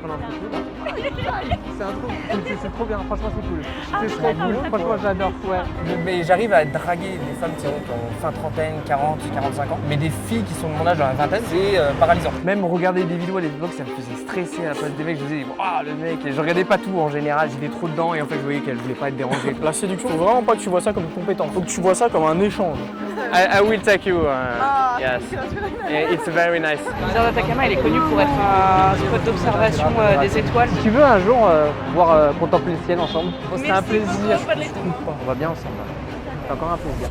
prendre un photo là. C'est un truc, c'est trop bien, franchement c'est cool. C'est très cool, franchement j'adore. Ouais. Mais j'arrive à draguer des femmes qui ont fin trentaine, 40, 45 ans. Mais des filles qui sont de mon âge dans la vingtaine, c'est paralysant. Même regarder des vidéos à l'époque, ça me faisait stresser à la place des mecs. Je me disais, ah le mec, et je regardais pas tout en général, j'étais trop dedans et en fait je voyais qu'elle voulait pas être dérangée. La séduction, faut vraiment pas que tu vois ça comme une compétence. Faut que tu vois ça comme un échange. I will take you. Yes. Yeah, it's very nice. Le désert d'Atacama, il est connu pour être un spot d'observation des étoiles. Si tu veux un jour voir contempler le ciel ensemble, c'est un plaisir. Merci. On va bien ensemble. C'est encore un plaisir.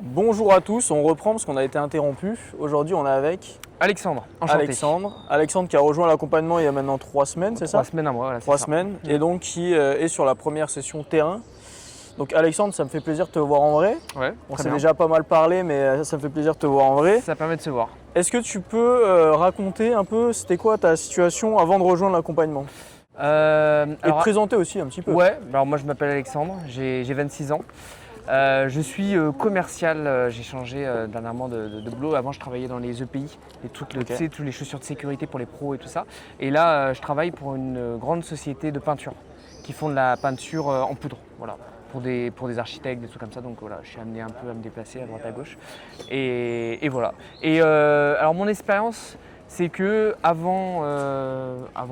Bonjour à tous, on reprend parce qu'on a été interrompu. Aujourd'hui, on est avec Alexandre, enchanté. Alexandre qui a rejoint l'accompagnement il y a maintenant 3 semaines, c'est ça? 3 semaines à moi, voilà. 3 semaines, et donc qui est sur la première session terrain. Donc Alexandre, ça me fait plaisir de te voir en vrai. Ouais, On s'est déjà pas mal parlé, mais ça me fait plaisir de te voir en vrai. Ça permet de se voir. Est-ce que tu peux raconter un peu, c'était quoi ta situation avant de rejoindre l'accompagnement? Et te présenter aussi un petit peu. Ouais, alors moi je m'appelle Alexandre, j'ai 26 ans. Je suis commercial, j'ai changé dernièrement de boulot. Avant, je travaillais dans les EPI, tu sais, toutes les chaussures de sécurité pour les pros et tout ça. Et là, je travaille pour une grande société de peinture qui font de la peinture en poudre, voilà, pour des architectes, des trucs comme ça. Donc voilà, je suis amené un peu à me déplacer à droite à gauche. Et voilà. Et alors mon expérience, c'est que avant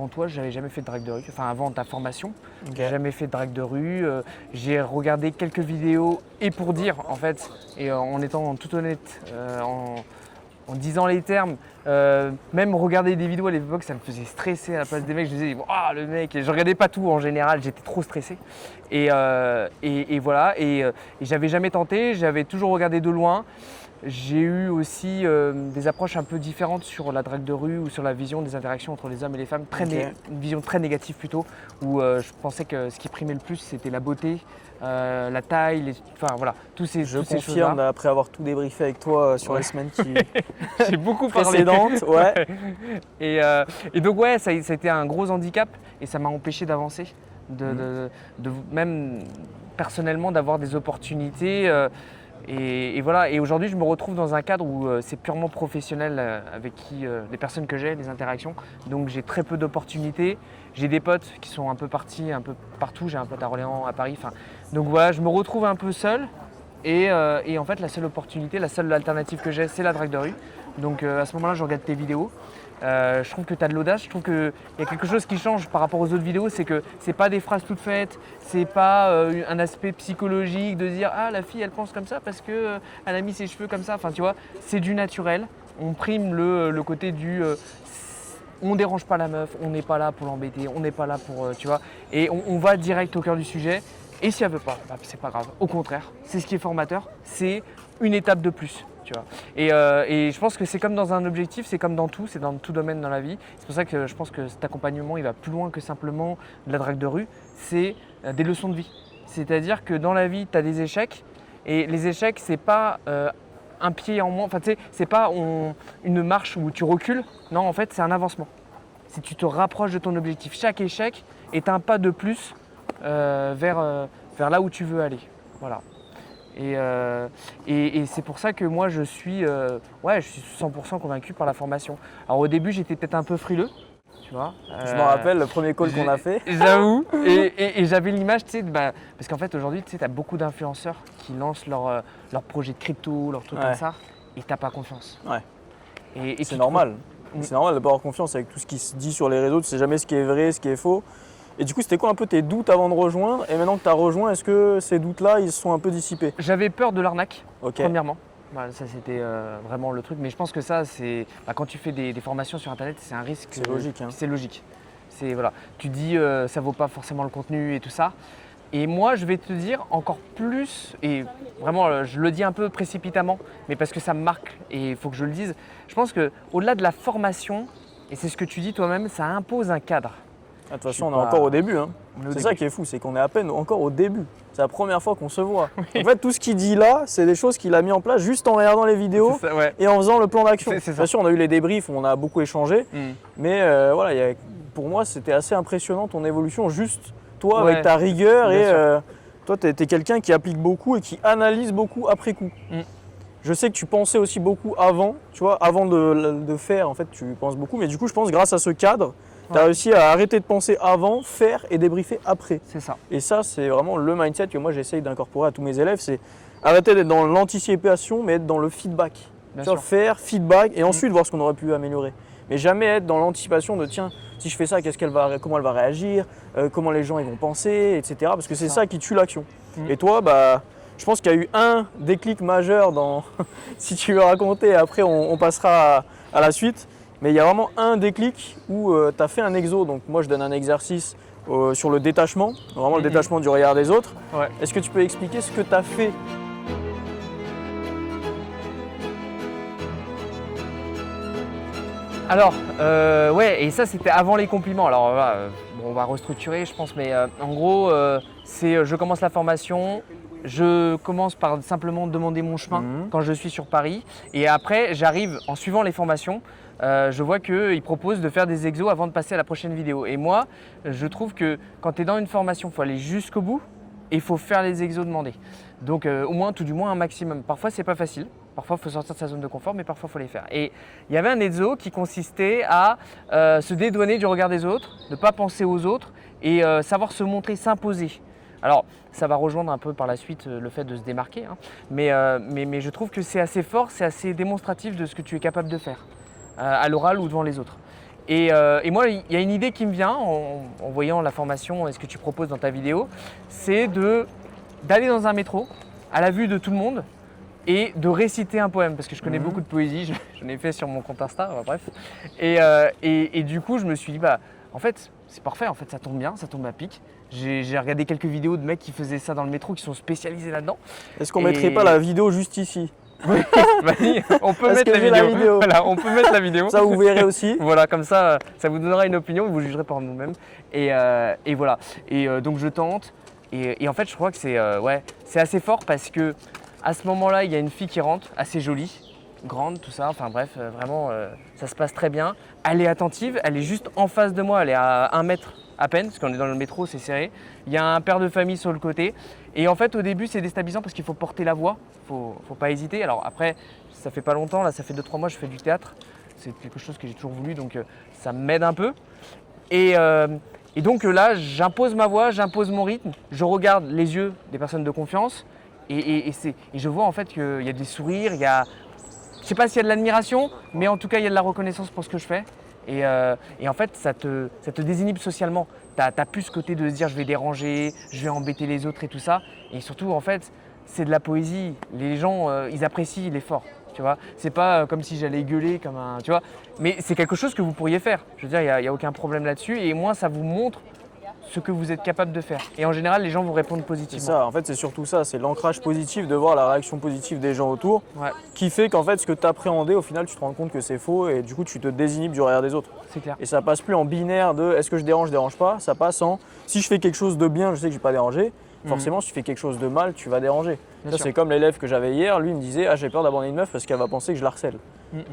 toi, j'avais jamais fait de drague de rue. Enfin, avant ta formation, j'ai jamais fait de drague de rue. J'ai regardé quelques vidéos et pour dire, en fait, et en étant tout honnête, en disant les termes, même regarder des vidéos à l'époque, ça me faisait stresser à la place des mecs. Je me disais, ah le mec, et je regardais pas tout en général, j'étais trop stressé. Et voilà, et j'avais jamais tenté, j'avais toujours regardé de loin. J'ai eu aussi des approches un peu différentes sur la drague de rue ou sur la vision des interactions entre les hommes et les femmes, une vision très négative plutôt, où je pensais que ce qui primait le plus c'était la beauté, la taille, enfin voilà, tous ces choses-là. Je confirme, après avoir tout débriefé avec toi sur les semaines qui j'ai beaucoup précédentes. Ouais. Et donc ouais, ça a été un gros handicap et ça m'a empêché d'avancer, de même personnellement d'avoir des opportunités. Et voilà, et aujourd'hui je me retrouve dans un cadre où c'est purement professionnel avec les personnes que j'ai, les interactions. Donc j'ai très peu d'opportunités. J'ai des potes qui sont un peu partis, un peu partout. J'ai un pote à Orléans, à Paris. Donc voilà, je me retrouve un peu seul. Et en fait, la seule opportunité, la seule alternative que j'ai, c'est la drague de rue. Donc à ce moment-là, je regarde tes vidéos. Je trouve que tu as de l'audace, je trouve qu'il y a quelque chose qui change par rapport aux autres vidéos, c'est que c'est pas des phrases toutes faites, c'est pas un aspect psychologique de dire ah la fille elle pense comme ça parce que elle a mis ses cheveux comme ça, enfin tu vois, c'est du naturel, on prime le côté du on dérange pas la meuf, on n'est pas là pour l'embêter, on n'est pas là pour tu vois, et on va direct au cœur du sujet. Et si elle veut pas, bah, c'est pas grave, au contraire, c'est ce qui est formateur, c'est une étape de plus. Tu vois. Et je pense que c'est comme dans un objectif, c'est comme dans tout, c'est dans tout domaine dans la vie. C'est pour ça que je pense que cet accompagnement, il va plus loin que simplement de la drague de rue, c'est des leçons de vie. C'est-à-dire que dans la vie, tu as des échecs, et les échecs, c'est pas un pied en moins, enfin tu sais, c'est pas une marche où tu recules, non, en fait, c'est un avancement. Si tu te rapproches de ton objectif, chaque échec est un pas de plus vers là où tu veux aller. Voilà. Et c'est pour ça que moi je suis 100% convaincu par la formation. Alors au début j'étais peut-être un peu frileux, tu vois. Je me rappelle le premier call qu'on a fait. J'avoue, et j'avais l'image, tu sais, parce qu'en fait aujourd'hui tu sais, as beaucoup d'influenceurs qui lancent leur projet de crypto, leur truc comme ça, et t'as pas confiance. Ouais. Et c'est normal. C'est normal de pas avoir confiance avec tout ce qui se dit sur les réseaux, tu sais jamais ce qui est vrai, ce qui est faux. Et du coup, c'était quoi un peu tes doutes avant de rejoindre? Et maintenant que tu as rejoint, est-ce que ces doutes-là, ils se sont un peu dissipés? J'avais peur de l'arnaque, premièrement. Bah, ça, c'était vraiment le truc. Mais je pense que ça, c'est quand tu fais des formations sur Internet, c'est un risque. C'est logique. C'est logique. Voilà. Tu dis, ça vaut pas forcément le contenu et tout ça. Et moi, je vais te dire encore plus, et vraiment, je le dis un peu précipitamment, mais parce que ça me marque et il faut que je le dise. Je pense qu'au-delà de la formation, et c'est ce que tu dis toi-même, ça impose un cadre. De toute façon, on est encore au début. Hein. C'est ça qui est fou, c'est qu'on est à peine encore au début. C'est la première fois qu'on se voit. Oui. En fait, tout ce qu'il dit là, c'est des choses qu'il a mis en place juste en regardant les vidéos et en faisant le plan d'action. Bien sûr, on a eu les débriefs où on a beaucoup échangé, mais voilà, pour moi, c'était assez impressionnant ton évolution, juste toi avec ta rigueur et toi, tu es quelqu'un qui applique beaucoup et qui analyse beaucoup après coup. je sais que tu pensais aussi beaucoup avant, tu vois, avant de faire, en fait, tu penses beaucoup. Mais du coup, je pense grâce à ce cadre, tu as réussi à arrêter de penser avant, faire et débriefer après. C'est ça. Et ça, c'est vraiment le mindset que moi, j'essaye d'incorporer à tous mes élèves. C'est arrêter d'être dans l'anticipation, mais être dans le feedback. Tu vois, faire, feedback et ensuite voir ce qu'on aurait pu améliorer. Mais jamais être dans l'anticipation de tiens, si je fais ça, comment elle va réagir, comment les gens ils vont penser, etc. Parce que c'est ça qui tue l'action. Et toi, bah, je pense qu'il y a eu un déclic majeur dans, si tu veux raconter, après on passera à la suite. Mais il y a vraiment un déclic où tu as fait un exo. Donc moi, je donne un exercice sur le détachement, vraiment le détachement du regard des autres. Ouais. Est-ce que tu peux expliquer ce que tu as fait? Alors, ouais, et ça c'était avant les compliments. Alors voilà, bon, on va restructurer je pense, mais en gros, c'est je commence la formation, je commence par simplement demander mon chemin quand je suis sur Paris. Et après, j'arrive en suivant les formations, je vois qu'ils proposent de faire des exos avant de passer à la prochaine vidéo. Et moi, je trouve que quand tu es dans une formation, il faut aller jusqu'au bout et il faut faire les exos demandés. Donc au moins, tout du moins un maximum. Parfois, c'est pas facile. Parfois, il faut sortir de sa zone de confort, mais parfois, il faut les faire. Et il y avait un exo qui consistait à se dédouaner du regard des autres, ne pas penser aux autres et savoir se montrer, s'imposer. Alors, ça va rejoindre un peu par la suite le fait de se démarquer, hein. Mais je trouve que c'est assez fort, c'est assez démonstratif de ce que tu es capable de faire à l'oral ou devant les autres. Et moi, il y a une idée qui me vient en voyant la formation et ce que tu proposes dans ta vidéo, c'est d'aller dans un métro à la vue de tout le monde et de réciter un poème, parce que je connais beaucoup de poésie, j'en ai fait sur mon compte Insta, bref. Et du coup, je me suis dit, bah, en fait, c'est parfait, en fait, ça tombe bien, ça tombe à pic. J'ai regardé quelques vidéos de mecs qui faisaient ça dans le métro, qui sont spécialisés là-dedans. Est-ce qu'on mettrait pas la vidéo juste ici? Oui, vas-y, on peut mettre la vidéo. Voilà, on peut mettre la vidéo. Ça, vous verrez aussi. Voilà, comme ça vous donnera une opinion, vous jugerez par vous-même. Et voilà. Et donc je tente. Et en fait, je crois que c'est assez fort parce que à ce moment-là, il y a une fille qui rentre, assez jolie, grande, tout ça. Enfin bref, vraiment, ça se passe très bien. Elle est attentive, elle est juste en face de moi, elle est à 1 mètre à peine, parce qu'on est dans le métro, c'est serré. Il y a un père de famille sur le côté. Et en fait, au début, c'est déstabilisant parce qu'il faut porter la voix, faut pas hésiter. Alors après, ça fait pas longtemps, là, ça fait 2-3 mois que je fais du théâtre. C'est quelque chose que j'ai toujours voulu, donc ça m'aide un peu. Et donc là, j'impose ma voix, j'impose mon rythme, je regarde les yeux des personnes de confiance et je vois en fait qu'il y a des sourires, il y a, je sais pas s'il y a de l'admiration, mais en tout cas il y a de la reconnaissance pour ce que je fais. Et en fait, ça te désinhibe socialement. T'as plus ce côté de se dire je vais déranger, je vais embêter les autres et tout ça. Et surtout, en fait, c'est de la poésie. Les gens, ils apprécient l'effort. Tu vois, c'est pas comme si j'allais gueuler comme un, tu vois. Mais c'est quelque chose que vous pourriez faire. Je veux dire, il y a aucun problème là-dessus. Et moi, ça vous montre ce que vous êtes capable de faire. Et en général, les gens vous répondent positivement. C'est ça, en fait, c'est surtout ça, c'est l'ancrage positif, de voir la réaction positive des gens autour, qui fait qu'en fait, ce que tu appréhendais, au final, tu te rends compte que c'est faux et du coup, tu te désinhibes du regard des autres. C'est clair. Et ça passe plus en binaire de est-ce que je dérange pas, ça passe en si je fais quelque chose de bien, je sais que je vais pas déranger. Forcément, si tu fais quelque chose de mal, tu vas déranger. Ça, c'est comme l'élève que j'avais hier, lui il me disait ah j'ai peur d'abandonner une meuf parce qu'elle va penser que je la harcèle.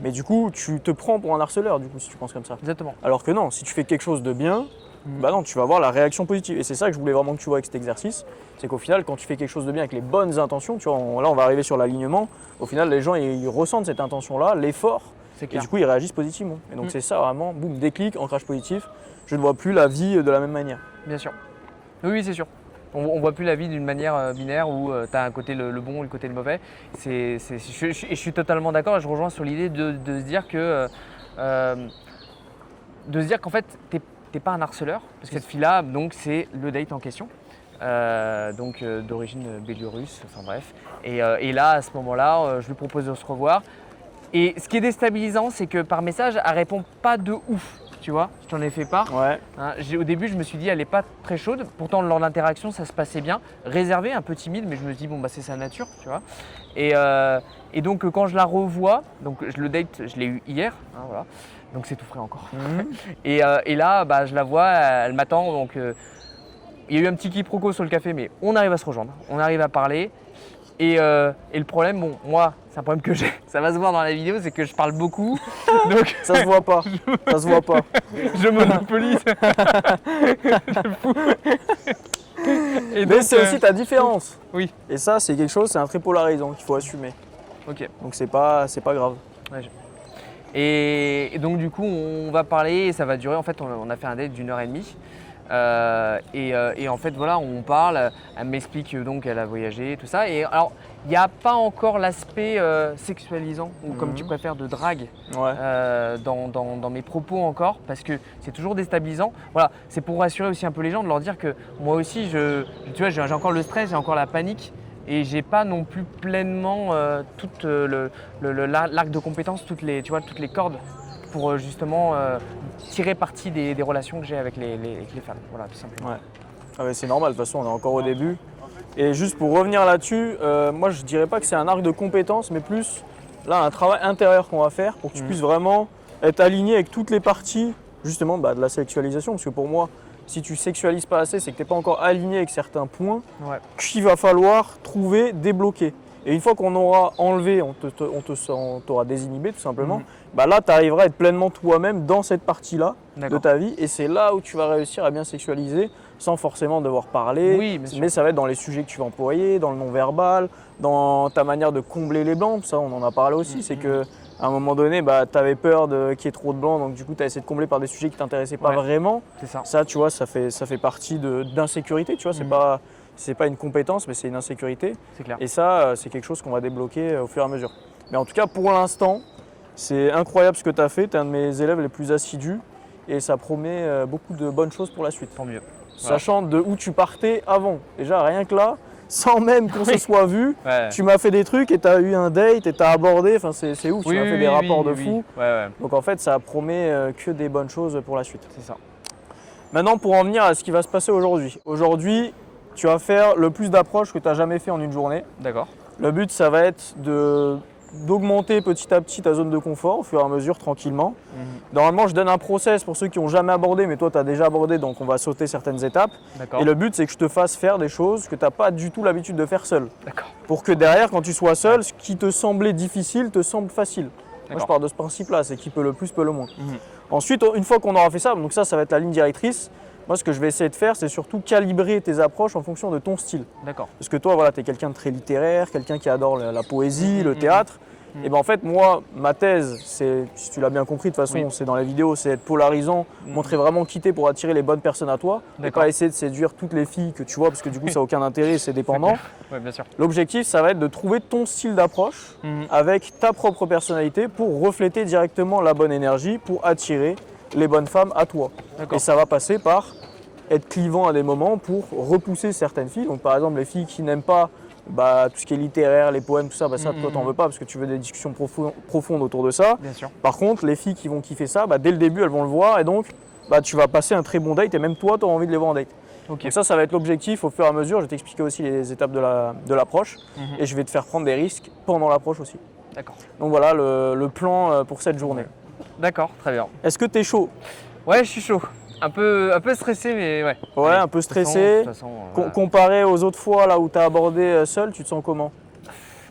Mais du coup, tu te prends pour un harceleur du coup si tu penses comme ça. Exactement. Alors que non, si tu fais quelque chose de bien, bah non, tu vas avoir la réaction positive. Et c'est ça que je voulais vraiment que tu vois avec cet exercice, c'est qu'au final, quand tu fais quelque chose de bien avec les bonnes intentions, tu vois, là on va arriver sur l'alignement, au final les gens ils ressentent cette intention-là, l'effort, et du coup ils réagissent positivement. Et donc c'est ça vraiment, boum, déclic, ancrage positif, je ne vois plus la vie de la même manière. Bien sûr. Oui, c'est sûr. On ne voit plus la vie d'une manière binaire où tu as un côté le bon et le côté le mauvais. Je suis totalement d'accord et je rejoins sur l'idée de se dire que qu'en fait, tu n'es pas un harceleur. Parce que cette fille-là, donc, c'est le date en question. D'origine biélorusse, enfin bref. Et là, à ce moment-là, je lui propose de se revoir. Et ce qui est déstabilisant, c'est que par message, elle répond pas de ouf. Tu vois, je t'en ai fait part. Ouais. Hein, au début, je me suis dit, elle n'est pas très chaude. Pourtant, lors de l'interaction, ça se passait bien. Réservée, un peu timide, mais je me suis dit, bon, bah, c'est sa nature, tu vois. Et donc, quand je la revois, donc le date, je l'ai eu hier, hein, voilà. Donc, c'est tout frais encore. Et là, bah, je la vois, elle m'attend. Donc, il y a eu un petit quiproquo sur le café, mais on arrive à se rejoindre. On arrive à parler. Et le problème, bon, moi, c'est un problème que j'ai, ça va se voir dans la vidéo, c'est que je parle beaucoup. Donc ça se voit pas, ça se voit pas. Je monopolise. Mais c'est aussi ta différence. Oui. Et ça, c'est quelque chose, c'est un trait polarisant qu'il faut assumer. Ok. Donc c'est pas grave. Ouais, et donc du coup, on va parler, ça va durer, en fait, on a fait un date d'1h30. Et en fait, voilà, on parle, elle m'explique donc qu'elle a voyagé, tout ça. Et alors, il n'y a pas encore l'aspect sexualisant, ou comme tu préfères, de drague dans mes propos encore, parce que c'est toujours déstabilisant. Voilà, c'est pour rassurer aussi un peu les gens, de leur dire que moi aussi, tu vois, j'ai encore le stress, j'ai encore la panique. Et j'ai pas non plus pleinement tout l'arc de compétences, toutes les cordes pour justement tirer parti des relations que j'ai avec les femmes. Voilà, tout simplement. Ouais. Ah ouais, c'est normal, de toute façon, on est encore au début. Et juste pour revenir là-dessus, moi je dirais pas que c'est un arc de compétences, mais plus là un travail intérieur qu'on va faire pour que tu puisses vraiment être aligné avec toutes les parties justement de la sexualisation. Parce que pour moi, si tu sexualises pas assez, c'est que tu n'es pas encore aligné avec certains points qu'il va falloir trouver, débloquer. Et une fois qu'on aura enlevé, on t'aura désinhibé tout simplement, là tu arriveras à être pleinement toi-même dans cette partie-là de ta vie. Et c'est là où tu vas réussir à bien sexualiser sans forcément devoir parler. Mais ça va être dans les sujets que tu vas employer, dans le non-verbal, dans ta manière de combler les blancs. Ça, on en a parlé aussi. C'est que à un moment donné, tu avais peur qu'il y ait trop de blanc, donc du coup, tu as essayé de combler par des sujets qui ne t'intéressaient pas vraiment. C'est ça. Ça, tu vois, ça fait partie d'insécurité, tu vois, c'est pas une compétence, mais c'est une insécurité. C'est clair. Et ça, c'est quelque chose qu'on va débloquer au fur et à mesure. Mais en tout cas, pour l'instant, c'est incroyable ce que tu as fait. Tu es un de mes élèves les plus assidus et ça promet beaucoup de bonnes choses pour la suite. Tant mieux. Sachant de où tu partais avant. Déjà, rien que là, sans même qu'on se soit vu, tu m'as fait des trucs et tu as eu un date et tu as abordé, enfin c'est ouf, tu m'as fait des rapports de fou. Donc en fait, ça promet que des bonnes choses pour la suite. C'est ça. Maintenant, pour en venir à ce qui va se passer aujourd'hui. Aujourd'hui, tu vas faire le plus d'approches que tu n'as jamais fait en une journée. D'accord. Le but, ça va être d'augmenter petit à petit ta zone de confort au fur et à mesure, tranquillement. Normalement, je donne un process pour ceux qui n'ont jamais abordé, mais toi, tu as déjà abordé, donc on va sauter certaines étapes. Et le but, c'est que je te fasse faire des choses que tu n'as pas du tout l'habitude de faire seul. Pour que derrière, quand tu sois seul, ce qui te semblait difficile te semble facile. Moi, je pars de ce principe-là, c'est qui peut le plus, peut le moins. Ensuite, une fois qu'on aura fait ça, donc ça va être la ligne directrice. Moi, ce que je vais essayer de faire, c'est surtout calibrer tes approches en fonction de ton style. D'accord. Parce que toi, voilà, tu es quelqu'un de très littéraire, quelqu'un qui adore la poésie, le théâtre. Et bien en fait, moi, ma thèse, c'est, si tu l'as bien compris, de toute façon, c'est dans les vidéos, c'est être polarisant, montrer vraiment qui t'es pour attirer les bonnes personnes à toi. Et pas essayer de séduire toutes les filles que tu vois, parce que du coup, ça n'a aucun intérêt, c'est dépendant. Bien sûr. L'objectif, ça va être de trouver ton style d'approche avec ta propre personnalité pour refléter directement la bonne énergie, pour attirer les bonnes femmes à toi. Et ça va passer par être clivant à des moments pour repousser certaines filles. Donc par exemple, les filles qui n'aiment pas tout ce qui est littéraire, les poèmes, tout ça, ça toi t'en veux pas parce que tu veux des discussions profondes autour de ça. Bien sûr. Par contre, les filles qui vont kiffer ça, dès le début, elles vont le voir et donc tu vas passer un très bon date et même toi, tu auras envie de les voir en date. Donc ça va être l'objectif au fur et à mesure. Je vais t'expliquer aussi les étapes de l'approche et je vais te faire prendre des risques pendant l'approche aussi. D'accord. Donc voilà le plan pour cette journée. D'accord, très bien. Est-ce que tu es chaud? Ouais, je suis chaud. Un peu stressé, mais ouais. Ouais, un peu stressé. Comparé aux autres fois là où tu as abordé seul, tu te sens comment?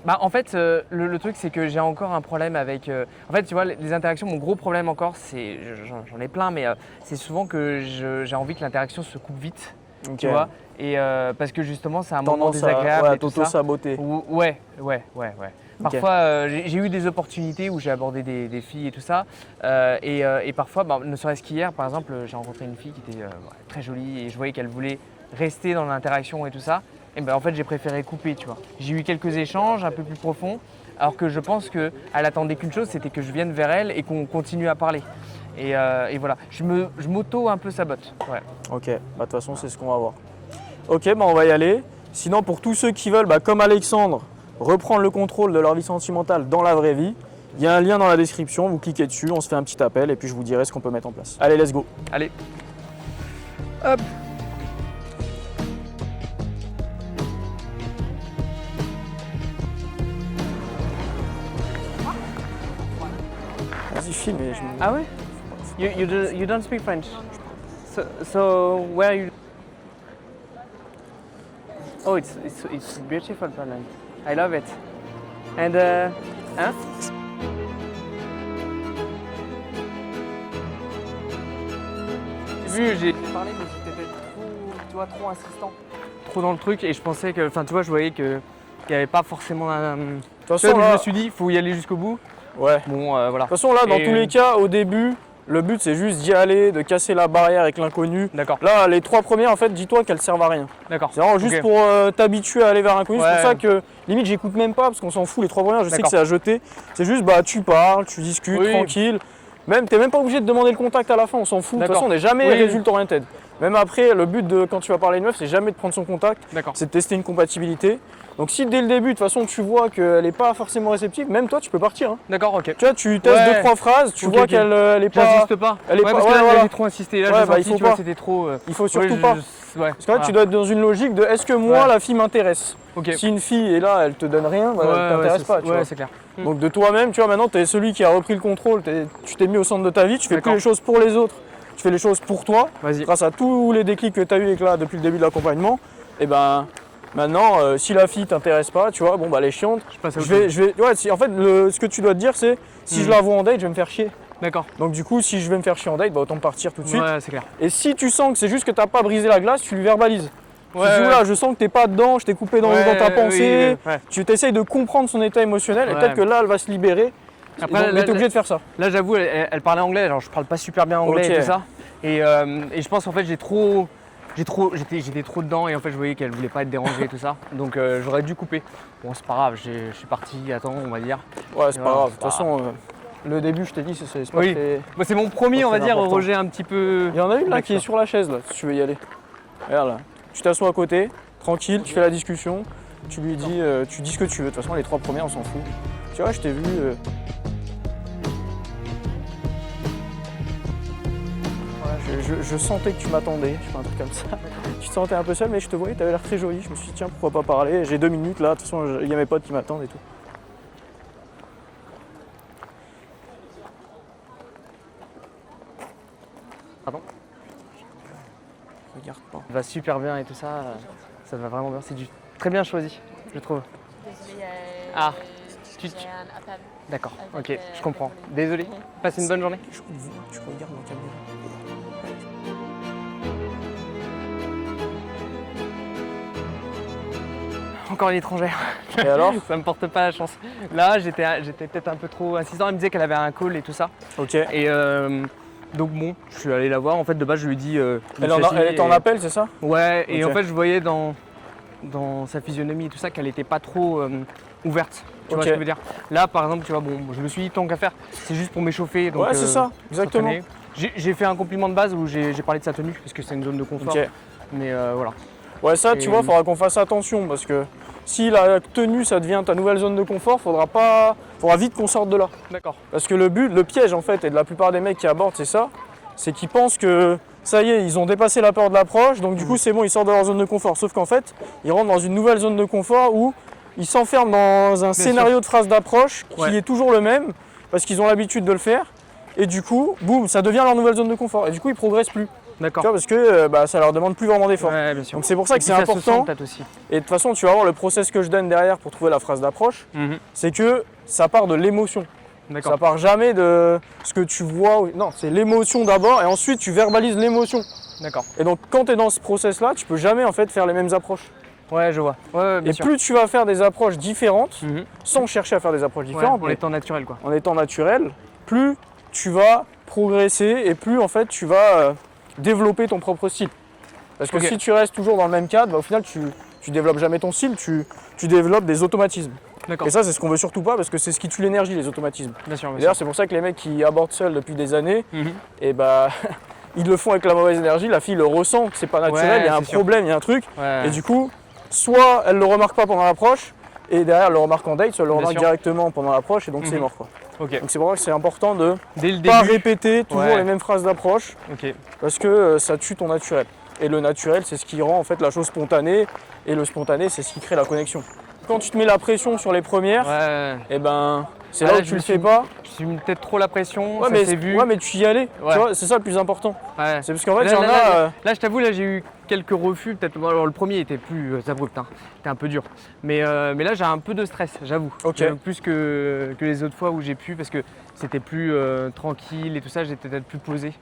En fait, le truc, c'est que j'ai encore un problème avec… en fait, tu vois, les interactions, mon gros problème encore, c'est… J'en ai plein, mais c'est souvent que j'ai envie que l'interaction se coupe vite. Tu vois, et parce que justement, c'est un moment désagréable. Ouais, t'auto-saboter. Ouais. Parfois, j'ai eu des opportunités où j'ai abordé des filles et tout ça. Et parfois, ne serait-ce qu'hier, par exemple, j'ai rencontré une fille qui était très jolie et je voyais qu'elle voulait rester dans l'interaction et tout ça. Et en fait, j'ai préféré couper, tu vois. J'ai eu quelques échanges un peu plus profonds, alors que je pense qu'elle attendait qu'une chose, c'était que je vienne vers elle et qu'on continue à parler. Et voilà, je m'auto un peu sabote. Ouais. Ok, de toute façon, c'est ce qu'on va voir. Ok, on va y aller. Sinon, pour tous ceux qui veulent, comme Alexandre, reprendre le contrôle de leur vie sentimentale dans la vraie vie, il y a un lien dans la description, vous cliquez dessus, on se fait un petit appel et puis je vous dirai ce qu'on peut mettre en place. Allez, let's go. Allez. Hop. Vas-y, filme. Ah ouais? You don't speak French. So where are you? Oh, it's beautiful Poland. I love it. And hein? J'ai parlé, mais j'étais trop insistant, trop dans le truc, et je pensais que, enfin, tu vois, je voyais qu'il n'y avait pas forcément toute façon, je me suis dit, il faut y aller jusqu'au bout. Ouais. Bon, voilà. De toute façon, là, dans tous les cas, au début, le but, c'est juste d'y aller, de casser la barrière avec l'inconnu. D'accord. Là, les 3 premières, en fait, dis-toi qu'elles servent à rien. D'accord. C'est vraiment juste pour t'habituer à aller vers l'inconnu. Ouais. C'est pour ça que, limite, j'écoute même pas, parce qu'on s'en fout, les 3 premières, je sais que c'est à jeter. C'est juste, bah, tu parles, tu discutes, tranquille. Même, t'es même pas obligé de demander le contact à la fin, on s'en fout. De toute façon, on n'est jamais résultat oriented. Même après, le but de quand tu vas parler à une meuf, c'est jamais de prendre son contact, c'est de tester une compatibilité. Donc si dès le début, de toute façon, tu vois qu'elle n'est pas forcément réceptive, même toi, tu peux partir. Hein. D'accord, ok. Tu vois, tu testes 2-3 phrases, tu vois qu'elle n'est pas... J'insiste pas. Elle est pas... parce que là, j'ai trop insisté. Là, bah, il faut pas. C'était trop... Il faut surtout pas. Parce que là, tu dois être dans une logique de est-ce que moi, la fille m'intéresse. Si une fille est là, elle te donne rien, bah, elle t'intéresse pas. Ouais, c'est clair. Donc de toi-même, tu vois, maintenant, tu es celui qui a repris le contrôle, tu t'es mis au centre de ta vie, tu fais plus les choses pour les autres, tu fais les choses pour toi. Grâce à tous les déclics que tu as eu là depuis le début de l'accompagnement, et ben maintenant, si la fille t'intéresse pas, tu vois, bon bah elle est chiante. En fait, ce que tu dois te dire, c'est si je la vois en date, je vais me faire chier. D'accord. Donc du coup, si je vais me faire chier en date, bah autant partir tout de suite. Ouais, c'est clair. Et si tu sens que c'est juste que t'as pas brisé la glace, tu lui verbalises. Tu dis, là, je sens que t'es pas dedans, je t'ai coupé dans ta pensée, tu t'essayes de comprendre son état émotionnel et peut-être que là, elle va se libérer. Après, mais t'es obligé de faire ça. Là, j'avoue, elle parlait anglais, alors je parle pas super bien anglais et tout ça. Et je pense qu'en fait, j'étais trop dedans et en fait, je voyais qu'elle voulait pas être dérangée et tout ça. Donc j'aurais dû couper. Bon, c'est pas grave, je suis parti à temps, on va dire. Ouais, c'est pas grave. De toute façon, le début, je t'ai dit, c'est pas très... C'est mon premier, on va dire, rejet un petit peu... Il y en a une là qui est sur la chaise, là, si tu veux y aller. Regarde là. Tu t'assois à côté, tranquille, tu fais la discussion, tu lui dis, tu dis ce que tu veux. De toute façon, les 3 premières, on s'en fout. Tu vois, je t'ai vu. Voilà, je sentais que tu m'attendais, je fais un truc comme ça. Tu te sentais un peu seul, mais je te voyais, tu avais l'air très jolie. Je me suis dit, tiens, pourquoi pas parler. J'ai 2 minutes là, de toute façon, il y a mes potes qui m'attendent et tout. Pardon ? Regarde pas. Ça va super bien et tout ça, ça va vraiment bien. C'est du très bien choisi, je trouve. Désolée, j'ai un appel. D'accord, ok, je comprends. Désolé, passe une bonne journée. Tu regardes ma caméra. Encore une étrangère. Et alors? Ça me porte pas la chance. Là, j'étais peut-être un peu trop insistant. Elle me disait qu'elle avait un call et tout ça. Ok. Et donc bon, je suis allé la voir. En fait, de base, je lui ai dit... elle était en appel, c'est ça? Ouais, et en fait, je voyais dans sa physionomie et tout ça qu'elle était pas trop ouverte. Tu vois ce que je veux dire? Là, par exemple, tu vois, bon, je me suis dit, tant qu'à faire, c'est juste pour m'échauffer. Ouais, c'est ça, exactement. J'ai fait un compliment de base où j'ai parlé de sa tenue, parce que c'est une zone de confort. Mais voilà. Ouais, ça, tu vois, il faudra qu'on fasse attention, parce que si la tenue, ça devient ta nouvelle zone de confort, faudra vite qu'on sorte de là. D'accord. Parce que le piège, en fait, et de la plupart des mecs qui abordent, c'est ça, c'est qu'ils pensent que ça y est, ils ont dépassé la peur de l'approche, donc du coup, c'est bon, ils sortent de leur zone de confort. Sauf qu'en fait, ils rentrent dans une nouvelle zone de confort où ils s'enferment dans un scénario de phrase d'approche qui est toujours le même, parce qu'ils ont l'habitude de le faire. Et du coup, boum, ça devient leur nouvelle zone de confort. Et du coup, ils progressent plus. D'accord. Tu vois, parce que ça leur demande plus vraiment d'effort. Ouais, bien sûr. Donc c'est pour ça que c'est important. Aussi. Et de toute façon, tu vas voir le process que je donne derrière pour trouver la phrase d'approche, c'est que ça part de l'émotion. Ça part jamais de ce que tu vois. Non, c'est l'émotion d'abord et ensuite tu verbalises l'émotion. D'accord. Et donc quand tu es dans ce process-là, tu peux jamais en fait faire les mêmes approches. Ouais, je vois. Ouais, bien et sûr. plus tu vas faire des approches différentes, sans chercher à faire des approches différentes, en étant naturel quoi. En étant naturel, plus tu vas progresser et plus en fait tu vas développer ton propre style. Parce que si tu restes toujours dans le même cadre, au final tu développes jamais ton style, tu développes des automatismes. Et ça c'est ce qu'on veut surtout pas parce que c'est ce qui tue l'énergie, les automatismes. Bien sûr. D'ailleurs c'est pour ça que les mecs qui abordent seuls depuis des années, et ils le font avec la mauvaise énergie, la fille le ressent que c'est pas naturel, il y a un problème, il y a un truc, et du coup soit elle le remarque pas pendant l'approche, et derrière elle le remarque en date, soit elle le remarque directement pendant l'approche, et donc c'est mort quoi. Donc c'est pour ça que c'est important de ne pas répéter toujours les mêmes phrases d'approche, parce que ça tue ton naturel. Et le naturel, c'est ce qui rend en fait la chose spontanée, et le spontané, c'est ce qui crée la connexion. Quand tu te mets la pression sur les premières, et c'est là où tu le fais pas. Je me mis peut-être trop la pression, ça s'est vu. Ouais, mais tu y allais, tu vois, c'est ça le plus important. C'est parce qu'en fait, il y en a... Là, je t'avoue, j'ai eu quelques refus, peut-être. Alors, le premier était plus abrupt, c'était un peu dur. Mais là, j'ai un peu de stress, j'avoue. Plus que les autres fois où j'ai pu, parce que c'était plus tranquille et tout ça, j'étais peut-être plus posé.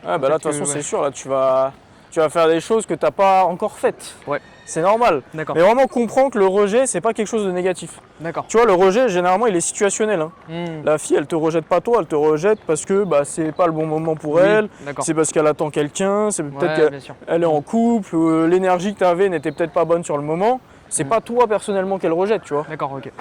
Ouais, là, de toute façon, c'est sûr, là, tu vas tu vas faire des choses que tu n'as pas encore faites. Ouais. C'est normal. D'accord. Mais vraiment comprends que le rejet, c'est pas quelque chose de négatif. D'accord. Tu vois, le rejet, généralement, il est situationnel. Hein. La fille, elle te rejette pas toi, elle te rejette parce que bah, c'est pas le bon moment pour elle, c'est parce qu'elle attend quelqu'un, c'est peut-être qu'elle est en couple, l'énergie que tu avais n'était peut-être pas bonne sur le moment. C'est pas toi personnellement qu'elle rejette, tu vois. D'accord, ok.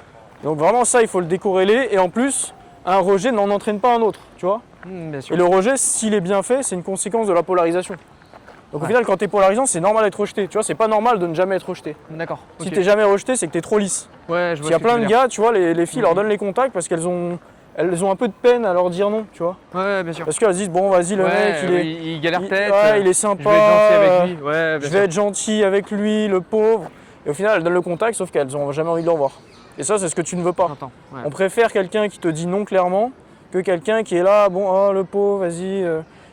Donc vraiment ça, il faut le décorréler. Et en plus, un rejet n'en entraîne pas un autre, tu vois. Bien sûr. Et le rejet, s'il est bien fait, c'est une conséquence de la polarisation. Donc au final, quand tu es polarisant, c'est normal d'être rejeté. Tu vois, c'est pas normal de ne jamais être rejeté. D'accord. Si tu n'es jamais rejeté, c'est que tu es trop lisse. Ouais, je vois. Il y a plein de gars, tu vois, les filles leur donnent les contacts parce qu'elles ont un peu de peine à leur dire non, tu vois. Ouais, bien sûr. Parce qu'elles se disent, bon, vas-y, le mec, il galère peut-être. Ouais, il est sympa. Je vais être gentil avec lui. Je vais être gentil avec lui, le pauvre. Et au final, elles donnent le contact, sauf qu'elles n'ont jamais envie de le revoir. Et ça, c'est ce que tu ne veux pas. On préfère quelqu'un qui te dit non clairement que quelqu'un qui est là, bon, oh, le pauvre, vas-y,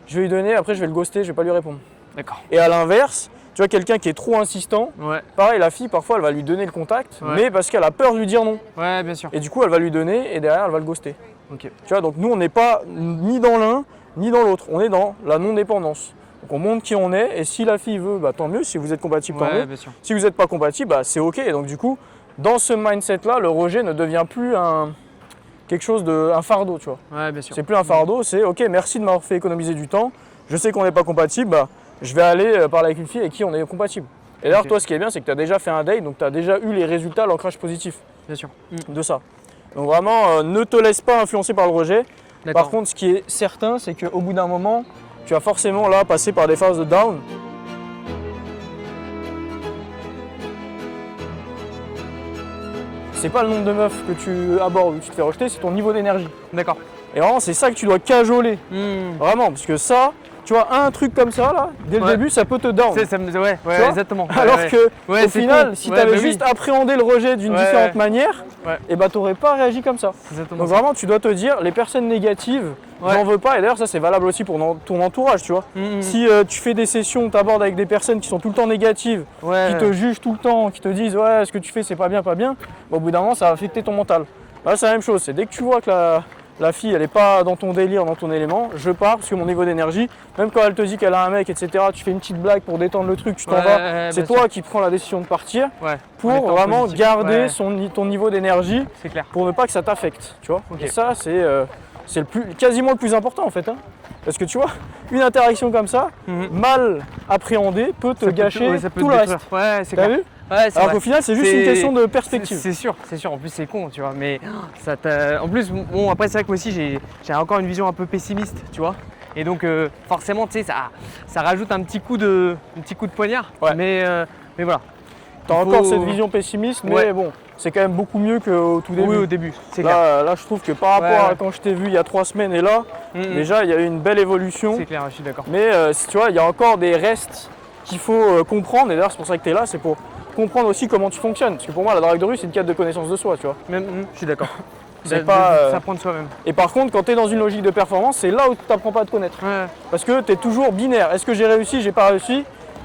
je vais lui donner, après je vais le ghoster, je vais pas lui répondre. D'accord. Et à l'inverse, tu vois, quelqu'un qui est trop insistant, pareil, la fille, parfois, elle va lui donner le contact, mais parce qu'elle a peur de lui dire non. Ouais, bien sûr. Et du coup, elle va lui donner, et derrière, elle va le ghoster. Ok. Tu vois, donc nous, on n'est pas ni dans l'un, ni dans l'autre. On est dans la non-dépendance. Donc on montre qui on est, et si la fille veut, bah, tant mieux. Si vous êtes compatible, tant mieux. Si vous n'êtes pas compatible, bah, c'est ok. Et donc du coup, dans ce mindset-là, le rejet ne devient plus un fardeau, tu vois. Ouais, bien sûr. C'est plus un fardeau, c'est ok, merci de m'avoir fait économiser du temps. Je sais qu'on n'est pas compatible, bah, je vais aller parler avec une fille avec qui on est compatible. Et d'ailleurs, toi, ce qui est bien, c'est que tu as déjà fait un date, donc tu as déjà eu les résultats, l'ancrage positif. Bien sûr. De ça. Donc vraiment, ne te laisse pas influencer par le rejet. Par contre, ce qui est certain, c'est qu'au bout d'un moment, tu vas forcément là passer par des phases de down. C'est pas le nombre de meufs que tu abordes ou que tu te fais rejeter, c'est ton niveau d'énergie. D'accord. Et vraiment, c'est ça que tu dois cajoler. Vraiment, parce que ça, tu vois, un truc comme ça, là, dès le début, ça peut te down. Ouais, exactement. Alors que, au final, cool. si tu avais juste appréhendé le rejet d'une différente manière, et bah t'aurais pas réagi comme ça. Donc vraiment, tu dois te dire, les personnes négatives, j'en veux pas. Et d'ailleurs, ça c'est valable aussi pour ton entourage, tu vois. Si tu fais des sessions, tu abordes avec des personnes qui sont tout le temps négatives, qui te jugent tout le temps, qui te disent ouais, ce que tu fais c'est pas bien, bah, au bout d'un moment, ça va affecter ton mental. Là, c'est la même chose. C'est dès que tu vois que la fille, elle n'est pas dans ton délire, dans ton élément, je pars parce que mon niveau d'énergie, même quand elle te dit qu'elle a un mec, etc., tu fais une petite blague pour détendre le truc, tu t'en vas, c'est toi qui prends la décision de partir pour vraiment garder ton niveau d'énergie pour ne pas que ça t'affecte, tu vois. Et ça, c'est quasiment le plus important en fait. Hein. Parce que tu vois, une interaction comme ça, mal appréhendée, peut te gâcher tout le reste. Ouais, c'est clair. Vu alors qu'au final, c'est juste une question de perspective. C'est sûr. En plus, c'est con, tu vois. Mais ça en plus, bon, après, c'est vrai que moi aussi, j'ai encore une vision un peu pessimiste, tu vois. Et donc, forcément, tu sais, ça rajoute un petit coup de poignard. Ouais. Mais voilà. T'as encore cette vision pessimiste, mais bon, c'est quand même beaucoup mieux qu'au tout début. Oui, au début, c'est clair. Là, je trouve que par rapport à quand je t'ai vu il y a 3 semaines et là, déjà, il y a eu une belle évolution. C'est clair, je suis d'accord. Mais tu vois, il y a encore des restes qu'il faut comprendre. Et d'ailleurs, c'est pour ça que tu es là, c'est pour comprendre aussi comment tu fonctionnes. Parce que pour moi, la drague de rue, c'est une quête de connaissance de soi, tu vois. Je suis d'accord. C'est pas s'apprendre soi-même. Et par contre, quand tu es dans une logique de performance, c'est là où tu n'apprends pas à te connaître. Parce que tu es toujours binaire. Est-ce que j'ai réussi, j'ai pas réussi?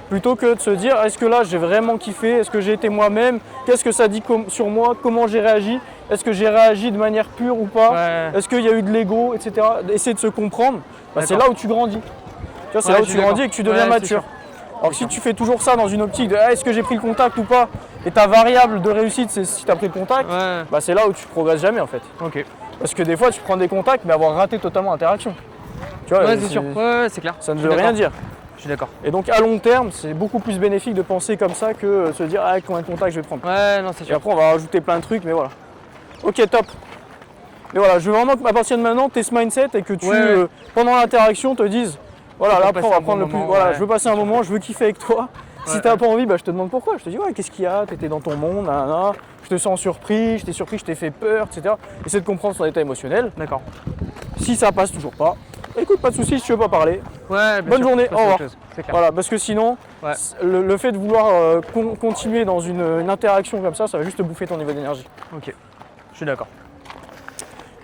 Plutôt que de se dire, est-ce que là, j'ai vraiment kiffé? Est-ce que j'ai été moi-même? Qu'est-ce que ça dit sur moi? Comment j'ai réagi? Est-ce que j'ai réagi de manière pure ou pas? Est-ce qu'il y a eu de l'ego, etc. Essayer de se comprendre, c'est là où tu grandis. Tu vois, c'est là où tu grandis et que tu deviens mature. Alors que si tu fais toujours ça dans une optique de est-ce que j'ai pris le contact ou pas, et ta variable de réussite c'est si tu as pris le contact, c'est là où tu progresses jamais en fait. Parce que des fois tu prends des contacts mais avoir raté totalement l'interaction. Tu vois, c'est sûr, c'est clair. Ça ne veut rien dire. Je suis d'accord. Et donc à long terme, c'est beaucoup plus bénéfique de penser comme ça que se dire combien de contacts je vais prendre. Non, c'est sûr. Et après on va rajouter plein de trucs, mais voilà. Ok, top. Mais voilà, je veux vraiment qu'à partir de maintenant, tu aies ce mindset et que tu, pendant l'interaction, te dises voilà, là après on va prendre le plus. Voilà, je veux passer un moment, je veux kiffer avec toi. Si t'as pas envie, je te demande pourquoi. Je te dis qu'est-ce qu'il y a, t'étais dans ton monde, je te sens surpris, je t'ai fait peur, etc. Essaie de comprendre son état émotionnel. D'accord. Si ça passe toujours pas, écoute, pas de soucis, si tu veux pas parler. Bonne journée, au revoir. Voilà, parce que sinon, le fait de vouloir continuer dans une interaction comme ça va juste te bouffer ton niveau d'énergie. Ok, je suis d'accord.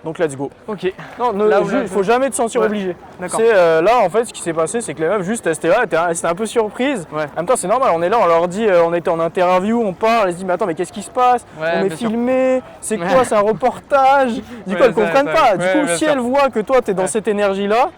Donc let's go. Ok. Non, il faut jamais te sentir obligé. D'accord. Là en fait ce qui s'est passé c'est que les meufs juste elles étaient là, elles étaient un peu surprises. Ouais. En même temps c'est normal, on est là, on leur dit, on était en interview, on parle, elles se disent mais attends mais qu'est-ce qui se passe? On est filmé, c'est quoi, c'est un reportage? Du coup elles comprennent pas. Du coup si elles voient que toi t'es dans cette énergie là,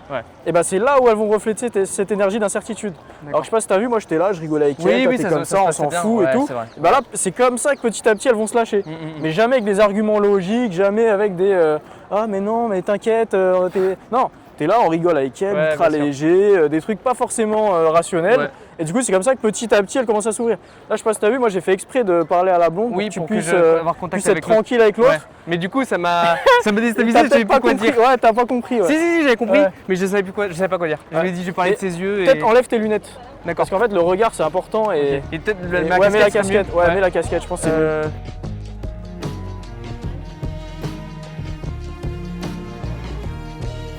et ben c'est là où elles vont refléter cette énergie d'incertitude. Alors je sais pas si t'as vu, moi j'étais là, je rigolais avec elles, t'es comme ça, on s'en fout et tout. Et ben là c'est comme ça que petit à petit elles vont se lâcher. Mais jamais avec des arguments logiques, jamais avec des ah mais non mais t'inquiète, non, t'es là, on rigole avec elle, ultra léger, des trucs pas forcément rationnels. Et du coup c'est comme ça que petit à petit elle commence à s'ouvrir. Là je sais pas si t'as vu, moi j'ai fait exprès de parler à la blonde pour que tu puisses être tranquille avec l'autre. Mais du coup ça m'a déstabilisé, je savais plus quoi dire. Ouais, t'as pas compris. Si j'avais compris, mais je savais pas quoi dire. Je lui ai dit je vais parler de ses yeux. Peut-être enlève tes lunettes. D'accord. Parce qu'en fait le regard c'est important et peut-être mets la casquette. Mets la casquette, je pense que c'est mieux.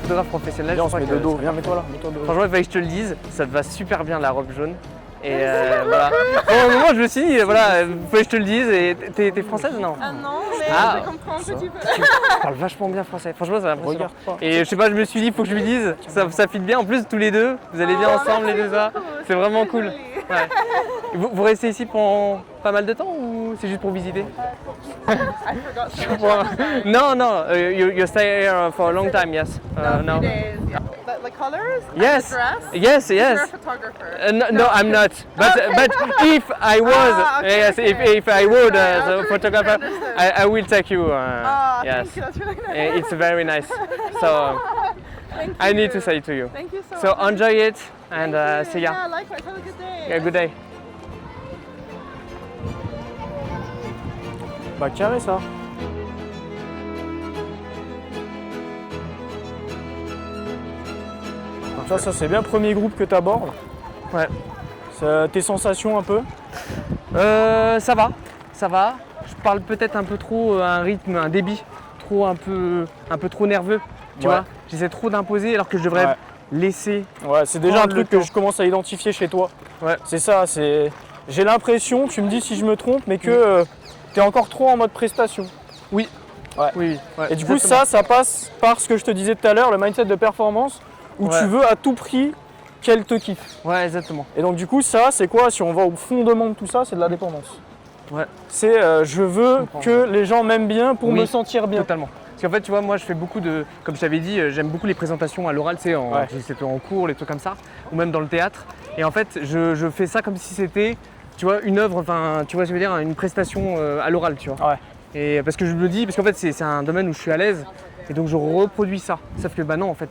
Photographe professionnel. Viens, on se met de dos. Viens, mets-toi là. Franchement, il fallait que je te le dise, ça te va super bien la robe jaune. Et voilà. Au moment, je me suis dit, voilà, il fallait que je te le dise. Et t'es française, non? Ah non, mais je comprends un petit peu. Tu parles vachement bien français. Franchement, ça m'impressionne. Et je sais pas, je me suis dit, il faut que je lui dise. Ça fit bien. En plus, tous les deux, vous allez bien ensemble, les deux ça. C'est vraiment cool. Ouais. Vous restez ici pendant pas mal de temps ou c'est juste pour visiter? Non, you stay here for a long time, yes. No. The colors? Yes. And the dress? Yes. You're a photographer. No, I'm not. But if I was, yes, if I would the photographer, I will take you. Yes. Thank you. That's really nice. It's very nice. So I need to say to you. Thank you so much. So enjoy it and see ya. Yeah, likewise. Have a good day. Yeah, good day. Bah carré ça. Ça c'est bien le premier groupe que tu abordes. Ouais. Tes sensations un peu? Ça va. Je parle peut-être un peu trop à un rythme, un débit un peu trop nerveux. Tu vois, j'essaie trop d'imposer alors que je devrais laisser. Ouais, c'est déjà un truc que je commence à identifier chez toi. Ouais. C'est ça, j'ai l'impression, tu me dis si je me trompe, mais que tu es encore trop en mode prestation. Oui. Ouais. Oui. Ouais, et du coup, ça passe par ce que je te disais tout à l'heure, le mindset de performance, où tu veux à tout prix qu'elle te kiffe. Ouais, exactement. Et donc du coup, ça, c'est quoi? Si on va au fondement de tout ça, c'est de la dépendance. Ouais. C'est je veux que les gens m'aiment bien pour me sentir bien. Totalement. Parce qu'en fait, tu vois, moi, je fais beaucoup de, comme je t'avais dit, j'aime beaucoup les présentations à l'oral, tu sais, en cours, les trucs comme ça, ou même dans le théâtre. Et en fait, je fais ça comme si c'était, tu vois, une œuvre, enfin, tu vois, je veux dire, une prestation à l'oral, tu vois. Ouais. Et parce que je me dis, parce qu'en fait, c'est un domaine où je suis à l'aise. Et donc je reproduis ça. Sauf que bah non en fait,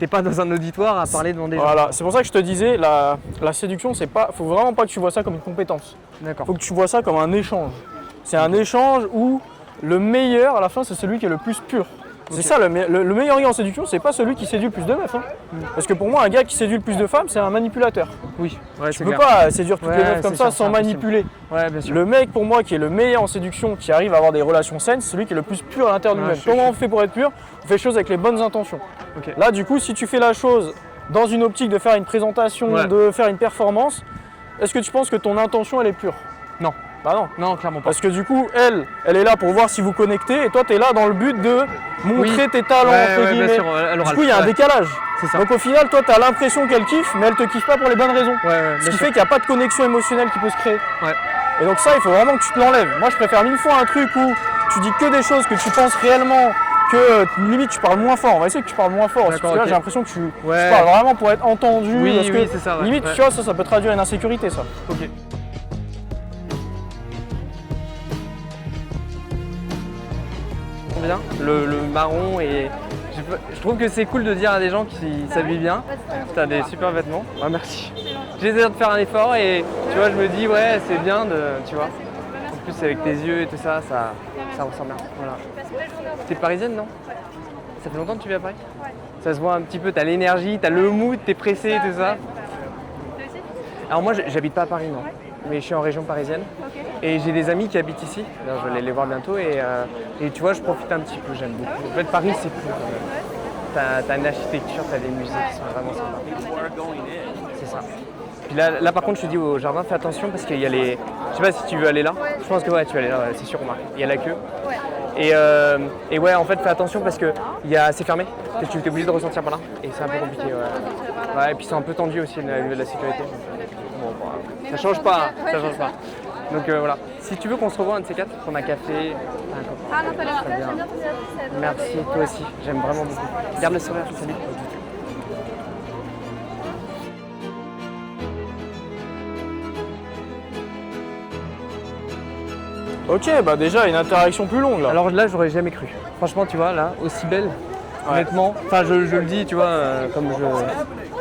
t'es pas dans un auditoire à parler devant des gens. Voilà, c'est pour ça que je te disais, la séduction, c'est pas, faut vraiment pas que tu vois ça comme une compétence. D'accord. Faut que tu vois ça comme un échange. C'est un échange où le meilleur à la fin c'est celui qui est le plus pur. C'est ça, le meilleur gars en séduction, c'est pas celui qui séduit le plus de meufs. Hein. Parce que pour moi, un gars qui séduit le plus de femmes, c'est un manipulateur. Oui, tu peux pas séduire toutes les meufs comme ça sans manipuler. Ouais, bien sûr. Le mec, pour moi, qui est le meilleur en séduction, qui arrive à avoir des relations saines, c'est celui qui est le plus pur à l'intérieur de lui-même. Comment on fait pour être pur? On fait les choses avec les bonnes intentions. Okay. Là, du coup, si tu fais la chose dans une optique de faire une présentation, de faire une performance, est-ce que tu penses que ton intention, elle est pure? Non. Bah non. Non, clairement pas. Parce que du coup, elle est là pour voir si vous connectez et toi, tu es là dans le but de montrer tes talents, entre guillemets. Bien sûr, du coup, il y a un décalage. Ça. Donc au final, toi, tu as l'impression qu'elle kiffe, mais elle te kiffe pas pour les bonnes raisons. Ce qui fait qu'il n'y a pas de connexion émotionnelle qui peut se créer. Et donc ça, il faut vraiment que tu te l'enlèves. Moi, je préfère 1000 fois un truc où tu dis que des choses que tu penses réellement, que limite tu parles moins fort. On va essayer que tu parles moins fort. Parce que là, j'ai l'impression que tu parles vraiment pour être entendu. Oui, c'est ça. Limite, tu vois, ça peut traduire une insécurité, ça. Ok. Bien, le marron et je trouve que c'est cool de dire à des gens qui s'habillent bien. Tu as des super vêtements. Ah, merci. J'essaie de faire un effort et tu vois, je me dis ouais, c'est bien de, tu vois. En plus avec tes yeux et tout ça, ça ressemble bien. Voilà. T'es parisienne, non? Ça fait longtemps que tu vis à Paris? Ça se voit un petit peu, t'as l'énergie, t'as le mood, t'es pressé et tout ça. Alors moi, j'habite pas à Paris, non. Mais je suis en région parisienne et j'ai des amis qui habitent ici. Alors, je vais les voir bientôt et tu vois, je profite un petit peu, j'aime beaucoup. En fait, Paris, c'est cool quand même. T'as une architecture, t'as des musées qui sont vraiment sympas. C'est ça. Puis là, par contre, je te dis au jardin, fais attention parce qu'il y a les... Je sais pas si tu veux aller là. Je pense que tu vas aller là, c'est sûr, Marc. Il y a la queue. Et ouais, en fait, fais attention parce que c'est fermé. Tu es obligé de ressortir par là. Et c'est un peu compliqué. Ouais, et puis c'est un peu tendu aussi au niveau de la sécurité. Bon, ça change pas. Ça change pas. Donc voilà. Si tu veux qu'on se revoie un de ces quatre, qu'on a café, un copain. Merci, toi aussi. J'aime vraiment beaucoup. Garde le sourire. Salut. Ok, bah déjà une interaction plus longue là. Alors là, j'aurais jamais cru. Franchement, tu vois, là, aussi belle, honnêtement. Enfin, je le dis, tu vois, comme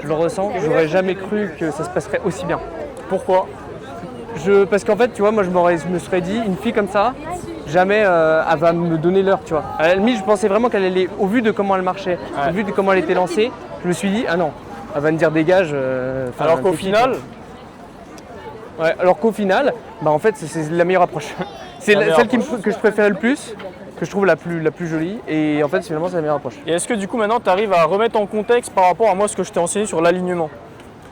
je le ressens, j'aurais jamais cru que ça se passerait aussi bien. Pourquoi? Parce qu'en fait, tu vois, moi, je me serais dit, une fille comme ça, jamais elle va me donner l'heure, tu vois. À la limite, je pensais vraiment qu'elle allait, au vu de comment elle marchait, au vu de comment elle était lancée, je me suis dit, ah non, elle va me dire dégage. Alors qu'au final. Alors qu'au final, bah en fait, c'est la meilleure approche. C'est celle que je préférais le plus, que je trouve la plus jolie, et en fait, finalement, c'est la meilleure approche. Et est-ce que du coup, maintenant, tu arrives à remettre en contexte par rapport à moi ce que je t'ai enseigné sur l'alignement?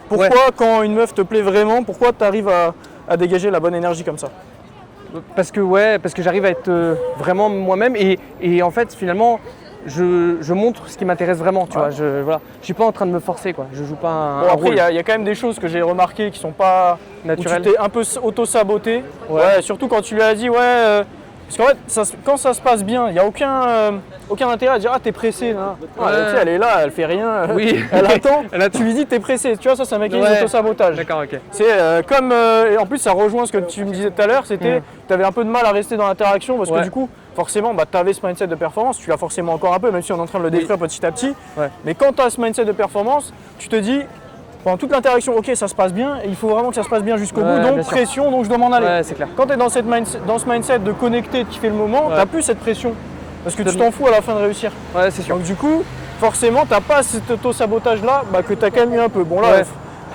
Pourquoi, quand une meuf te plaît vraiment, pourquoi tu arrives à dégager la bonne énergie comme ça? Parce que j'arrive à être vraiment moi-même, et en fait, finalement, je montre ce qui m'intéresse vraiment, tu vois. Je suis pas en train de me forcer, quoi. Je joue pas un après, rôle. Il y a quand même des choses que j'ai remarquées qui sont pas naturelles. Tu t'es un peu auto-saboté. Ouais, surtout quand tu lui as dit, parce qu'en fait, quand ça se passe bien, il n'y a aucun intérêt à dire, ah, t'es pressé. Elle est là, elle fait rien, elle attend. Tu lui dis, t'es pressé. Tu vois, ça, c'est un mécanisme d'auto-sabotage. D'accord, ok. C'est comme, et en plus, ça rejoint ce que tu me disais tout à l'heure, c'était, tu avais un peu de mal à rester dans l'interaction parce que du coup, forcément, tu avais ce mindset de performance, tu l'as forcément encore un peu, même si on est en train de le décrire petit à petit. Mais quand tu as ce mindset de performance, tu te dis, pendant toute l'interaction, ok, ça se passe bien, et il faut vraiment que ça se passe bien jusqu'au bout, donc pression, donc je dois m'en aller. Ouais, c'est clair. Quand tu es dans ce mindset de connecter, de kiffer le moment, tu n'as plus cette pression, parce que tu t'en fous à la fin de réussir. Ouais, c'est sûr. Donc du coup, forcément, tu n'as pas cet auto-sabotage-là que tu as quand même eu un peu. Bon là,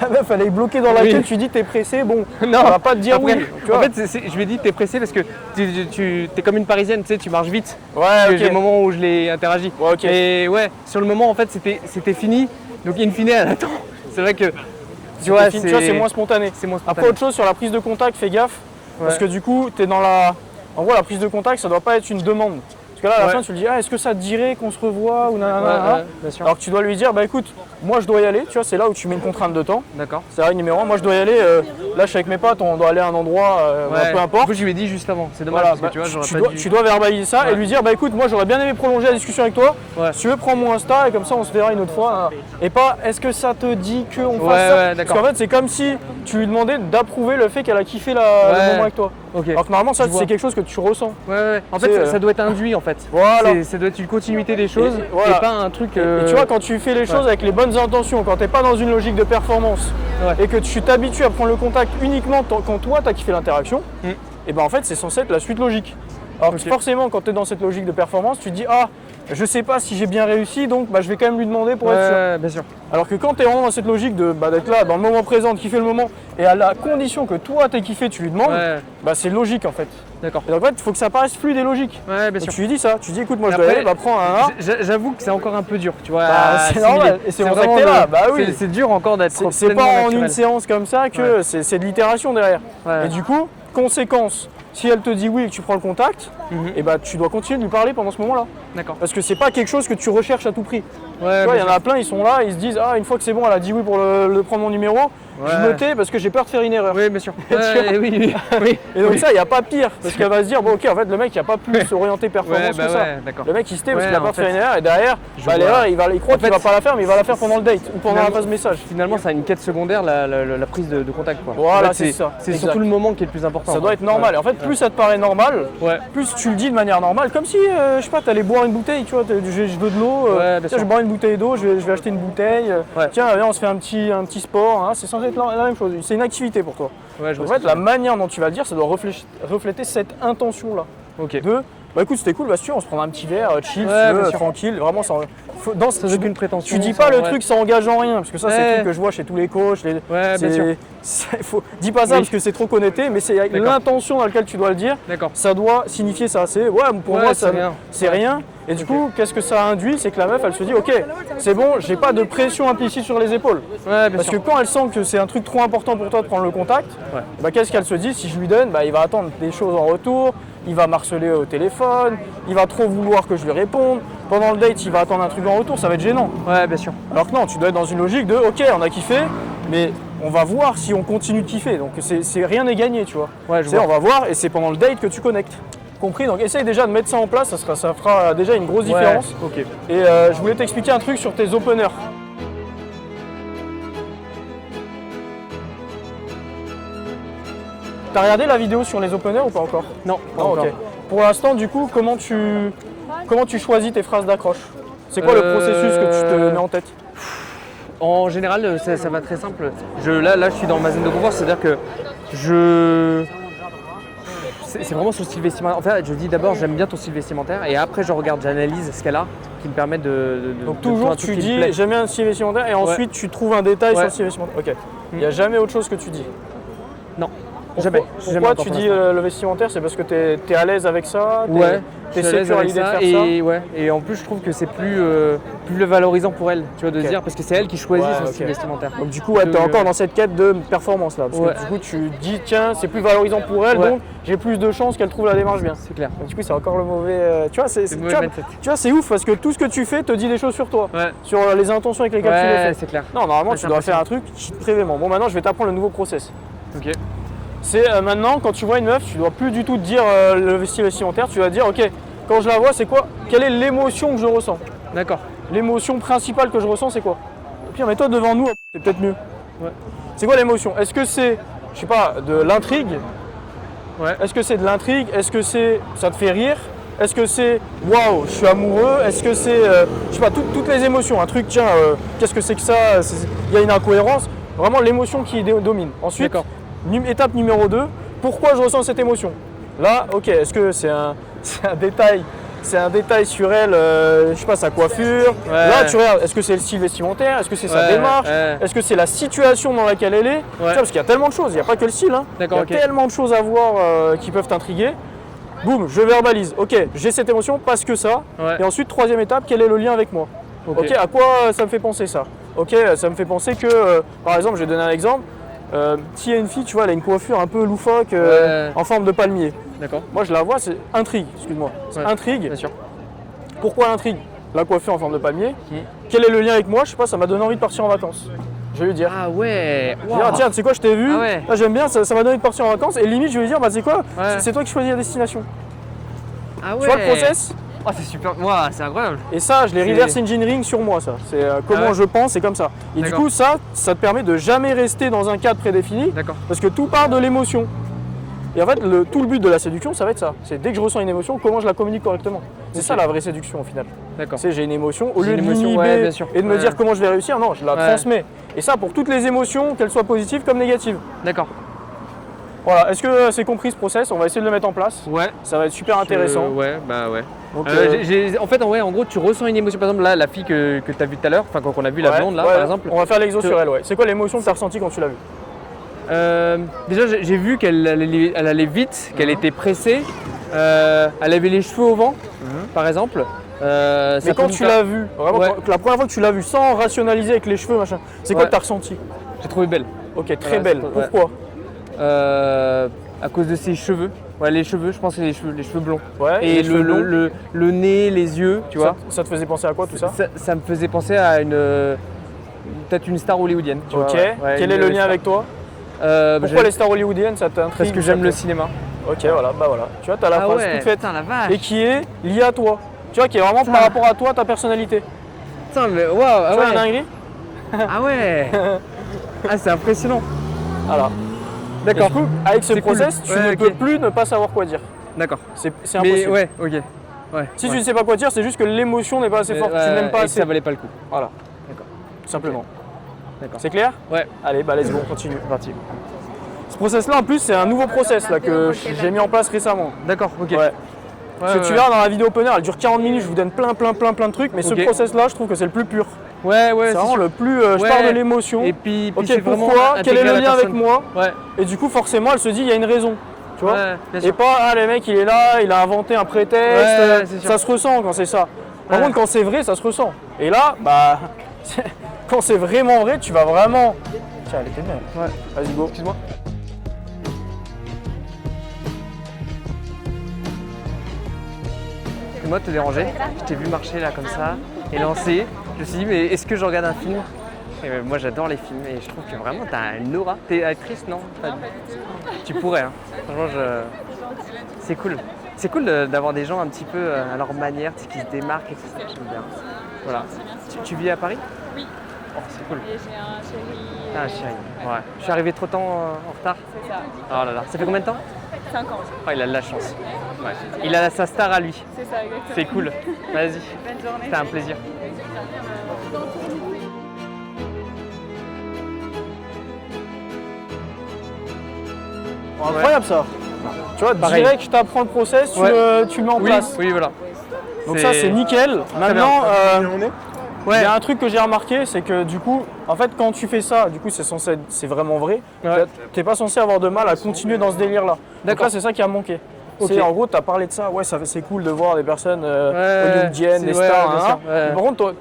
la meuf, elle est bloquée dans laquelle tu dis t'es pressé, bon, non, on va pas te dire oui. Tu vois. En fait, je lui ai dit t'es pressé parce que tu es comme une parisienne, tu sais, tu marches vite. Ouais, J'ai le moment où je l'ai interagi. Et sur le moment, en fait, c'était fini. Donc, in fine, elle attend. C'est vrai que, tu vois, c'est moins spontané. Après, autre chose, sur la prise de contact, fais gaffe. Parce que du coup, tu es dans la... En gros, la prise de contact, ça doit pas être une demande. Parce que là, à la fin, tu lui dis, est-ce que ça te dirait qu'on se revoit ou nanana. Alors que tu dois lui dire, bah écoute, moi je dois y aller, tu vois, c'est là où tu mets une contrainte de temps. D'accord. C'est la règle numéro 1, moi je dois y aller, là je suis avec mes potes, on doit aller à un endroit, peu importe. Du coup, je lui ai dit juste avant, c'est dommage parce que tu vois, j'aurais pas dû... Tu dois verbaliser ça et lui dire, bah écoute, moi j'aurais bien aimé prolonger la discussion avec toi, si tu veux prends mon Insta et comme ça on se verra une autre fois. Et pas, est-ce que ça te dit qu'on fasse ça? Parce qu'en fait, c'est comme si tu lui demandais d'approuver le fait qu'elle a kiffé le moment avec toi. Alors que normalement, ça c'est quelque chose que tu ressens. En fait, ça doit être induit en fait. Voilà. Ça doit être une continuité des choses et pas un truc. Et tu vois, quand tu fais les choses avec les bonnes intentions, quand tu n'es pas dans une logique de performance et que tu t'habitues à prendre le contact uniquement quand toi tu as kiffé l'interaction, et ben en fait c'est censé être la suite logique. Alors que forcément, quand tu es dans cette logique de performance, tu te dis ah, je sais pas si j'ai bien réussi, donc je vais quand même lui demander pour être sûr. Bien sûr. Alors que quand tu es vraiment dans cette logique d'être là, dans le moment présent, de kiffer le moment, et à la condition que toi t'aies kiffé, tu lui demandes, c'est logique en fait. D'accord. Et donc en fait, il faut que ça paraisse fluide et logique. Ouais, bien donc sûr. tu lui dis ça, tu dis écoute, moi je dois aller, prends un. J'avoue que c'est encore un peu dur, tu vois. C'est normal, et c'est pour ça que t'es là. Bah oui. C'est dur encore d'être. C'est pas en une séance comme ça que c'est de l'itération derrière. Et du coup, conséquence. Si elle te dit oui et que tu prends le contact, et tu dois continuer de lui parler pendant ce moment-là. D'accord. Parce que c'est pas quelque chose que tu recherches à tout prix. Tu vois, il y en a plein, ils sont là, ils se disent ah, une fois que c'est bon, elle a dit oui pour le prendre mon numéro, je me tais parce que j'ai peur de faire une erreur. Oui, bien sûr. Oui. Et donc ça, il n'y a pas pire, parce qu'elle va se dire bon ok, en fait le mec il n'y a pas plus orienté performance que ça. Le mec il se tait parce qu'il a peur de faire une erreur et derrière, l'erreur il croit qu'il va pas la faire, mais il va la faire pendant le date ou pendant la phase message. Finalement, ça a une quête secondaire, la prise de contact. Voilà, c'est ça. C'est surtout le moment qui est le plus important. Ça doit être normal. Et en fait, plus ça te paraît normal, plus tu le dis de manière normale, comme si je sais pas, t'allais boire une bouteille, tu vois, je veux de l'eau, je vais boire une bouteille d'eau, je vais acheter une bouteille, tiens, viens, on se fait un petit sport, c'est censé être la même chose, c'est une activité pour toi. En fait, la manière dont tu vas le dire, ça doit refléter cette intention-là. De, bah écoute, c'était cool, bah si on se prend un petit verre, chill, tranquille, vraiment sans aucune prétention. Tu dis pas le truc, ça engage en rien, parce que ça c'est le truc que je vois chez tous les coachs. Dis pas ça parce que c'est trop connecté, mais c'est l'intention dans laquelle tu dois le dire. Ça doit signifier ça. Pour moi, c'est rien. Et du coup, qu'est-ce que ça induit? C'est que la meuf, elle se dit, ok, c'est bon, j'ai pas de pression implicite sur les épaules. Parce que quand elle sent que c'est un truc trop important pour toi de prendre le contact, qu'est-ce qu'elle se dit? Si je lui donne, il va attendre des choses en retour, il va m'harceler au téléphone, il va trop vouloir que je lui réponde. Pendant le date, il va attendre un truc en retour, ça va être gênant. Ouais, bien sûr. Alors que non, tu dois être dans une logique de ok, on a kiffé, mais on va voir si on continue de kiffer. Donc rien n'est gagné, tu vois. Ouais, je vois. On va voir et c'est pendant le date que tu connectes. Compris? Donc essaye déjà de mettre ça en place, ça fera déjà une grosse différence. Ok. Et je voulais t'expliquer un truc sur tes openers. T'as regardé la vidéo sur les openers ou pas encore? Non, pas encore. Ok. Pour l'instant, du coup, comment tu choisis tes phrases d'accroche? C'est quoi le processus que tu te mets en tête? En général, ça va très simple. Là, je suis dans ma zone de confort, c'est-à-dire que c'est vraiment sur le style vestimentaire. En fait, je dis d'abord, j'aime bien ton style vestimentaire, et après, j'analyse ce qu'elle a qui me permet de. Donc toujours, tu dis, j'aime bien le style vestimentaire, et ensuite, tu trouves un détail sur le style vestimentaire. Ok. Il n'y a jamais autre chose que tu dis? Non. Pourquoi tu dis le vestimentaire? C'est parce que tu es à l'aise avec ça? Ouais, tu es sécure à l'idée de faire ça? Et en plus, je trouve que c'est plus valorisant pour elle, tu vois, de dire, parce que c'est elle qui choisit son style vestimentaire. Donc du coup, tu es encore dans cette quête de performance là. Parce que du coup, tu dis, tiens, c'est plus valorisant pour elle, donc j'ai plus de chances qu'elle trouve la démarche bien. C'est clair. Donc du coup, c'est encore le mauvais. Tu vois, c'est ouf parce que tout ce que tu fais te dit des choses sur toi, sur les intentions avec lesquelles tu le fais. C'est clair. Non, normalement, tu dois faire un truc qui te prévient. Bon, maintenant, je vais t'apprendre le nouveau process. Ok. C'est maintenant, quand tu vois une meuf, tu dois plus du tout te dire le style vestimentaire, tu vas dire, ok, quand je la vois, c'est quoi? Quelle est l'émotion que je ressens? D'accord. L'émotion principale que je ressens, c'est quoi? Au pire, mets-toi devant nous, c'est peut-être mieux. Ouais. C'est quoi l'émotion? Est-ce que c'est, je sais pas, de l'intrigue? Ouais. Est-ce que c'est de l'intrigue? Est-ce que ça te fait rire? Est-ce que c'est waouh, je suis amoureux? Est-ce que c'est, je sais pas, toutes les émotions? Un truc, tiens, qu'est-ce que c'est que ça? Il y a une incohérence. Vraiment l'émotion qui domine. Ensuite, étape numéro 2, pourquoi je ressens cette émotion? Là, ok, est-ce que c'est un détail? C'est un détail sur elle, je sais pas, sa coiffure. Là, tu regardes, est-ce que c'est le style vestimentaire? Est-ce que c'est sa démarche? Est-ce que c'est la situation dans laquelle elle est? Tu vois, parce qu'il y a tellement de choses, il n'y a pas que le style. Hein. Il y a tellement de choses à voir qui peuvent t'intriguer. Boum, je verbalise. Ok, j'ai cette émotion parce que ça. Et ensuite, troisième étape, quel est le lien avec moi? Ok, à quoi ça me fait penser ça? Ok, ça me fait penser que, par exemple, je vais donner un exemple. S'il y a une fille, tu vois, elle a une coiffure un peu loufoque en forme de palmier. D'accord. Moi, je la vois, c'est intrigue, excuse-moi. C'est intrigue. Bien sûr. Pourquoi intrigue? La coiffure en forme de palmier. Quel est le lien avec moi? Je sais pas, ça m'a donné envie de partir en vacances. Je vais lui dire. Ah ouais. Je vais dire, tiens, tu sais quoi, je t'ai vu. Là, j'aime bien, ça m'a donné envie de partir en vacances. Et limite, je vais lui dire, bah, c'est quoi? C'est toi qui choisis la destination. Ah ouais. Tu vois le process? Oh, c'est super, moi, c'est incroyable. Et ça, je l'ai reverse engineering sur moi, ça. C'est comment je pense, c'est comme ça. Et du coup, ça te permet de jamais rester dans un cadre prédéfini. D'accord. Parce que tout part de l'émotion. Et en fait, tout le but de la séduction, ça va être ça. C'est dès que je ressens une émotion, comment je la communique correctement. C'est ça la vraie séduction au final. D'accord. C'est j'ai une émotion, au lieu de l'inhiber et de me dire comment je vais réussir, non, je la transmets. Et ça pour toutes les émotions, qu'elles soient positives comme négatives. D'accord. Voilà, est-ce que c'est compris ce process? On va essayer de le mettre en place. Ouais. Ça va être super intéressant. Ouais, bah ouais. Donc, en fait, en gros, tu ressens une émotion. Par exemple, là, la fille que tu as vue tout à l'heure, enfin, qu'on a vue, la blonde, là, par exemple. On va faire l'exo sur elle, ouais. C'est quoi l'émotion que tu as ressentie quand tu l'as vue? Déjà, j'ai vu qu'elle allait vite, qu'elle était pressée. Elle avait les cheveux au vent, par exemple. Mais quand tu l'as vue, vraiment, la première fois que tu l'as vue, sans rationaliser avec les cheveux, machin, c'est quoi que tu as ressenti? J'ai trouvé belle. Ok, très belle. Pourquoi? À cause de ses cheveux. Ouais, les cheveux, je pense que c'est les cheveux blonds. Ouais, et le nez, les yeux, tu vois. Ça te faisait penser à quoi tout ça? Ça me faisait penser à peut-être une star hollywoodienne. Tu vois. Quel est le lien avec toi? Pourquoi les stars hollywoodiennes ça t'intrigue? Parce que j'aime le cinéma. Ok, voilà, bah voilà. Tu vois, t'as la phrase toute faite. Putain, la vache. Et qui est liée à toi. Tu vois, qui est vraiment par rapport à toi, ta personnalité. Putain, mais waouh, tu vois la dinguerie? Ah ouais. Ah, c'est impressionnant. Voilà. D'accord. Du coup, avec ce process, tu ne peux plus ne pas savoir quoi dire. D'accord. C'est impossible. Ouais, ok. Ouais, si tu ne sais pas quoi dire, c'est juste que l'émotion n'est pas assez forte. Tu n'aimes pas assez. Ça valait pas le coup. Voilà. D'accord. Tout simplement. D'accord. C'est clair? Ouais. Allez, bah let's go, on continue. C'est parti. Ce process-là, en plus, c'est un nouveau process là, que j'ai mis en place récemment. D'accord, ok. Ouais. Parce que tu verras dans la vidéo opener, elle dure 40 minutes, je vous donne plein de trucs, mais ce process-là, je trouve que c'est le plus pur. Ouais, c'est vraiment le plus. Je parle de l'émotion. Et puis ok, pourquoi? Quel est le lien avec moi? Ouais. Et du coup, forcément, elle se dit, il y a une raison. Tu vois? Et pas, le mec, il est là, il a inventé un prétexte. Ça se ressent quand c'est ça. Par contre, quand c'est vrai, ça se ressent. Et là, bah, quand c'est vraiment vrai, tu vas vraiment. Tiens, elle était bien. Ouais. Vas-y, go. Excuse-moi. excuse-moi de te déranger. Je t'ai vu marcher là comme ça et lancer. Je me suis dit, mais est-ce que je regarde un film? Et moi j'adore les films et je trouve que vraiment t'as une aura. T'es actrice, non? Tu pourrais, hein. Franchement, c'est cool. C'est cool d'avoir des gens un petit peu à leur manière, qui se démarquent et tout ça. J'aime bien. Voilà. Tu vis à Paris? Oui. Oh, c'est cool. Et j'ai un chéri. Ah, un chéri. Ouais. Je suis arrivé trop de temps en retard. C'est ça. Oh là là. Ça fait combien de temps? 5 ans. Oh, il a de la chance. Ouais. Il a sa star à lui. C'est ça, exactement. C'est cool. Vas-y. Bonne journée. C'était un plaisir. Incroyable ça. Tu vois, Pareil. direct, je t'apprends le process, tu le mets en Oui, place. oui, voilà. Donc ça, c'est nickel. Maintenant, il Ouais. y a un truc que j'ai remarqué, c'est que du coup, en fait, quand tu fais ça, du coup, c'est vraiment vrai. Ouais. T'es pas censé avoir de mal à continuer dans ce délire-là. Donc D'accord. là, c'est ça qui a manqué. Ok. C'est en gros, tu as parlé de ça, ouais, c'est cool de voir des personnes Ouais, hollywoodiennes, des c'est- ouais, stars, bien hein. sûr, ouais. Mais par contre,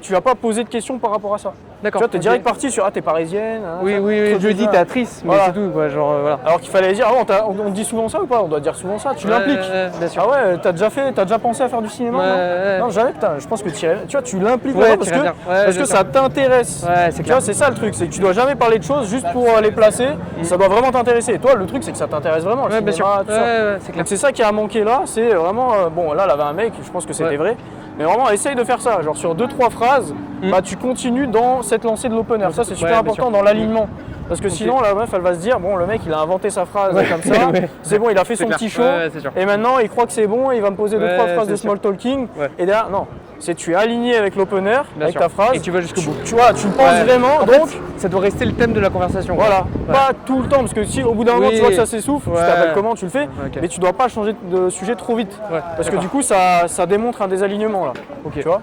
tu vas pas poser de questions par rapport à ça. Tu D'accord. vois, t'es ok. direct parti sur t'es parisienne. hein, Oui, ça, oui, truc oui, je de dis ça. t'es actrice, mais Voilà. c'est tout, quoi, genre, voilà. Alors qu'il fallait dire, on dit souvent ça ou pas? On doit dire souvent ça, tu l'impliques. Bien sûr. Ah ouais, t'as déjà pensé à faire du cinéma? Ouais, non ouais. Non, jamais, putain, je pense que tu vois, tu l'impliques Ouais, vraiment parce t'irais que, bien. Ouais, parce bien que sûr. ça t'intéresse. Ouais, c'est Tu clair. vois, c'est ça le truc, c'est que tu dois jamais parler de choses juste pour les placer, ça doit vraiment t'intéresser. Et toi, le truc, c'est que ça t'intéresse vraiment, le Ouais, bien sûr. cinéma, Ouais, tout ça. ouais, c'est clair. Donc c'est ça qui a manqué là, c'est vraiment, bon là, il avait un mec, je pense que c'était Ouais. vrai, mais vraiment, essaye de faire ça, genre sur 2-3 phrases, bah tu continues dans cette lancée de l'open air, ça c'est super bien important sûr. dans l'alignement. Parce que sinon, la meuf, elle va se dire, bon, le mec, il a inventé sa phrase comme ça, Ouais. c'est bon, il a fait son clair. petit show, Ouais, c'est sûr. et maintenant, il croit que c'est bon, il va me poser 2-3 Ouais, phrases de c'est sûr. small talking, Ouais. et derrière, non, c'est tu es aligné avec l'open air, Bien avec sûr. ta phrase, Et tu vas jusqu'au bout. tu vois, tu le penses Ouais. vraiment, En donc, fait, ça doit rester le thème de la conversation. quoi. voilà, Ouais. pas tout le temps, parce que si au bout d'un moment Oui. tu vois que ça s'essouffle, Ouais. tu t'appelles comment, tu le fais, Ok. mais tu dois pas changer de sujet trop vite. Ouais, Parce que d'accord. du coup, ça démontre un désalignement là. Ok. Tu vois.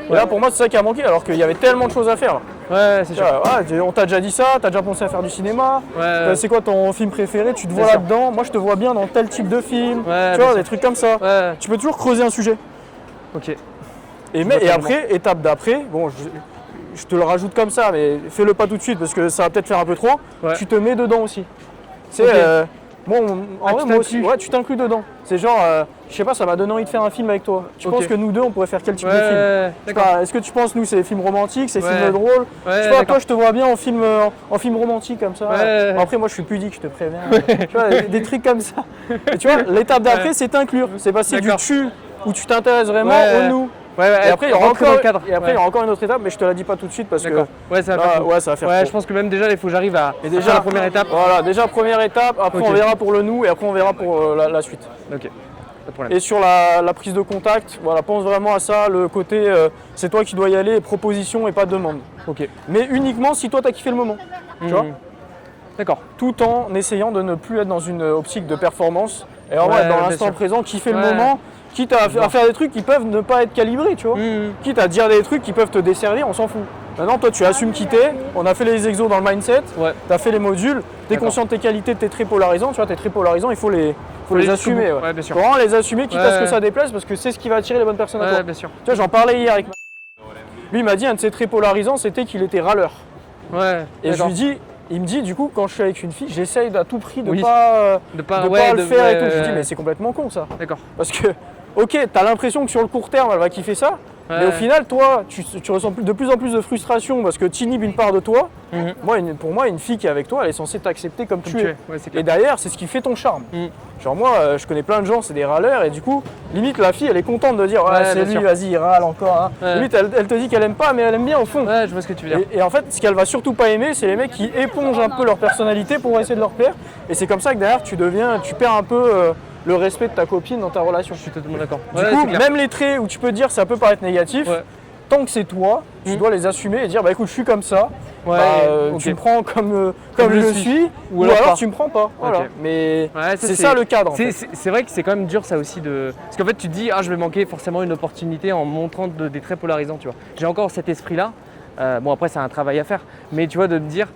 Et là, pour moi, c'est ça qui a manqué, alors qu'il y avait tellement de choses à faire. Là. Ouais, c'est Tu sûr. vois, ouais, on t'a déjà dit ça, t'as déjà pensé à faire du cinéma. Ouais. C'est quoi ton film préféré? Tu te vois Bien sûr. là-dedans. Moi, je te vois bien dans tel type de film. Ouais, Tu bien vois, sûr. des trucs comme ça. Ouais, Tu peux toujours creuser un sujet. ok. Et vois après, étape d'après, bon, je te le rajoute comme ça, mais fais-le pas tout de suite parce que ça va peut-être faire un peu trop. Ouais. Tu te mets dedans aussi. C'est Ok. moi, en Ah, vrai, tu moi aussi, t'inclus. ouais, tu t'inclus dedans. C'est genre, je sais pas, ça m'a donné envie de faire un film avec toi. Tu Ok. penses que nous deux, on pourrait faire quel type de film? Ouais, Je sais d'accord. pas, est-ce que tu penses, nous, c'est des films romantiques, c'est des Ouais. films drôles? Ouais, Je sais pas, d'accord. toi, je te vois bien en film romantique comme ça. Ouais. Bon, après, moi, je suis pudique, je te préviens. Tu vois, des trucs comme ça. Et tu vois, l'étape d'après, Ouais. c'est t'inclure. C'est passer du D'accord. tu, où tu t'intéresses vraiment, Ouais. au nous. Ouais, ouais, Et après, il y aura rentrer dans encore, le cadre. et après, il y aura encore une autre étape, mais je te la dis pas tout de suite parce que D'accord. Ouais, ça va là, faire trop. ouais, ça va faire Ouais, trop. je pense que même déjà, il faut que j'arrive à Et faire déjà, la première étape. Voilà, déjà première étape, après Ok. on verra pour le nous et après on verra pour la suite. Ok, pas de problème. Et sur la prise de contact, voilà, pense vraiment à ça, le côté c'est toi qui dois y aller, proposition et pas demande. Ok. Mais uniquement si toi t'as kiffé le moment, tu vois, D'accord. tout en essayant de ne plus être dans une optique de performance et vraiment Ouais, être dans bien l'instant sûr. présent, kiffer le Ouais. moment, quitte à faire des trucs qui peuvent ne pas être calibrés, tu vois. Quitte à dire des trucs qui peuvent te desservir, on s'en fout. Maintenant, toi, tu assumes quitter. On a fait les exos dans le mindset. Ouais. Tu as fait les modules. Tu es D'accord. conscient de tes qualités, de tes traits polarisants. Tu vois, tes traits polarisants, il faut les aller jusqu'au assumer. bout. Ouais. Ouais, bien sûr. Faut vraiment les assumer, quitte à ce que Ouais. ça déplaise, parce que c'est ce qui va attirer les bonnes personnes à toi. Ouais, bien sûr. Tu vois, j'en parlais hier avec lui, il m'a dit un de ses traits polarisants, c'était qu'il était râleur. Ouais. Et je d'accord. lui dis, il me dit, du coup, quand je suis avec une fille, j'essaye à tout prix de Oui. pas De pas, de ouais, pas le faire et tout. Je lui dis, ouais. mais c'est complètement con ça. D'accord. Parce que, ok, t'as l'impression que sur le court terme, elle va kiffer ça, mais Ouais. au final, toi, tu ressens de plus en plus de frustration parce que tu inhibes une part de toi. Mhm. Pour moi, une fille qui est avec toi, elle est censée t'accepter comme tu es. Ouais, c'est Et clair. derrière, c'est ce qui fait ton charme. Mhm. Genre moi, je connais plein de gens, c'est des râleurs, et du coup, limite, la fille, elle est contente de dire, ouais, Ouais, c'est bien lui, sûr. vas-y, il râle encore. Hein. Ouais. Limite, elle te dit qu'elle aime pas, mais elle aime bien au fond. Ouais, je vois ce que tu veux dire. Et en fait, ce qu'elle va surtout pas aimer, c'est les mecs qui épongent un peu leur personnalité pour essayer de leur plaire. Et c'est comme ça que derrière, tu perds un peu le respect de ta copine dans ta relation. Je suis totalement d'accord. Du Ouais, coup, c'est clair. même les traits où tu peux dire ça peut paraître négatif, Ouais. tant que c'est toi, tu dois les assumer et dire bah écoute, je suis comme ça. Ouais, Bah, ok. tu me prends comme je je suis. suis, Ou ou alors alors pas. tu me prends pas. Voilà. Ok. Mais Ouais, c'est ça le cadre. En fait. C'est vrai que c'est quand même dur ça aussi de. Parce qu'en fait tu te dis je vais manquer forcément une opportunité en montrant des traits polarisants, tu vois. J'ai encore cet esprit-là. Bon après c'est un travail à faire, mais tu vois de me dire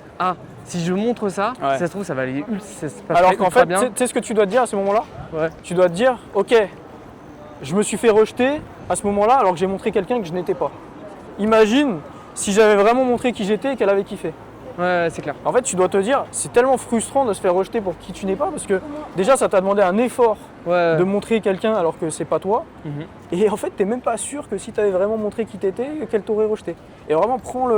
si je montre ça, Ouais. si ça se trouve ça va aller ça se passerait Alors qu'en ultra fait, bien. tu sais ce que tu dois te dire à ce moment-là? Ouais. Tu dois te dire ok, je me suis fait rejeter à ce moment-là alors que j'ai montré quelqu'un que je n'étais pas. Imagine si j'avais vraiment montré qui j'étais et qu'elle avait kiffé. Ouais, c'est clair. En fait, tu dois te dire, c'est tellement frustrant de se faire rejeter pour qui tu n'es pas parce que déjà, ça t'a demandé un effort de montrer quelqu'un alors que c'est pas toi. Et en fait, t'es même pas sûr que si t'avais vraiment montré qui t'étais, qu'elle t'aurait rejeté. Et vraiment, prends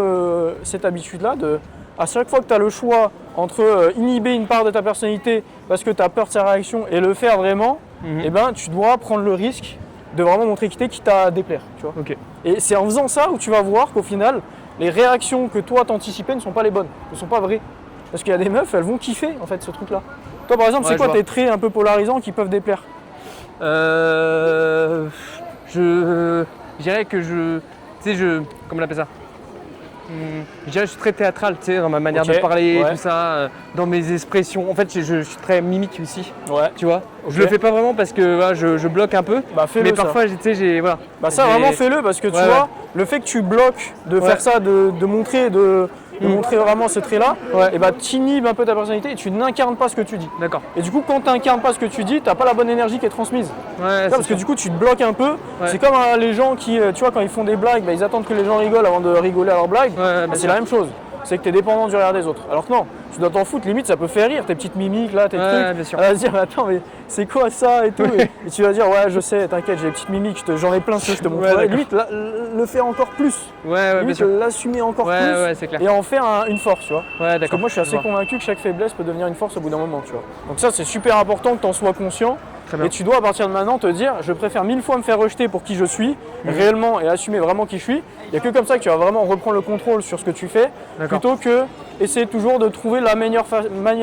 cette habitude-là de, à chaque fois que tu as le choix entre inhiber une part de ta personnalité parce que tu as peur de sa réaction et le faire vraiment, eh ben, tu dois prendre le risque de vraiment montrer qui t'es, quitte à déplaire. Tu vois. Et c'est en faisant ça où tu vas voir qu'au final, les réactions que toi t'anticipais ne sont pas les bonnes, ne sont pas vraies. Parce qu'il y a des meufs, elles vont kiffer en fait ce truc-là. Toi par exemple, c'est quoi tes traits un peu polarisants qui peuvent déplaire? Je dirais que comment on appelle ça? Je dirais que je suis très théâtral, tu sais, dans ma manière de parler, tout ça, dans mes expressions. En fait, je suis très mimique aussi, tu vois. Je le fais pas vraiment parce que voilà, je bloque un peu, mais parfois, tu sais, voilà. Bah ça, vraiment, fais-le parce que tu vois, le fait que tu bloques de faire ça, de montrer, de montrer vraiment ce trait-là, et bah t'inhibes un peu ta personnalité et tu n'incarnes pas ce que tu dis. D'accord. Et du coup, quand tu n'incarnes pas ce que tu dis, t'as pas la bonne énergie qui est transmise. Parce que du coup, tu te bloques un peu. C'est comme les gens qui, tu vois, quand ils font des blagues, bah, ils attendent que les gens rigolent avant de rigoler à leurs blagues. C'est la même chose. C'est que tu es dépendant du regard des autres. Alors que non, tu dois t'en foutre, limite ça peut faire rire, tes petites mimiques là, tes trucs. Bien sûr. Elle va se dire, mais attends, mais c'est quoi ça et tout. Et tu vas dire, ouais, je sais, t'inquiète, j'ai des petites mimiques, j'en ai plein, je te montrerai. Limite, le faire encore plus. Limite, l'assumer encore plus. C'est clair. Et en faire une force, tu vois. Parce que moi, je suis assez vois. convaincu que chaque faiblesse peut devenir une force au bout d'un moment, tu vois. Donc ça, c'est super important que tu en sois conscient. Et tu dois à partir de maintenant te dire, je préfère 1000 fois me faire rejeter pour qui je suis, réellement, et assumer vraiment qui je suis. Il n'y a que comme ça que tu vas vraiment reprendre le contrôle sur ce que tu fais, plutôt que essayer toujours de trouver la meilleure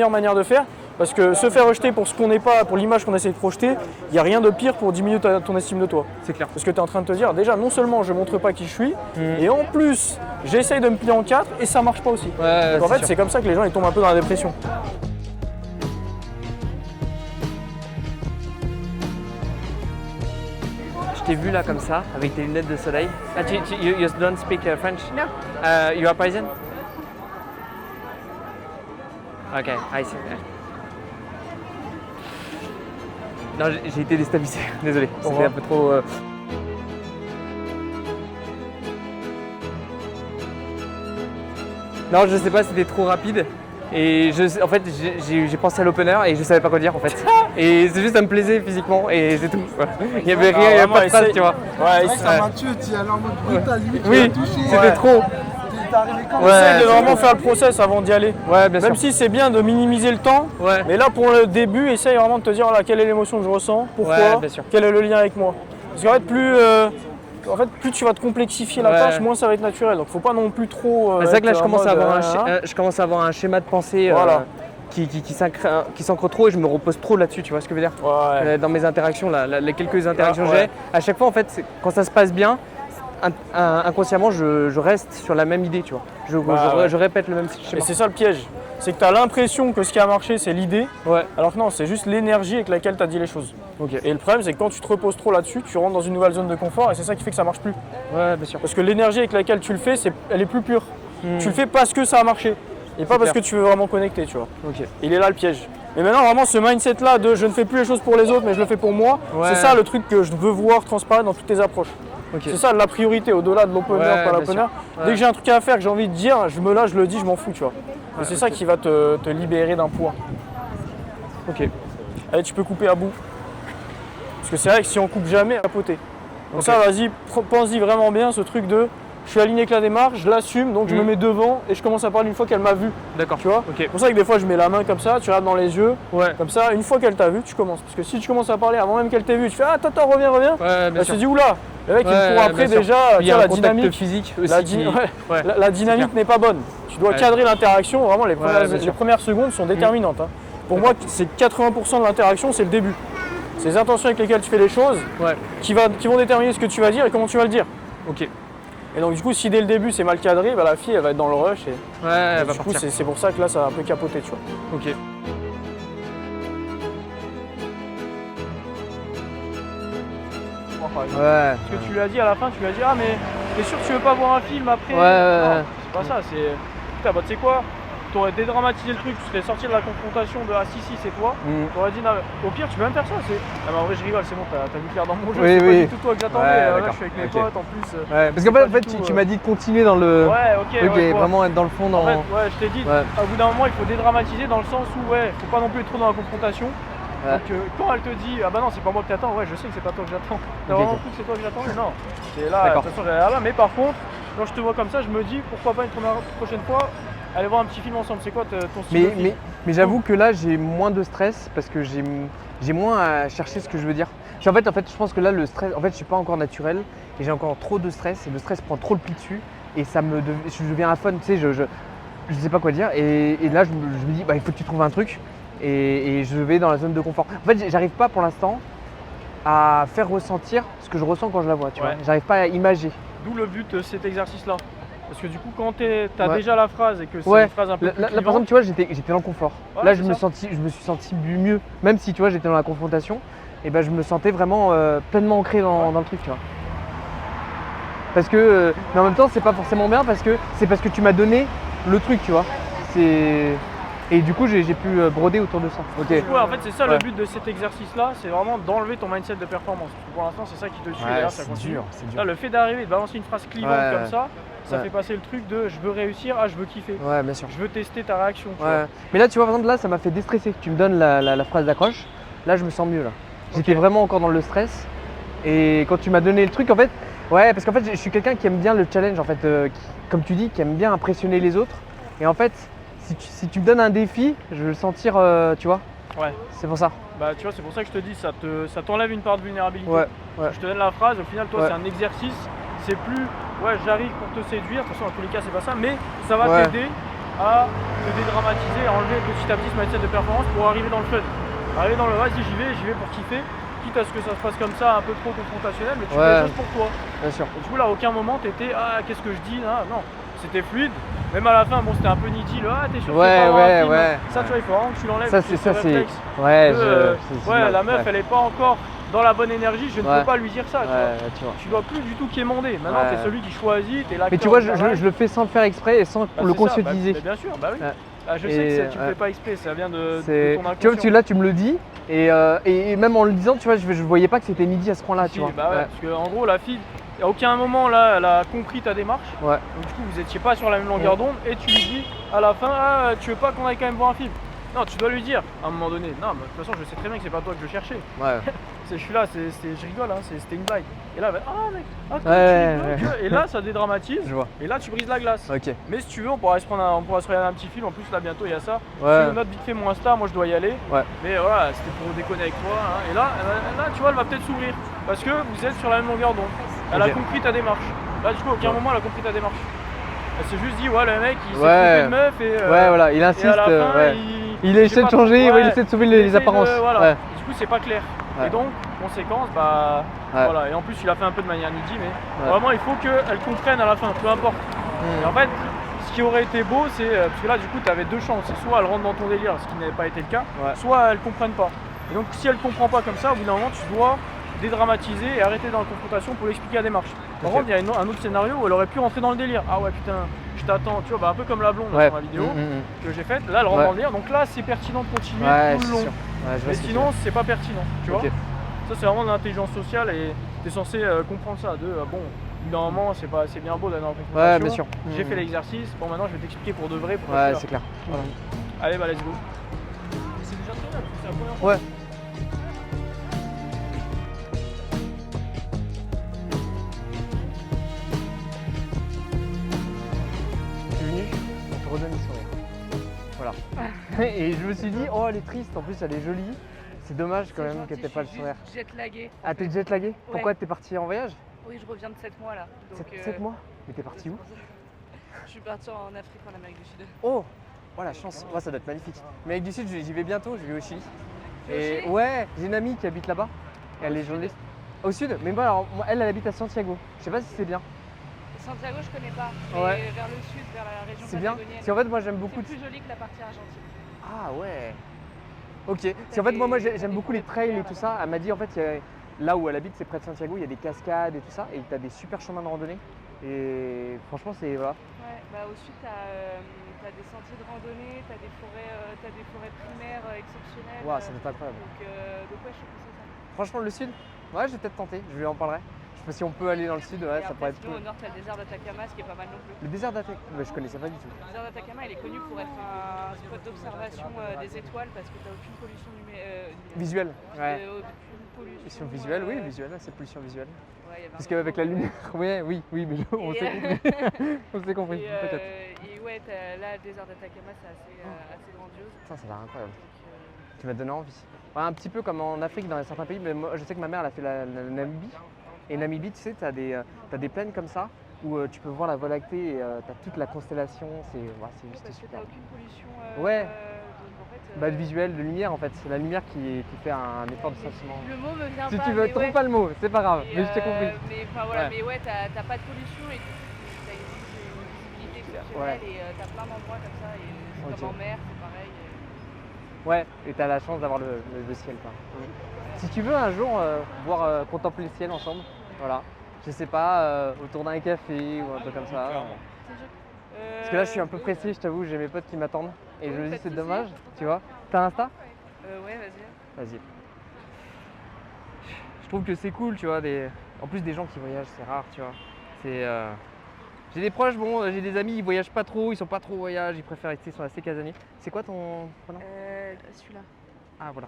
manière de faire. Parce que se faire rejeter pour ce qu'on n'est pas, pour l'image qu'on essaie de projeter, il n'y a rien de pire pour diminuer ton estime de toi. C'est clair. Parce que tu es en train de te dire, déjà, non seulement je ne montre pas qui je suis, et en plus, j'essaye de me plier en 4 et ça ne marche pas aussi. Donc en fait, c'est comme ça que les gens ils tombent un peu dans la dépression. Je t'ai vu là comme ça, avec tes lunettes de soleil. You don't speak French? No. You are Parisian? Ok, I see. Non, j'ai été déstabilisé, désolé. C'était un peu trop. Non, je sais pas, c'était trop rapide. Et en fait, j'ai pensé à l'opener et je savais pas quoi dire en fait. Et c'est juste, ça me plaisait physiquement et c'est tout. Il y avait rien, il y avait pas de phrase, tu vois. Ça m'a tué, tu es allé en mode brutal, limite, oui, c'était trop. T'es arrivé quand Essaye de vraiment faire le process avant d'y aller. Bien sûr. Même si c'est bien de minimiser le temps, mais là pour le début, essaye vraiment de te dire voilà, quelle est l'émotion que je ressens, pourquoi, quel est le lien avec moi. Parce qu'en fait, plus tu vas te complexifier la tâche, moins ça va être naturel. Donc faut pas non plus trop. C'est vrai que là je commence à avoir un schéma de pensée qui s'ancre trop et je me repose trop là-dessus, tu vois ce que je veux dire. Dans mes interactions, les quelques interactions que j'ai, à chaque fois en fait, quand ça se passe bien, inconsciemment je reste sur la même idée, tu vois. Je répète le même schéma. Et c'est ça le piège. C'est que tu as l'impression que ce qui a marché c'est l'idée, alors que non, c'est juste l'énergie avec laquelle tu as dit les choses. Et le problème c'est que quand tu te reposes trop là-dessus, tu rentres dans une nouvelle zone de confort et c'est ça qui fait que ça marche plus. Bien sûr. Parce que l'énergie avec laquelle tu le fais, elle est plus pure. Tu le fais parce que ça a marché et pas parce que tu veux vraiment connecter, tu vois. Il est là le piège. Mais maintenant vraiment ce mindset là de je ne fais plus les choses pour les autres mais je le fais pour moi, c'est ça le truc que je veux voir transparaître dans toutes tes approches. C'est ça la priorité au-delà de l'opener, pas l'opener. Dès que j'ai un truc à faire que j'ai envie de dire, je le dis, je m'en fous, tu vois. Et c'est ça qui va te libérer d'un poids. Allez, tu peux couper à bout. Parce que c'est vrai que si on coupe jamais, à poter. Donc ça, vas-y, pense-y vraiment bien ce truc de je suis aligné avec la démarche, je l'assume, donc je me mets devant et je commence à parler une fois qu'elle m'a vu. D'accord. Tu vois. C'est pour ça que des fois je mets la main comme ça, tu regardes dans les yeux, comme ça, une fois qu'elle t'a vu, tu commences. Parce que si tu commences à parler avant même qu'elle t'ait vu, tu fais attends, reviens. Elle se dit oula, le mec il me court après déjà, il y a la un contact dynamique physique aussi. La dynamique n'est pas bonne. Tu dois cadrer l'interaction, vraiment les premières secondes sont déterminantes. Pour moi, c'est 80% de l'interaction, c'est le début. C'est les intentions avec lesquelles tu fais les choses qui vont déterminer ce que tu vas dire et comment tu vas le dire. Et donc du coup, si dès le début c'est mal cadré, la fille elle va être dans le rush et elle va du coup partir. c'est pour ça que là ça a un peu capoté, tu vois. Ce que tu lui as dit à la fin, tu lui as dit mais t'es sûr que tu veux pas voir un film après? Non, c'est pas ça, c'est putain tu sais quoi? t'aurais dédramatisé le truc, tu serais sorti de la confrontation de ah si c'est toi, t'aurais dit non, au pire tu peux même faire ça, ah, mais en vrai je rigole, c'est bon, t'as vu clair dans mon jeu, c'est pas du tout toi que j'attendais, là je suis avec mes potes en plus. Ouais, parce qu'en fait tu m'as dit de continuer dans le. Ouais, ok, vraiment être dans le fond. En fait, ouais, je t'ai dit, au bout d'un moment il faut dédramatiser dans le sens où faut pas non plus être trop dans la confrontation. Donc quand elle te dit ah bah non c'est pas moi que t'attends, ouais je sais que c'est pas toi que j'attends. T'as vraiment cru que c'est toi que j'attends, mais non. C'est là, de toute façon j'allais là-bas, mais par contre, quand je te vois comme ça, je me dis pourquoi pas une prochaine fois aller voir un petit film ensemble. C'est quoi ton style? Mais j'avoue que là j'ai moins de stress parce que j'ai moins à chercher ce que je veux dire. En fait je pense que là le stress, en fait je suis pas encore naturel et j'ai encore trop de stress et le stress prend trop le pli dessus et je deviens à fun, tu sais, je sais pas quoi dire et là je me dis bah il faut que tu trouves un truc. Et je vais dans la zone de confort. En fait, j'arrive pas pour l'instant à faire ressentir ce que je ressens quand je la vois, tu vois. J'arrive pas à imager. D'où le but de cet exercice-là. Parce que du coup, quand t'as déjà la phrase et que c'est une phrase un peu plus là, par exemple, tu vois, j'étais dans le confort. Ouais, là, je me suis senti mieux. Même si, tu vois, j'étais dans la confrontation, et ben, je me sentais vraiment pleinement ancré dans le truc, tu vois. Parce que, mais en même temps, c'est pas forcément bien parce que tu m'as donné le truc, tu vois. Et du coup, j'ai pu broder autour de ça. Du coup, en fait, c'est ça le but de cet exercice-là, c'est vraiment d'enlever ton mindset de performance. Pour l'instant, c'est ça qui te tue, d'ailleurs, ça continue. C'est dur. Là, le fait d'arriver, de balancer une phrase clivante comme ça fait passer le truc de je veux réussir à je veux kiffer. Ouais, bien sûr. Je veux tester ta réaction. Tu vois. Mais là, tu vois, par exemple, là, ça m'a fait déstresser. Tu me donnes la phrase d'accroche. Là, je me sens mieux. Là. J'étais vraiment encore dans le stress. Et quand tu m'as donné le truc, en fait, parce qu'en fait, je suis quelqu'un qui aime bien le challenge, en fait, comme tu dis, qui aime bien impressionner les autres. Et en fait, si tu me donnes un défi, je veux le sentir, tu vois. Ouais. C'est pour ça. Bah, tu vois, c'est pour ça que je te dis, ça t'enlève une part de vulnérabilité. Je te donne la phrase, au final, toi, c'est un exercice. C'est plus, j'arrive pour te séduire. De toute façon, dans tous les cas, c'est pas ça. Mais ça va t'aider à te dédramatiser, à enlever petit à petit ce mindset de performance pour arriver dans le fun. Arriver dans le vas-y, j'y vais pour kiffer. Quitte à ce que ça se passe comme ça, un peu trop confrontationnel, mais tu fais les choses pour toi. Bien sûr. Et du coup, là, à aucun moment, t'étais, qu'est-ce que je dis là? Non, c'était fluide. Même à la fin, bon, c'était un peu nitty, t'es sûr que c'est pas un film. Ça, tu vois, il faut vraiment que tu l'enlèves. Ça, c'est ça, c'est. La meuf, elle est pas encore dans la bonne énergie, je ne peux pas lui dire ça. Tu vois. Tu dois plus du tout quémander. Maintenant, t'es celui qui choisit, t'es là. Mais tu vois, je le fais sans le faire exprès et sans le conscientiser. Bien sûr, bah oui. Je sais que tu le fais pas exprès, ça vient de ton inconscient. Tu vois, là, tu me le dis et même en le disant, tu vois, je voyais pas que c'était midi à ce point-là, tu vois. Parce que en gros, la fille, à aucun moment là, elle a compris ta démarche. Donc du coup, vous étiez pas sur la même longueur d'onde et tu lui dis à la fin, tu veux pas qu'on aille quand même voir un film? Non, tu dois lui dire à un moment donné. Non, mais de toute façon, je sais très bien que c'est pas toi que je cherchais. Je suis là, je rigole, c'était une blague. Et là, mec, et là, ça dédramatise. Je vois. Et là, tu brises la glace. Ok. Mais si tu veux, on pourra se regarder un petit film. En plus, là, bientôt, il y a ça. Tu notes vite fait mon Insta, moi, je dois y aller. Mais voilà, c'était pour déconner avec toi. Et là, tu vois, elle va peut-être s'ouvrir. Parce que vous êtes sur la même longueur d'onde. Elle a compris ta démarche. Là, du coup, à aucun moment, elle a compris ta démarche. Elle s'est juste dit, le mec, il s'est trompé de meuf. Et il insiste. Et à la fin, il essaie de changer, il essaie de sauver les apparences. Du coup, c'est pas clair. Et donc, conséquence, voilà. Et en plus, il a fait un peu de manière niddy, mais vraiment, il faut qu'elle comprenne à la fin, peu importe. Et en fait, ce qui aurait été beau, c'est parce que là, du coup, tu avais deux chances. C'est soit elle rentre dans ton délire, ce qui n'avait pas été le cas, soit elle comprenne pas. Et donc, si elle comprend pas comme ça, au bout d'un moment, tu dois dédramatiser et arrêter dans la confrontation pour lui expliquer la démarche. Par contre, il y a un autre scénario où elle aurait pu rentrer dans le délire. Ah ouais, putain, je t'attends, tu vois, un peu comme la blonde dans la vidéo que j'ai faite. Là, elle rentre dans le délire, donc là, c'est pertinent de continuer tout le long. Mais sinon, c'est pas pertinent, tu vois. Ça, c'est vraiment de l'intelligence sociale et t'es censé comprendre ça. Normalement, c'est bien beau d'aller en confrontation. Bien sûr. J'ai fait l'exercice, bon, maintenant, je vais t'expliquer pour de vrai. C'est clair. Allez, let's go. C'est déjà très bien, c'est la première fois. Redonne le sourire. Voilà. Et je me suis dit, elle est triste, en plus elle est jolie. C'est dommage quand même que t'aies pas le sourire. Jetlaguée. Ah, t'es jetlaguée? Pourquoi t'es partie en voyage? Oui, je reviens de 7 mois là. 7 mois? Mais t'es partie où? Je suis partie en Afrique, en Amérique du Sud. Oh, la chance. Ça doit être magnifique. Mais Amérique du Sud, j'y vais bientôt, je vais au Chili. Et j'ai une amie qui habite là-bas. Et elle est journaliste. Au sud? Mais moi, alors, elle habite à Santiago. Je sais pas si c'est bien. Santiago, je connais pas, mais vers le sud, vers la région c'est bien. Parce qu'en fait, moi, j'aime beaucoup. C'est plus joli que la partie argentine. Ah ouais. Ok. Parce qu'en fait, moi, j'aime beaucoup les trails et tout ça. Elle m'a dit, en fait, là où elle habite, c'est près de Santiago, il y a des cascades et tout ça, et tu as des super chemins de randonnée. Et franchement, c'est voilà. Ouais, bah au sud, t'as des sentiers de randonnée, t'as des forêts primaires exceptionnelles. Waouh, ça doit être incroyable. Donc ouais, je trouve ça. Franchement, le sud, ouais, je vais peut-être tenter, je lui en parlerai. Je sais pas si on peut aller dans le sud, ouais, Et ça après, pourrait être sinon, cool. au nord, t'as le désert d'Atacama, ce qui est pas mal non plus. Le désert d'Atacama, je connaissais pas du tout. Le désert d'Atacama, il est connu pour être un spot d'observation des étoiles parce que t'as aucune pollution Visuelle, ouais. aucune pollution Visuelle, oui, visuelle, c'est pollution visuelle. Ouais, Parce qu'avec la lumière, oui, mais on s'est compris. On s'est compris, peut-être. Et ouais, là, le désert d'Atacama, c'est assez grandiose. Ça a l'air incroyable. Tu m'as donné envie. Ouais, un petit peu comme en Afrique, dans certains pays, mais moi, je sais que ma mère elle a fait la Namibie. Et Namibie, tu sais, tu as des plaines comme ça où tu peux voir la Voie lactée et tu as toute la constellation. C'est juste Parce que super. t'as aucune pollution. Ouais. Donc, en fait, Bah, le visuel, de lumière en fait. C'est la lumière qui fait un effort de sentiment. Le mot me vient Si pas. tu veux, trouve pas le mot, c'est pas grave, mais je t'ai compris. Mais enfin voilà, Ouais. mais ouais, t'as pas de pollution et t'as une visibilité exceptionnelle et t'as plein d'endroits comme ça. Et c'est comme en mer, c'est pareil. Ouais, et t'as la chance d'avoir le ciel quoi. Si tu veux un jour voir contempler le ciel ensemble, voilà. Je sais pas, autour d'un café ou un truc comme ça. Parce que là je suis un peu pressé, je t'avoue, j'ai mes potes qui m'attendent. Et je me dis c'est dommage, tu vois. T'as Insta? Ouais, vas-y. Vas-y. Je trouve que c'est cool, tu vois. En plus des gens qui voyagent, c'est rare, tu vois. J'ai des proches, bon, j'ai des amis, ils voyagent pas trop, ils sont pas trop au voyage, ils préfèrent rester, ils sont assez casaniers. C'est quoi ton prénom? Celui-là. Ah voilà.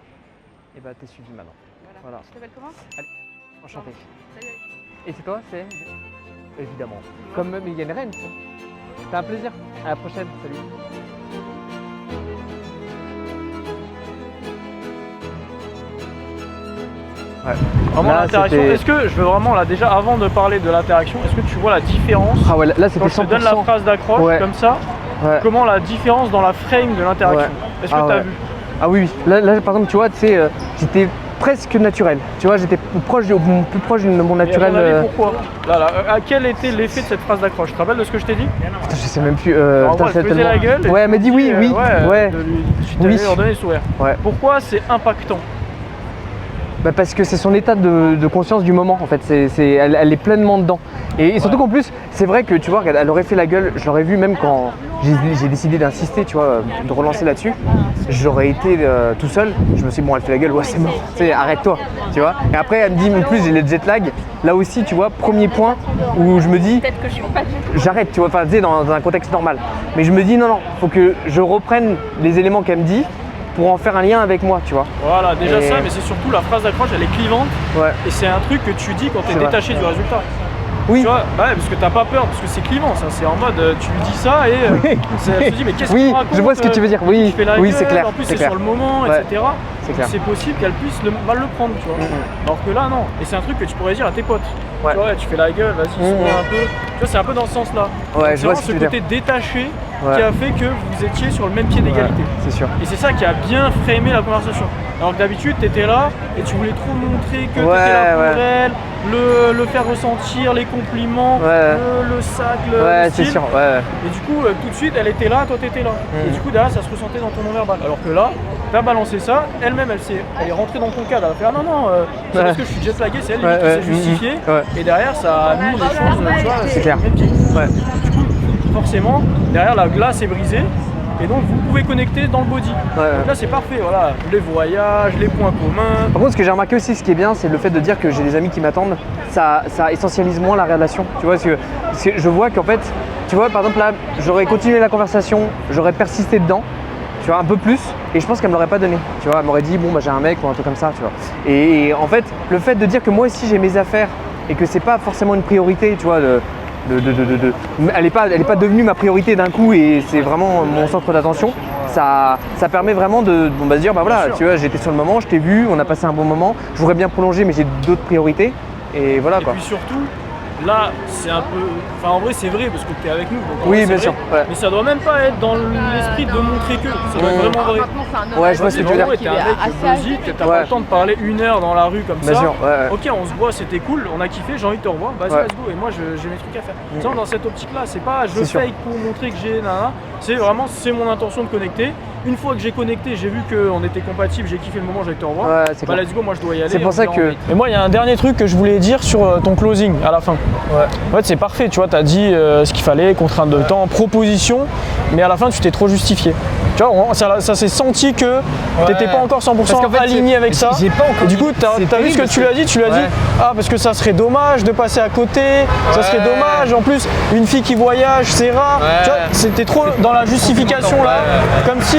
Et bah t'es suivi maintenant. Voilà. Tu t'appelles comment? Enchanté. Salut. Et c'est toi? C'est évidemment. Comme Megan Rennes. C'était un plaisir. À la prochaine. Salut. Ouais. Vraiment l'interaction. Est-ce que je veux vraiment là déjà avant de parler de l'interaction, est-ce que tu vois la différence? Ah ouais, là c'était quand je te donne la phrase d'accroche comme ça, comment la différence dans la frame de l'interaction? Est-ce que tu as vu? Ah oui, là par exemple tu vois, j'étais presque naturel. Tu vois, j'étais plus proche de mon naturel. Et à mon avis, pourquoi? Là, quel était l'effet de cette phrase d'accroche? Tu te rappelles de ce que je t'ai dit? Putain, je sais même plus. En gros, elle faisait la gueule. Ouais, elle m'a dit oui. Tu t'avais leur donné le sourire. Ouais. Pourquoi c'est impactant? Bah parce que c'est son état de conscience du moment en fait, elle est pleinement dedans. Et surtout qu'en plus, c'est vrai que tu vois, elle aurait fait la gueule, je l'aurais vu même quand j'ai décidé d'insister, tu vois, de relancer là-dessus. J'aurais été tout seul, je me suis dit bon elle fait la gueule, ouais c'est mort, tu sais, arrête-toi, tu vois. Et après elle me dit en plus j'ai le jet lag, là aussi tu vois, premier point où je me dis Peut-être que je suis pas du tout. j'arrête, tu vois, enfin tu sais dans un contexte normal. Mais je me dis non, faut que je reprenne les éléments qu'elle me dit pour en faire un lien avec moi, tu vois. Voilà, déjà ça, mais c'est surtout la phrase d'accroche, elle est clivante. Ouais. Et c'est un truc que tu dis quand tu es détaché du résultat. Oui. Tu vois, parce que t'as pas peur, parce que c'est clivant, ça. C'est en mode, tu lui dis ça et elle se dit, mais qu'est-ce qu'il raconte? Je vois ce que tu veux dire. Oui, c'est clair. En plus, c'est sur le moment, etc. C'est possible qu'elle puisse mal le prendre, tu vois. Alors que là, non. Et c'est un truc que tu pourrais dire à tes potes. Tu vois, tu fais la gueule, vas-y, sois un peu. Tu vois, c'est un peu dans ce sens-là. Ouais, c'est vraiment ce côté détaché qui a fait que vous étiez sur le même pied d'égalité. C'est sûr. Et c'est ça qui a bien framé la conversation. Alors que d'habitude, tu étais là et tu voulais trop montrer que tu étais là pour elle, le faire ressentir, les compliments, le sac, le style. C'est sûr. Et du coup, tout de suite, elle était là, toi t'étais là. Et du coup, derrière, ça se ressentait dans ton non-verbal. Alors que là, t'as balancé ça, elle-même, elle est rentrée dans ton cadre. Elle a fait ah non, c'est parce que je suis jet lagué, c'est elle qui s'est justifiée. Et derrière, ça a mis les choses, tu vois, c'est clair. Du coup, forcément, derrière, la glace est brisée. Et donc vous pouvez connecter dans le body. Donc là c'est parfait, voilà, les voyages, les points communs. Par contre ce que j'ai remarqué aussi, ce qui est bien, c'est le fait de dire que j'ai des amis qui m'attendent, ça essentialise moins la relation. Tu vois, parce que je vois qu'en fait, tu vois par exemple là, j'aurais continué la conversation, j'aurais persisté dedans, tu vois, un peu plus, et je pense qu'elle me l'aurait pas donné. Tu vois, elle m'aurait dit bon bah j'ai un mec ou un truc comme ça, tu vois. Et en fait, le fait de dire que moi aussi j'ai mes affaires et que c'est pas forcément une priorité, tu vois, elle n'est pas devenue ma priorité d'un coup et c'est vraiment mon centre d'attention. Ça permet vraiment de se dire bah voilà, tu vois, j'étais sur le moment, je t'ai vu, on a passé un bon moment, j'aurais bien prolongé mais j'ai d'autres priorités et voilà quoi. Et puis surtout, là c'est un peu, enfin en vrai c'est vrai parce que tu es avec nous. Donc oui bien sûr. Mais ça doit même pas être dans l'esprit de montrer que, ça doit être vraiment vrai. Ouais je vois ce que tu veux dire. T'es un mec logique, t'as pas le temps de parler 1 heure dans la rue comme ça. Sûr, ok on se voit, c'était cool, on a kiffé, j'ai envie de te revoir, vas-y let's go. Et moi j'ai mes trucs à faire. Dans cette optique là, c'est pas je fake pour montrer que j'ai c'est vraiment c'est mon intention de connecter. une fois que j'ai connecté, j'ai vu qu'on était compatible, j'ai kiffé le moment, j'ai été au revoir. Ouais, c'est bah clair. let's go, moi je dois y aller. C'est pour ça que. Et moi, il y a un dernier truc que je voulais dire sur ton closing à la fin. Ouais. En fait, c'est parfait, tu vois, tu as dit ce qu'il fallait, contrainte de temps, proposition, mais à la fin, tu t'es trop justifié. Tu vois, ça s'est senti que t'étais pas encore 100% aligné avec ça. Et du coup, tu as vu ce que tu lui as dit, ah, parce que ça serait dommage de passer à côté, ça serait dommage. En plus, une fille qui voyage, c'est rare. Tu vois, c'était trop dans la justification là, comme si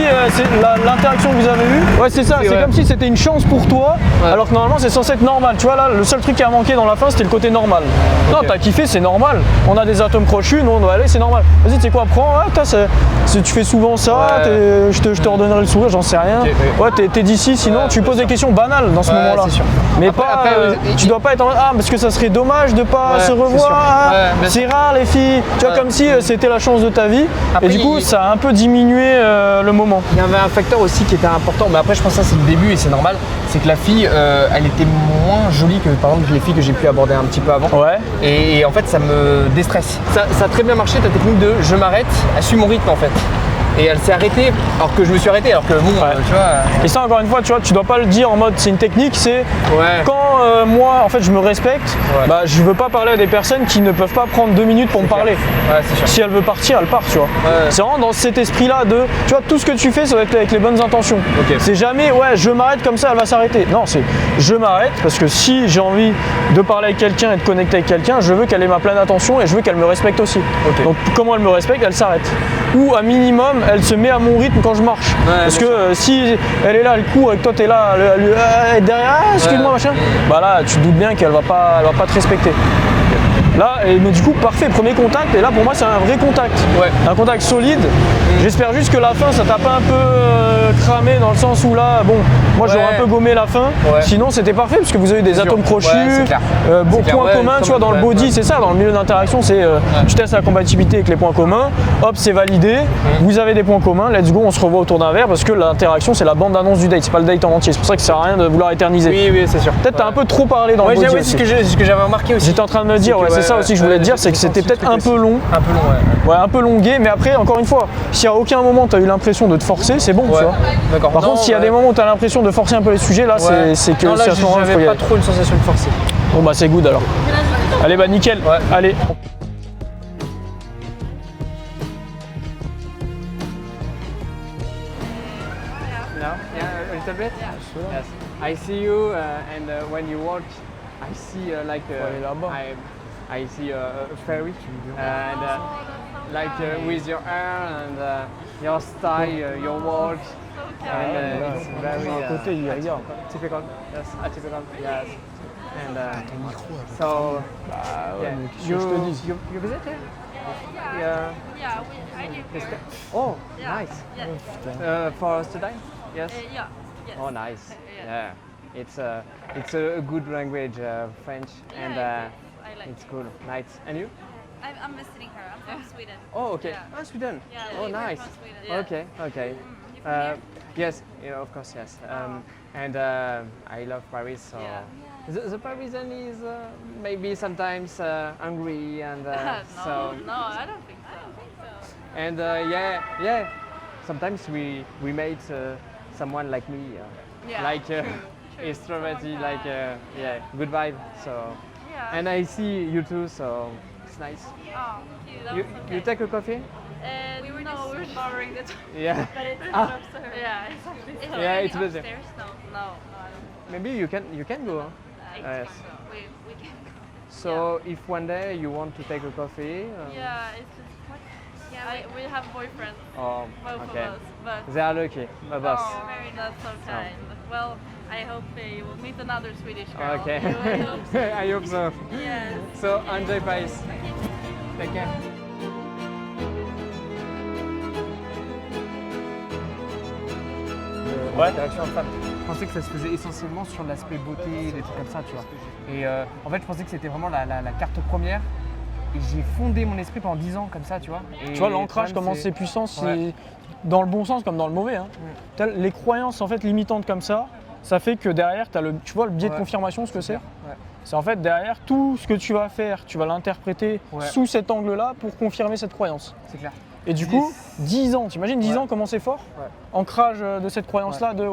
l'interaction que vous avez eue, ouais, c'est ça, c'est comme si c'était une chance pour toi, alors que normalement, c'est censé être normal. Tu vois, là, le seul truc qui a manqué dans la fin, c'était le côté normal. Non, t'as kiffé, c'est normal. On a des atomes crochus, nous on doit aller, c'est normal. Vas-y, tu sais quoi, prends, tu fais souvent ça, je te redonnerai le sourire, j'en sais rien. Ouais, t'es d'ici, sinon tu poses des questions banales dans ce moment-là. Mais tu dois pas être en mode, parce que ça serait dommage de pas se revoir, c'est rare les filles. Tu vois, comme si c'était la chance de ta vie. Après, et du coup, ça a un peu diminué le moment. Il y avait un facteur aussi qui était important, mais après je pense que ça c'est le début et c'est normal, c'est que la fille, elle était moins jolie que par exemple les filles que j'ai pu aborder un petit peu avant. Ouais. Et en fait ça me déstresse. Ça a très bien marché ta technique de je m'arrête, elle suit mon rythme en fait. Et elle s'est arrêtée alors que je me suis arrêté, alors que bon, tu vois. Et ça encore une fois, tu vois, tu dois pas le dire en mode c'est une technique, c'est quand moi en fait je me respecte, bah je veux pas parler à des personnes qui ne peuvent pas prendre 2 minutes pour me parler. Ouais, c'est sûr. Si elle veut partir, elle part, tu vois. C'est vraiment dans cet esprit-là de, tu vois, tout ce que tu fais, ça va être avec les bonnes intentions. C'est jamais, je m'arrête comme ça, elle va s'arrêter. Non, c'est je m'arrête parce que si j'ai envie de parler avec quelqu'un et de connecter avec quelqu'un, je veux qu'elle ait ma pleine attention et je veux qu'elle me respecte aussi. Donc comment elle me respecte, elle s'arrête. Ou à minimum, elle se met à mon rythme quand je marche. Parce que si elle est là, elle court et que toi t'es là, elle est derrière, excuse-moi machin, bah là tu te doutes bien qu'elle va pas te respecter. Là, mais du coup, parfait, premier contact, et là pour moi c'est un vrai contact. Un contact solide. J'espère juste que la fin ça t'a pas un peu cramé dans le sens où là, bon, moi j'aurais un peu gommé la fin, sinon c'était parfait parce que vous avez des atomes crochus, points communs, tu vois, dans le body, c'est ça, dans le milieu d'interaction, c'est tu testes la compatibilité avec les points communs, hop, c'est validé, vous avez des points communs, let's go, on se revoit autour d'un verre parce que l'interaction c'est la bande d'annonce du date, c'est pas le date en entier, c'est pour ça que ça sert à rien de vouloir éterniser. Oui, c'est sûr. Peut-être t'as un peu trop parlé dans le body. C'est ce que j'avais remarqué aussi. J'étais en train de me dire, c'est ça aussi que je voulais te dire, c'est que c'était peut-être un peu long. Un peu long, un peu longué, mais après, encore une fois, si à aucun moment tu as eu l'impression de te forcer, c'est bon, tu vois. D'accord. Par contre, s'il y a des moments où tu as l'impression de forcer un peu les sujets, là, c'est que non, là, c'est à ce moment-là. J'avais pas trop une sensation de forcer. Bon, bah, c'est good alors. Allez, bah, nickel. Allez. A little bit? Yes. I see you, and when you walk, I see I see a fairy, and with your hair and your style, your walk, and it's very typical. Yes, atypical. Yes. And so, you visit here? Yeah, I live here. Oh, nice. Yeah. For students? Yes. Yeah. Yes. Oh, nice. Yeah. It's a good language, French, and I like it's cool. Nice. And you? I'm visiting her. I'm from Sweden. Oh, okay. Yeah. Oh, Sweden. Yeah, Oh, we're nice. from Sweden. Yeah. Okay. You from here? Yes. Yeah, of course. Yes. And I love Paris. So the Parisian is maybe sometimes angry and so. No, I don't think so. And yeah. Sometimes we meet someone like me, like extroverted, like good vibe. So, and I see you too, so it's nice. Oh, thank you. You take a coffee? We were just borrowing the time. Yeah. But it's upstairs. Yeah, exactly. It's better. Upstairs? No, I don't. Maybe you can go. Yes. We can go. So if one day you want to take a coffee. Yeah, it's just we have boyfriends. Oh, both okay. of us, but They are lucky, my boss. Oh, that's so kind. Well, I hope you will meet another Swedish girl. Okay. I hope so. I hope so. Yes. So enjoy Paris. Take care. Interaction femme. Je pensais que ça se faisait essentiellement sur l'aspect beauté, des trucs comme ça, tu vois. Et en fait, je pensais que c'était vraiment la carte première. Et j'ai fondé mon esprit pendant 10 ans comme ça, tu vois. Et tu vois, l'ancrage, comment c'est puissant, c'est dans le bon sens comme dans le mauvais. Hein. Les croyances en fait limitantes comme ça fait que derrière, tu vois le biais de confirmation, ce que c'est. C'est en fait derrière, tout ce que tu vas faire, tu vas l'interpréter sous cet angle-là pour confirmer cette croyance. C'est clair. Et du coup, 10 ans, t'imagines 10 ans comment c'est fort? Ancrage de cette croyance-là de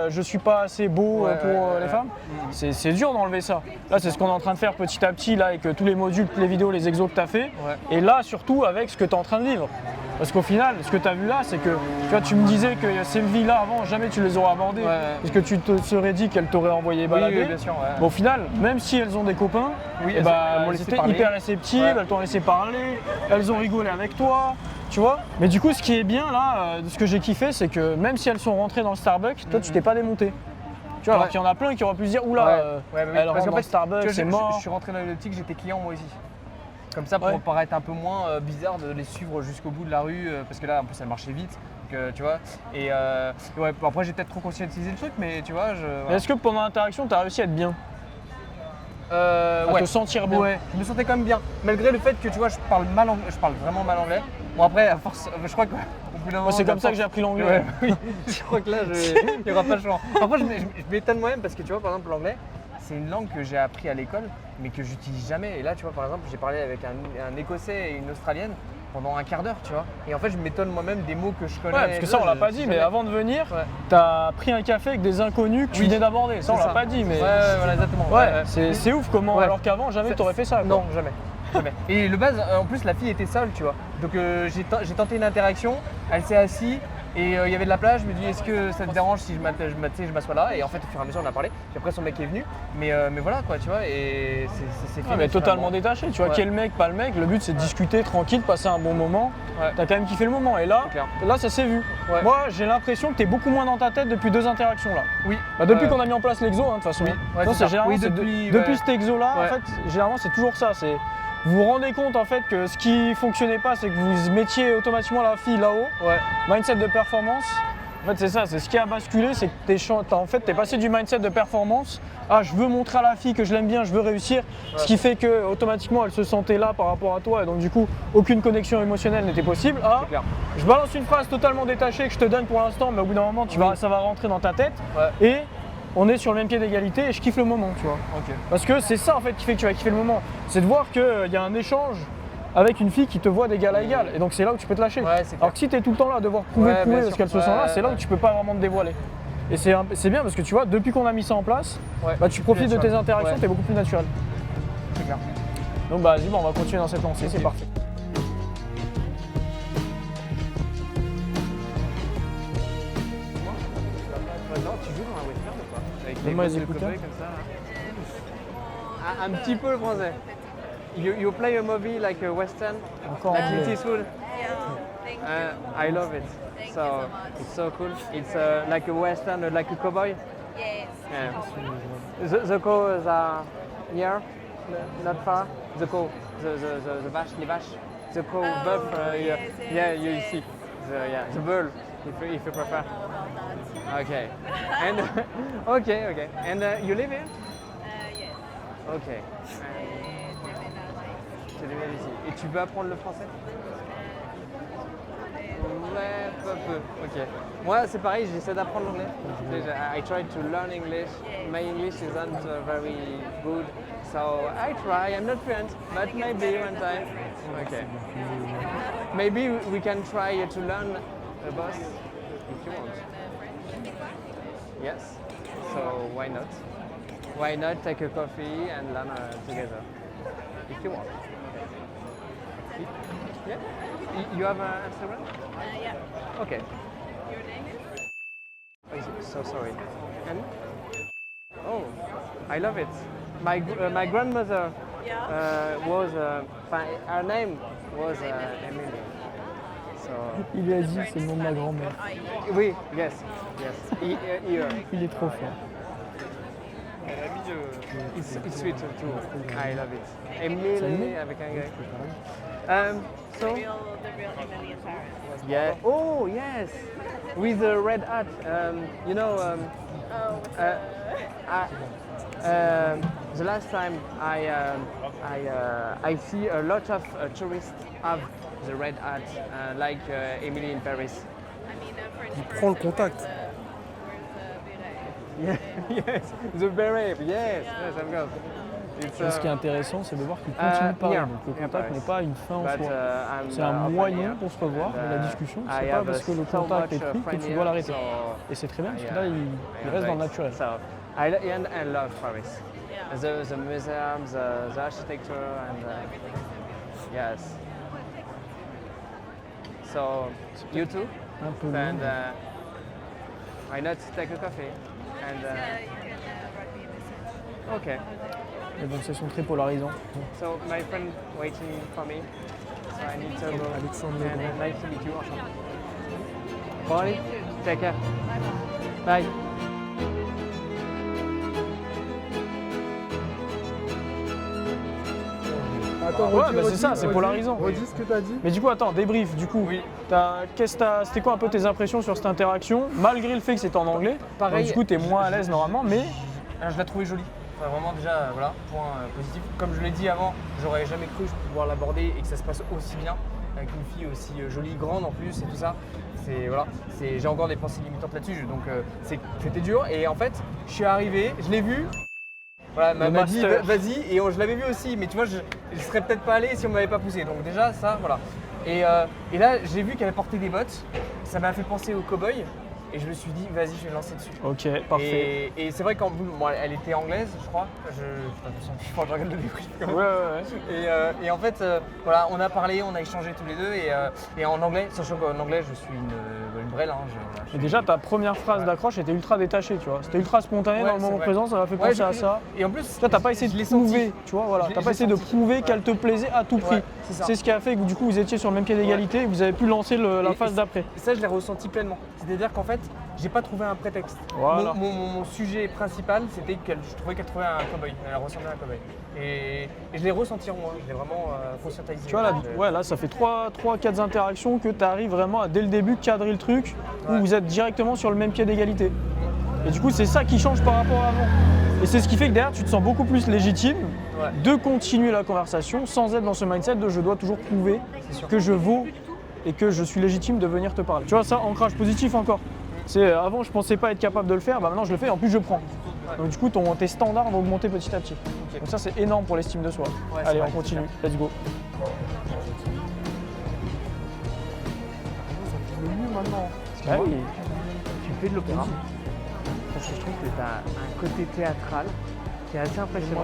je suis pas assez beau pour les femmes. C'est dur d'enlever ça. Là, c'est ce qu'on est en train de faire petit à petit là, avec tous les modules, toutes les vidéos, les exos que tu as fait. Et là, surtout avec ce que tu es en train de vivre. Parce qu'au final, ce que tu as vu là, c'est que tu me disais que ces vies-là avant, jamais tu les aurais abordées. Parce que tu te serais dit qu'elles t'auraient envoyé balader. Oui, bien sûr. Bon, au final, même si elles ont des copains, elles étaient hyper réceptives, elles t'ont laissé parler, elles ont rigolé avec toi. Tu vois? Mais du coup, ce qui est bien là, ce que j'ai kiffé, c'est que même si elles sont rentrées dans le Starbucks, toi tu t'es pas démonté. Tu vois, alors qu'il y en a plein qui auraient pu se dire oula, elle rentre dans le Starbucks, c'est mort. Je suis rentré dans l'optique, j'étais client moi aussi. Comme ça, pour paraître un peu moins bizarre de les suivre jusqu'au bout de la rue, parce que là, en plus, elle marchait vite. Donc, tu vois. Et après, j'ai peut-être trop conscientisé le truc, mais tu vois. Est-ce que pendant l'interaction, tu as réussi à être bien? À te sentir bien? Ouais, je me sentais quand même bien. Malgré le fait que tu vois, je parle vraiment mal anglais. Bon, après, à force, je crois qu'au bout d'un moment. C'est comme ça que j'ai appris l'anglais. Oui, je crois que là, il n'y aura pas le choix. Parfois, je m'étonne moi-même parce que tu vois, par exemple, l'anglais, c'est une langue que j'ai appris à l'école, mais que j'utilise jamais. Et là, tu vois, par exemple, j'ai parlé avec un Écossais et une Australienne pendant un quart d'heure, tu vois. Et en fait, je m'étonne moi-même des mots que je connais. Ouais, parce que ça, on l'a pas dit, mais avant de venir, t'as pris un café avec des inconnus que tu venais d'aborder. Ça, on l'a pas dit, mais. Ouais, voilà, exactement. C'est ouf comment, alors qu'avant, jamais t'aurais fait ça. Non, jamais. Et le base, en plus, la fille était seule, tu vois. Donc, j'ai tenté une interaction, elle s'est assise. Et il y avait de la plage, je me dis est-ce que ça te dérange si je m'assois là? Et en fait au fur et à mesure on a parlé, puis après son mec est venu, mais voilà quoi tu vois, et c'est fait. Mais totalement détaché, tu vois, quel mec, pas le mec, le but c'est de discuter tranquille, passer un bon moment, t'as quand même kiffé le moment, et là ça s'est vu. Moi j'ai l'impression que t'es beaucoup moins dans ta tête depuis 2 interactions là. Oui. Depuis qu'on a mis en place l'exo, de toute façon. Depuis cet exo là, en fait, généralement c'est toujours ça, vous vous rendez compte en fait que ce qui fonctionnait pas, c'est que vous mettiez automatiquement la fille là-haut. Mindset de performance. En fait, c'est ça, c'est ce qui a basculé, c'est que t'es passé du mindset de performance à je veux montrer à la fille que je l'aime bien, je veux réussir. Ce qui fait que automatiquement elle se sentait là par rapport à toi et donc du coup aucune connexion émotionnelle n'était possible. Je balance une phrase totalement détachée que je te donne pour l'instant, mais au bout d'un moment ça va rentrer dans ta tête. Et on est sur le même pied d'égalité et je kiffe le moment, tu vois. Parce que c'est ça en fait qui fait que tu vas kiffer le moment. C'est de voir qu'il y a un échange avec une fille qui te voit d'égal à égal. Et donc c'est là où tu peux te lâcher. Alors que si tu es tout le temps là à devoir prouver parce qu'elle se sent là, c'est là où tu peux pas vraiment te dévoiler. Et c'est bien parce que tu vois, depuis qu'on a mis ça en place, tu profites de tes interactions, tu es beaucoup plus naturel. C'est clair. Donc vas-y, on va continuer dans cette lancée, c'est parfait. Donne-moi les écouteurs. Un petit peu le français. You play a movie like a western, like Clint Eastwood. I love it. So it's so cool. It's like a western, like a cowboy. Yes. The cows are near, not far. The cow, the vache, les vaches. The cow, buff. Yeah, you see. The bull, if you prefer. Okay. And okay. And you live here? Yes. Ok. Tu déménages ici. Et tu veux apprendre le français? Ouais, peu. Ok. Moi, c'est pareil, j'essaie d'apprendre l'anglais. I try to learn English. My English isn't very good. So I try. I'm not fluent, but maybe one time. Okay. Maybe we can try to learn a bus if you want. Yes. So why not? Why not take a coffee and learn together? If you want. Yeah? You have an Instagram? Yeah. Okay. Your name is? Oh, so sorry. And? Oh, I love it. My grandmother was, her name was Emily. So, il a dit, c'est le nom de ma grand-mère. Oui, yes. Il est trop fort. It's sweet too. I love it. Emily avec un Y. So. The real Emily in Paris. Yeah. Oh yes. With the red hat. You know. The last time I see a lot of tourists have the red hat, like Emily in Paris. I mean, for Il prend le contact. where's the beret? Yeah, yes, the beret. Yes, of course. Et ce qui est intéressant, c'est de voir qu'il continue de parler. Donc le contact n'est pas une fin en soi. C'est un moyen pour se revoir, mais la discussion, c'est pas parce que le contact est pris que tu dois l'arrêter. Et c'est très bien, parce que là, il reste dans le naturel. I love Paris. The museums, the architecture, and yes. So you too, Un peu and why not take a coffee? And okay. Et donc, c'est sont très polarisants. So my friend waiting for me. So I need to go. Alexandre And nice to meet you. Bon, take care. Bye. Attends, c'est ça, c'est polarisant. Redis ce que t'as dit. Mais du coup, attends, débrief, du coup. Oui. C'était quoi un peu tes impressions sur cette interaction, malgré le fait que c'était en anglais? Pareil. Donc, du coup, t'es moins à l'aise normalement, mais... Alors, je l'ai trouvé jolie. Enfin, vraiment déjà, voilà, point positif. Comme je l'ai dit avant, j'aurais jamais cru pouvoir l'aborder et que ça se passe aussi bien avec une fille aussi jolie, grande en plus et tout ça. Voilà, j'ai encore des pensées limitantes là-dessus, donc c'était dur. Et en fait, je suis arrivé, je l'ai vu. Voilà, m'a dit vas-y, et je l'avais vu aussi, mais tu vois, je serais peut-être pas allé si on m'avait pas poussé. Donc déjà, ça, voilà. Et là, j'ai vu qu'elle portait des bottes, ça m'a fait penser au cow-boy, et je me suis dit, vas-y, je vais me lancer dessus. Ok, parfait. Et c'est vrai qu'en plus, bon, elle était anglaise, je crois. Je regarde le débrief. Ouais. Et en fait, voilà, on a parlé, on a échangé tous les deux, et en anglais, sachant qu'en anglais, je suis une brêle. Hein, et déjà, ta première phrase d'accroche était ultra détachée, tu vois. C'était ultra spontané dans le moment présent, ça m'a fait penser à ça. Et en plus, toi, t'as pas essayé de prouver, tu vois, voilà. T'as pas essayé de prouver qu'elle te plaisait à tout prix. C'est ce qui a fait que du coup, vous étiez sur le même pied d'égalité et vous avez pu lancer la phase d'après. Et ça, je l'ai ressenti pleinement. C'est-à-dire qu'en fait, j'ai pas trouvé un prétexte. Voilà. Mon sujet principal, c'était que je trouvais qu'elle trouvait un cow-boy. Elle ressemblait à un cow-boy. Et je l'ai ressenti en moi, je l'ai vraiment conscientisé. Tu vois, là, ça fait 3-4 interactions que tu arrives vraiment à, dès le début, cadrer le truc où vous êtes directement sur le même pied d'égalité. Et du coup, c'est ça qui change par rapport à avant. Et c'est ce qui fait que derrière, tu te sens beaucoup plus légitime de continuer la conversation sans être dans ce mindset de je dois toujours prouver que je vaux et que je suis légitime de venir te parler. Tu vois, ça, ancrage positif encore. Avant, je pensais pas être capable de le faire, maintenant je le fais et en plus je prends. Donc du coup, tes standards vont augmenter petit à petit. Donc ça, c'est énorme pour l'estime de soi. Allez, on continue. Let's go. Le mieux maintenant. Ah oui. Tu fais de l'opéra parce que je trouve que tu as un côté théâtral qui est assez impressionnant.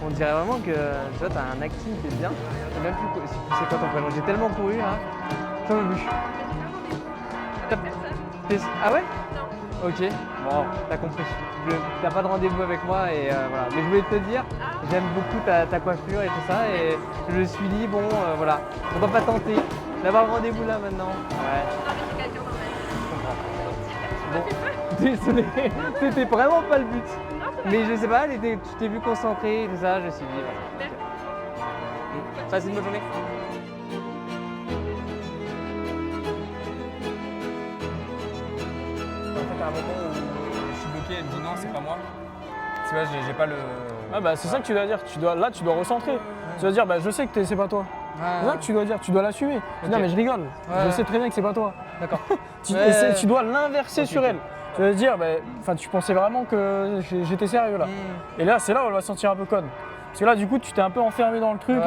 On dirait vraiment que tu vois, as un acting qui est bien. Je sais même plus c'est quoi ton prénom. J'ai tellement couru là. J'en ai vu. Ah ouais? Non. Ok, bon, t'as compris. T'as pas de rendez-vous avec moi et voilà. Mais je voulais te dire, j'aime beaucoup ta coiffure et tout ça et je me suis dit, bon, voilà, on va pas tenter d'avoir le rendez-vous là maintenant. Ouais. Bon, désolé, c'était vraiment pas le but. Mais je sais pas, tu t'es vu concentré et tout ça, je me suis dit, voilà. Okay. Passe une bonne journée. À un moment où je suis bloqué, elle me dit non, c'est pas moi. Tu vois, j'ai pas le. Ah bah c'est ça que tu dois dire. Là, tu dois recentrer. Tu dois dire, bah je sais que c'est pas toi. C'est ça que tu dois dire. Tu dois l'assumer. Okay. Non mais je rigole. Je sais très bien que c'est pas toi. D'accord. Tu dois l'inverser sur elle. Tu vas te dire, bah, tu pensais vraiment que j'étais sérieux là. Et là, c'est là où elle va se sentir un peu conne. Parce que là, du coup, tu t'es un peu enfermé dans le truc.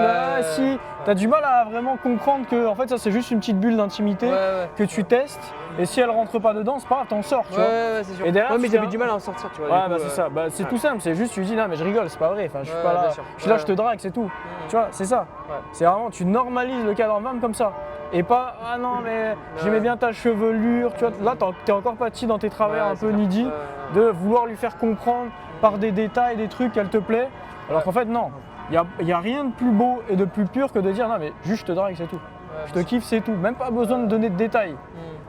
Si t'as du mal à vraiment comprendre que en fait, ça c'est juste une petite bulle d'intimité que tu testes. Et si elle rentre pas dedans, c'est pas grave, t'en sors, tu vois. C'est sûr. Et derrière, mais j'avais du mal à en sortir, tu vois. Ouais, bah c'est ça. Bah, c'est tout simple. C'est juste, tu dis non, mais je rigole, c'est pas vrai. Enfin, je suis pas là. Je suis là, je te drague, c'est tout. Tu vois, c'est ça. C'est vraiment, tu normalises le cadre femme comme ça. Et pas, ah non, mais j'aimais bien ta chevelure. Tu vois, là, t'es encore parti dans tes travers un peu needy de vouloir lui faire comprendre par des détails, des trucs qu'elle te plaît. Alors qu'en fait, non. Il n'y a rien de plus beau et de plus pur que de dire non, mais juste je te drague, c'est tout. Je te kiffe, c'est tout. Même pas besoin de donner de détails.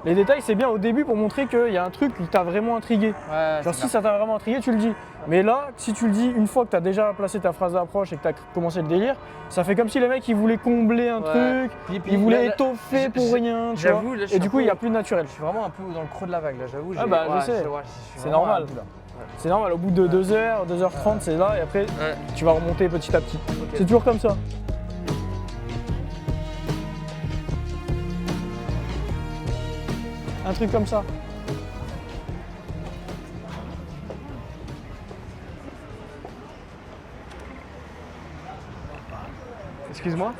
Les détails, c'est bien au début pour montrer qu'il y a un truc qui t'a vraiment intrigué. Genre, si ça t'a vraiment intrigué, tu le dis. Mais là, si tu le dis une fois que tu as déjà placé ta phrase d'approche et que tu as commencé le délire, ça fait comme si les mecs ils voulaient combler un truc, ils voulaient étoffer pour rien. Tu vois. Et du coup, il n'y a plus de naturel. Je suis vraiment un peu dans le creux de la vague là, j'avoue. Ah bah, je sais. C'est normal. C'est normal, au bout de 2h, 2h30, c'est là et après tu vas remonter petit à petit. C'est toujours comme ça. Un truc comme ça. Excuse-moi.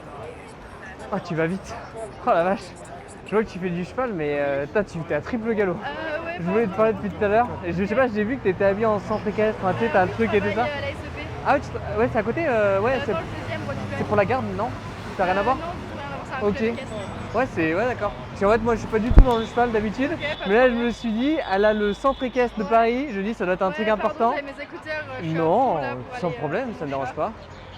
Oh, tu vas vite. Oh la vache. Je vois que tu fais du cheval, mais tu es à triple galop. Ouais, Je voulais te parler depuis tout à l'heure. Et je sais pas, j'ai vu que tu étais habillé en centre équestre. Enfin, tu sais, t'as le truc et tout ça. à la SEP. Ah ouais, c'est à côté. Ouais, c'est pour la garde, non? T'as rien à voir? Non, rien à voir, c'est un Ok. Ouais, d'accord. Parce qu'en fait, moi, je suis pas du tout dans le cheval d'habitude. Mais là, je me suis dit, elle a le centre équestre de Paris. Je dis, ça doit être un truc important. Mes écouteurs, je suis Non, un peu là pour sans aller, problème, ça me dérange pas.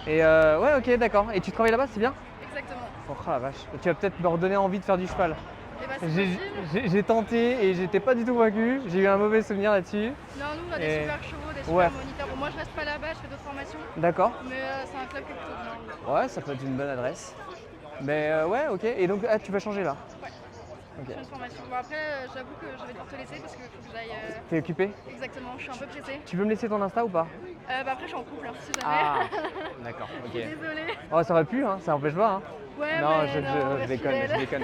Et ouais, ok, d'accord. Et tu travailles là-bas, c'est bien? Exactement. Oh la vache. Tu vas peut-être me redonner envie de faire du cheval. Et bah, c'est possible. J'ai tenté et j'étais pas du tout convaincu. J'ai eu un mauvais souvenir là-dessus. Non, nous, on a des super chevaux, des super moniteurs. Bon, moi, je reste pas là-bas, je fais d'autres formations. D'accord. Mais c'est un club qui est plutôt bien. Ouais, ça peut être une bonne adresse. Mais ouais, ok. Et donc, tu vas changer là? Ouais. Ok. Je fais une formation. Bon, après, j'avoue que je vais devoir te laisser parce qu'il faut que j'aille. T'es occupé? Exactement, je suis un peu pressée. Tu veux me laisser ton Insta ou pas? Bah, après, je suis en couple, si jamais. Ah, d'accord, ok. Désolée. Oh, ça aurait pu, hein, ça empêche pas. Hein. Ouais, Non, mais je déconne,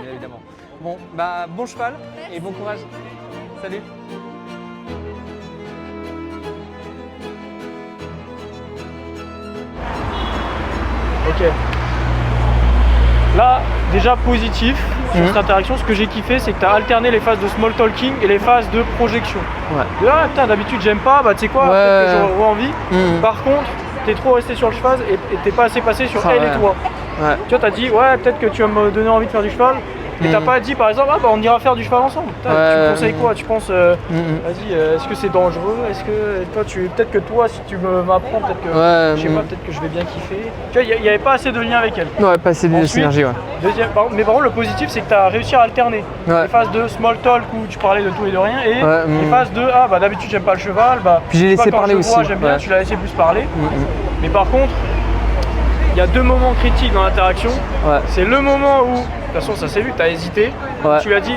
bien évidemment. Bon, bah, bon cheval et bon courage. Salut. Ok. Là, déjà positif sur cette interaction, ce que j'ai kiffé, c'est que tu as alterné les phases de small talking et les phases de projection. Ouais. Là, putain, d'habitude, j'aime pas, bah tu sais quoi, peut-être que j'aurais envie. Par contre, t'es trop resté sur le cheval et t'es pas assez passé sur elle et toi. Ouais. Tu vois, t'as dit, ouais, peut-être que tu vas me donner envie de faire du cheval. Et t'as pas dit par exemple, ah bah on ira faire du cheval ensemble. Putain, tu me conseilles quoi? Tu penses, vas-y, est-ce que c'est dangereux? Est-ce que toi, peut-être que toi, si tu m'apprends, peut-être que je sais pas, peut-être que je vais bien kiffer. Tu vois, il n'y avait pas assez de lien avec elle. Ouais, pas assez de synergie, ouais. Mais par contre, le positif, c'est que tu as réussi à alterner les phases de small talk où tu parlais de tout et de rien et les phases de ah bah d'habitude j'aime pas le cheval, bah puis j'ai laissé parler aussi. J'aime bien, tu l'as laissé plus parler. Mais par contre, il y a deux moments critiques dans l'interaction. C'est le moment où, de toute façon ça s'est vu, tu as hésité, tu lui as dit,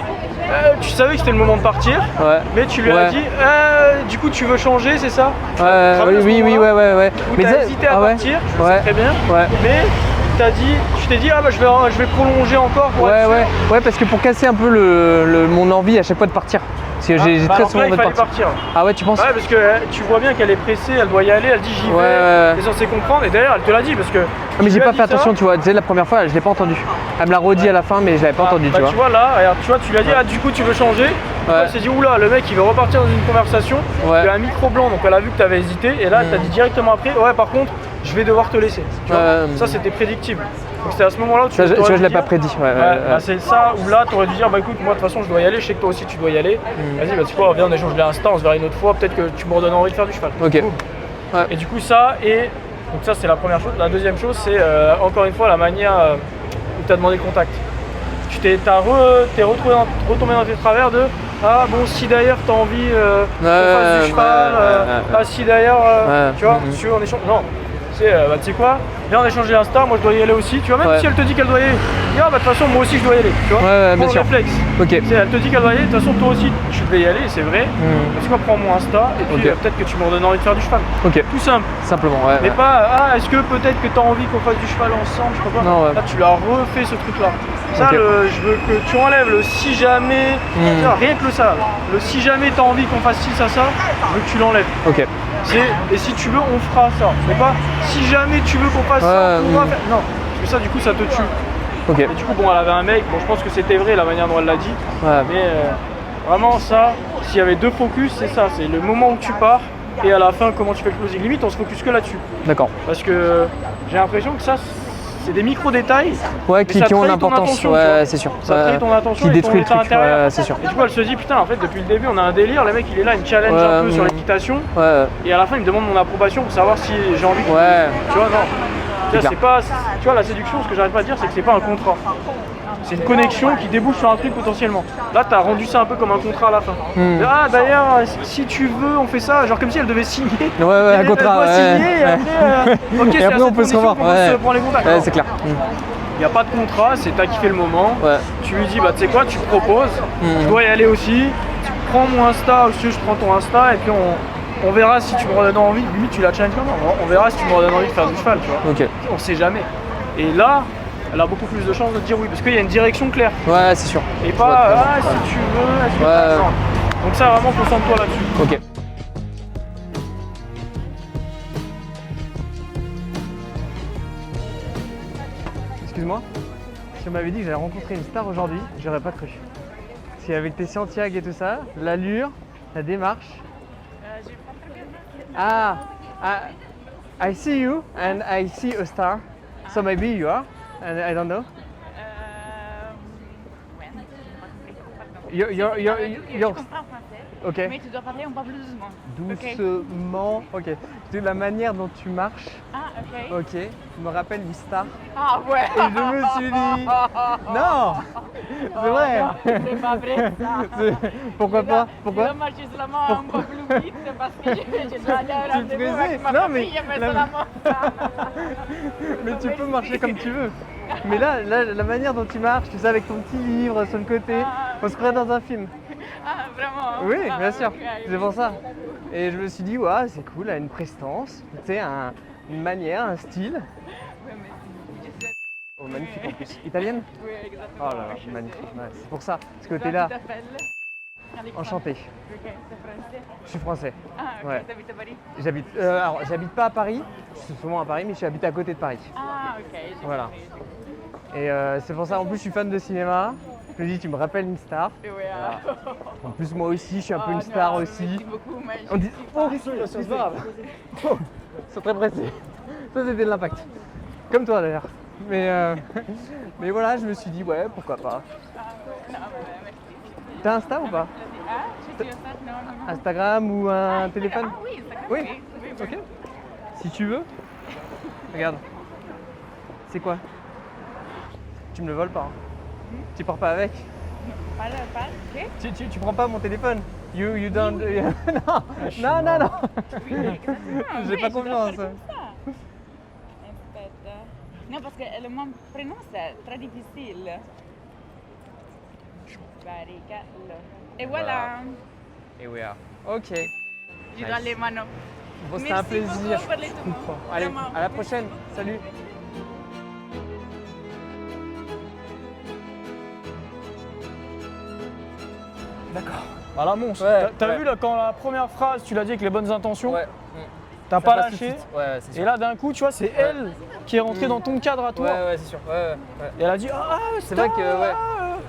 tu savais que c'était le moment de partir, mais tu lui as dit, du coup tu veux changer, c'est ça? Oui, ouais. Mais tu as hésité à partir, je sais très bien, mais tu t'es dit, ah bah je vais prolonger encore pour être sûr. Ouais, parce que pour casser un peu mon envie à chaque fois de partir. Parce que j'ai très souvent envie de partir. Ah ouais, tu penses? Ouais, parce que tu vois bien qu'elle est pressée, elle doit y aller, elle dit j'y vais, elle est censée comprendre, et d'ailleurs elle te l'a dit parce que. Mais j'ai pas fait attention, tu vois, la première fois je l'ai pas entendu. Elle me l'a redit à la fin, mais je l'avais pas entendu, tu vois. Tu vois là, regarde, tu lui as dit, ah du coup tu veux changer. Elle s'est dit, oula, le mec il veut repartir dans une conversation, il y a un micro blanc, donc elle a vu que tu avais hésité, et là elle t'a dit directement après, ouais, par contre, je vais devoir te laisser. Tu vois, ça c'était prédictible. Donc c'était à ce moment-là où tu vois, je l'ai pas prédit. Bah, c'est ça où là tu aurais dû dire, bah écoute, moi de toute façon je dois y aller, je sais que toi aussi tu dois y aller. Vas-y, bah tu vois, viens on échange l'instant, on se verra une autre fois, peut-être que tu me redonnes envie de faire du cheval. Ok. Et du coup ça, donc ça c'est la première chose. La deuxième chose c'est encore une fois la manière où tu as demandé le contact. Tu t'es retombé dans tes travers de ah bon, si d'ailleurs t'as envie qu'on fasse du cheval, ah si d'ailleurs tu vois, si on échange. Non, c'est bah tu sais quoi, viens on échange l'instant, moi je dois y aller aussi, tu vois, même si elle te dit qu'elle doit y aller, dis ah bah de toute façon moi aussi je dois y aller, tu vois, bien sûr. Réflexe. Elle te dit qu'elle doit y aller, de toute façon toi aussi tu devais y aller, c'est vrai, tu vois, prends mon Insta et puis peut-être que tu me redonnes envie de faire du cheval. Tout simple. Simplement, mais pas ah est-ce que peut-être que t'as envie qu'on fasse du cheval ensemble, je sais pas. Non, là tu l'as refait ce truc là. Ça, je veux que tu enlèves le si jamais, rien que le si jamais t'as envie qu'on fasse ci, ça, je veux que tu l'enlèves. Et si tu veux, on fera ça. Mais pas si jamais tu veux qu'on fasse ça, on va faire. Non, parce que ça, du coup, ça te tue. Et du coup, bon, elle avait un mec, bon, je pense que c'était vrai la manière dont elle l'a dit. Mais vraiment, ça, s'il y avait deux focus, c'est ça, c'est le moment où tu pars et à la fin, comment tu fais le closing. Limite, on se focus que là-dessus. D'accord. Parce que j'ai l'impression que ça, c'est des micro-détails qui ont l'importance, c'est sûr. Ça trahit ton attention qui et ton détruit le état truc, intérieur. c'est sûr. Et du coup elle se dit putain en fait depuis le début on a un délire, le mec il est là, il me challenge un peu sur l'équitation et à la fin il me demande mon approbation pour savoir si j'ai envie de... Tu vois, non. C'est pas, tu vois, la séduction, ce que j'arrive pas à dire c'est que c'est pas un contrat. C'est une connexion qui débouche sur un truc potentiellement. Là, tu as rendu ça un peu comme un contrat à la fin. Ah, d'ailleurs, si tu veux, on fait ça. Genre comme si elle devait signer. Un contrat. Signer, et après, et après on peut se revoir. Se prend les contacts. C'est clair. Il n'y a pas de contrat, c'est t'as kiffé le moment. Tu lui dis, bah tu sais quoi, tu te proposes. Je dois y aller aussi. Tu prends mon Insta, aussi je prends ton Insta, et puis on verra si tu me redonnes envie. Limite, tu la challenges comment. On verra si tu me redonnes envie de faire du cheval, tu vois. On sait jamais. Et là, elle a beaucoup plus de chances de dire oui, parce qu'il y a une direction claire. C'est sûr. Et pas, si tu veux, est-ce que non. Donc ça, vraiment, concentre-toi là-dessus. Excuse-moi. Si on m'avait dit que j'allais rencontrer une star aujourd'hui, j'aurais pas cru. Si avec tes Santiago et tout ça, l'allure, la démarche. Je vais prendre très bien. Ah, I see you and I see a star. So maybe you are, and I don't know. Ouais, You're je comprends français, Ok. mais tu dois parler un peu plus doucement. Doucement. Ok. La manière dont tu marches, Ah, ok. ok, me rappelle une star. Ah, ouais. Et je me suis dit, non, c'est vrai. C'est pas vrai ça. Pourquoi pas? Pourquoi? Je dois marcher seulement un peu plus vite parce que je dois aller à un rendez-vous pressé? avec ma Non, mais famille, mais la- seulement ça. Mais tu peux marcher comme tu veux. Mais là, la manière dont tu marches, tu sais, avec ton petit livre sur le côté, on se croirait dans un film. Ah, vraiment? Oui, Ah, bien sûr, ok. c'est pour ça. Et je me suis dit, ouais, c'est cool, elle a une prestance, tu sais, une manière, un style. Ouais, mais je sais. Oh, magnifique en plus. Italienne? Oui, exactement. Oh là là, Je magnifique. sais. Ouais, c'est pour ça, ce Toi, côté-là. tu t'appelles Alexandre. Enchanté. Ok, c'est français. Je suis français. Ah, ok, Ouais. t'habites à Paris? J'habite pas à Paris, je suis souvent à Paris, mais je suis habité à côté de Paris. Ah, ok, j'ai Voilà. compris. Et c'est pour ça, en plus, je suis fan de cinéma. Je me dis, tu me rappelles une star. Et ouais, ah. En plus, moi aussi, je suis un peu Ah, une star non, aussi. Merci beaucoup, mais On dit, je suis oh, pas- c'est grave. Oh, ils sont très pressés. Ça, c'était de l'impact. Comme toi d'ailleurs. Mais voilà, je me suis dit, ouais, pourquoi pas. Non, mais merci. T'as Insta ou pas? Ah, je suis Insta, non, non, non. Instagram ou un téléphone? Ah oui, Instagram, Oui. oui. Oui, oui. Ok. Si tu veux. Regarde. C'est quoi? Tu me le voles pas. Hein. Tu pars pas avec. Pas, ok. Tu prends pas mon téléphone. You don't. Non, non, non. Oui, exactement. J'ai Oui, pas je dois confiance. faire comme ça. En fait, non, parce que le mon prénom, c'est très difficile. Barrichello. Et voilà. Et we are. Ok. Je dois les manos. Bon, c'était un Merci plaisir. beaucoup pour les tomates. Allez, Vraiment. à la prochaine. Salut. D'accord. Voilà, monstre. Ouais, T'as ouais. vu là, quand la première phrase, tu l'as dit avec les bonnes intentions, Ouais. t'as Ça pas passe tout de lâché. suite. Ouais, c'est sûr. Et là, d'un coup, tu vois, c'est elle qui est rentrée dans ton cadre à toi. Ouais, c'est sûr. Ouais. Et elle a dit ah, C'est vrai que, ouais,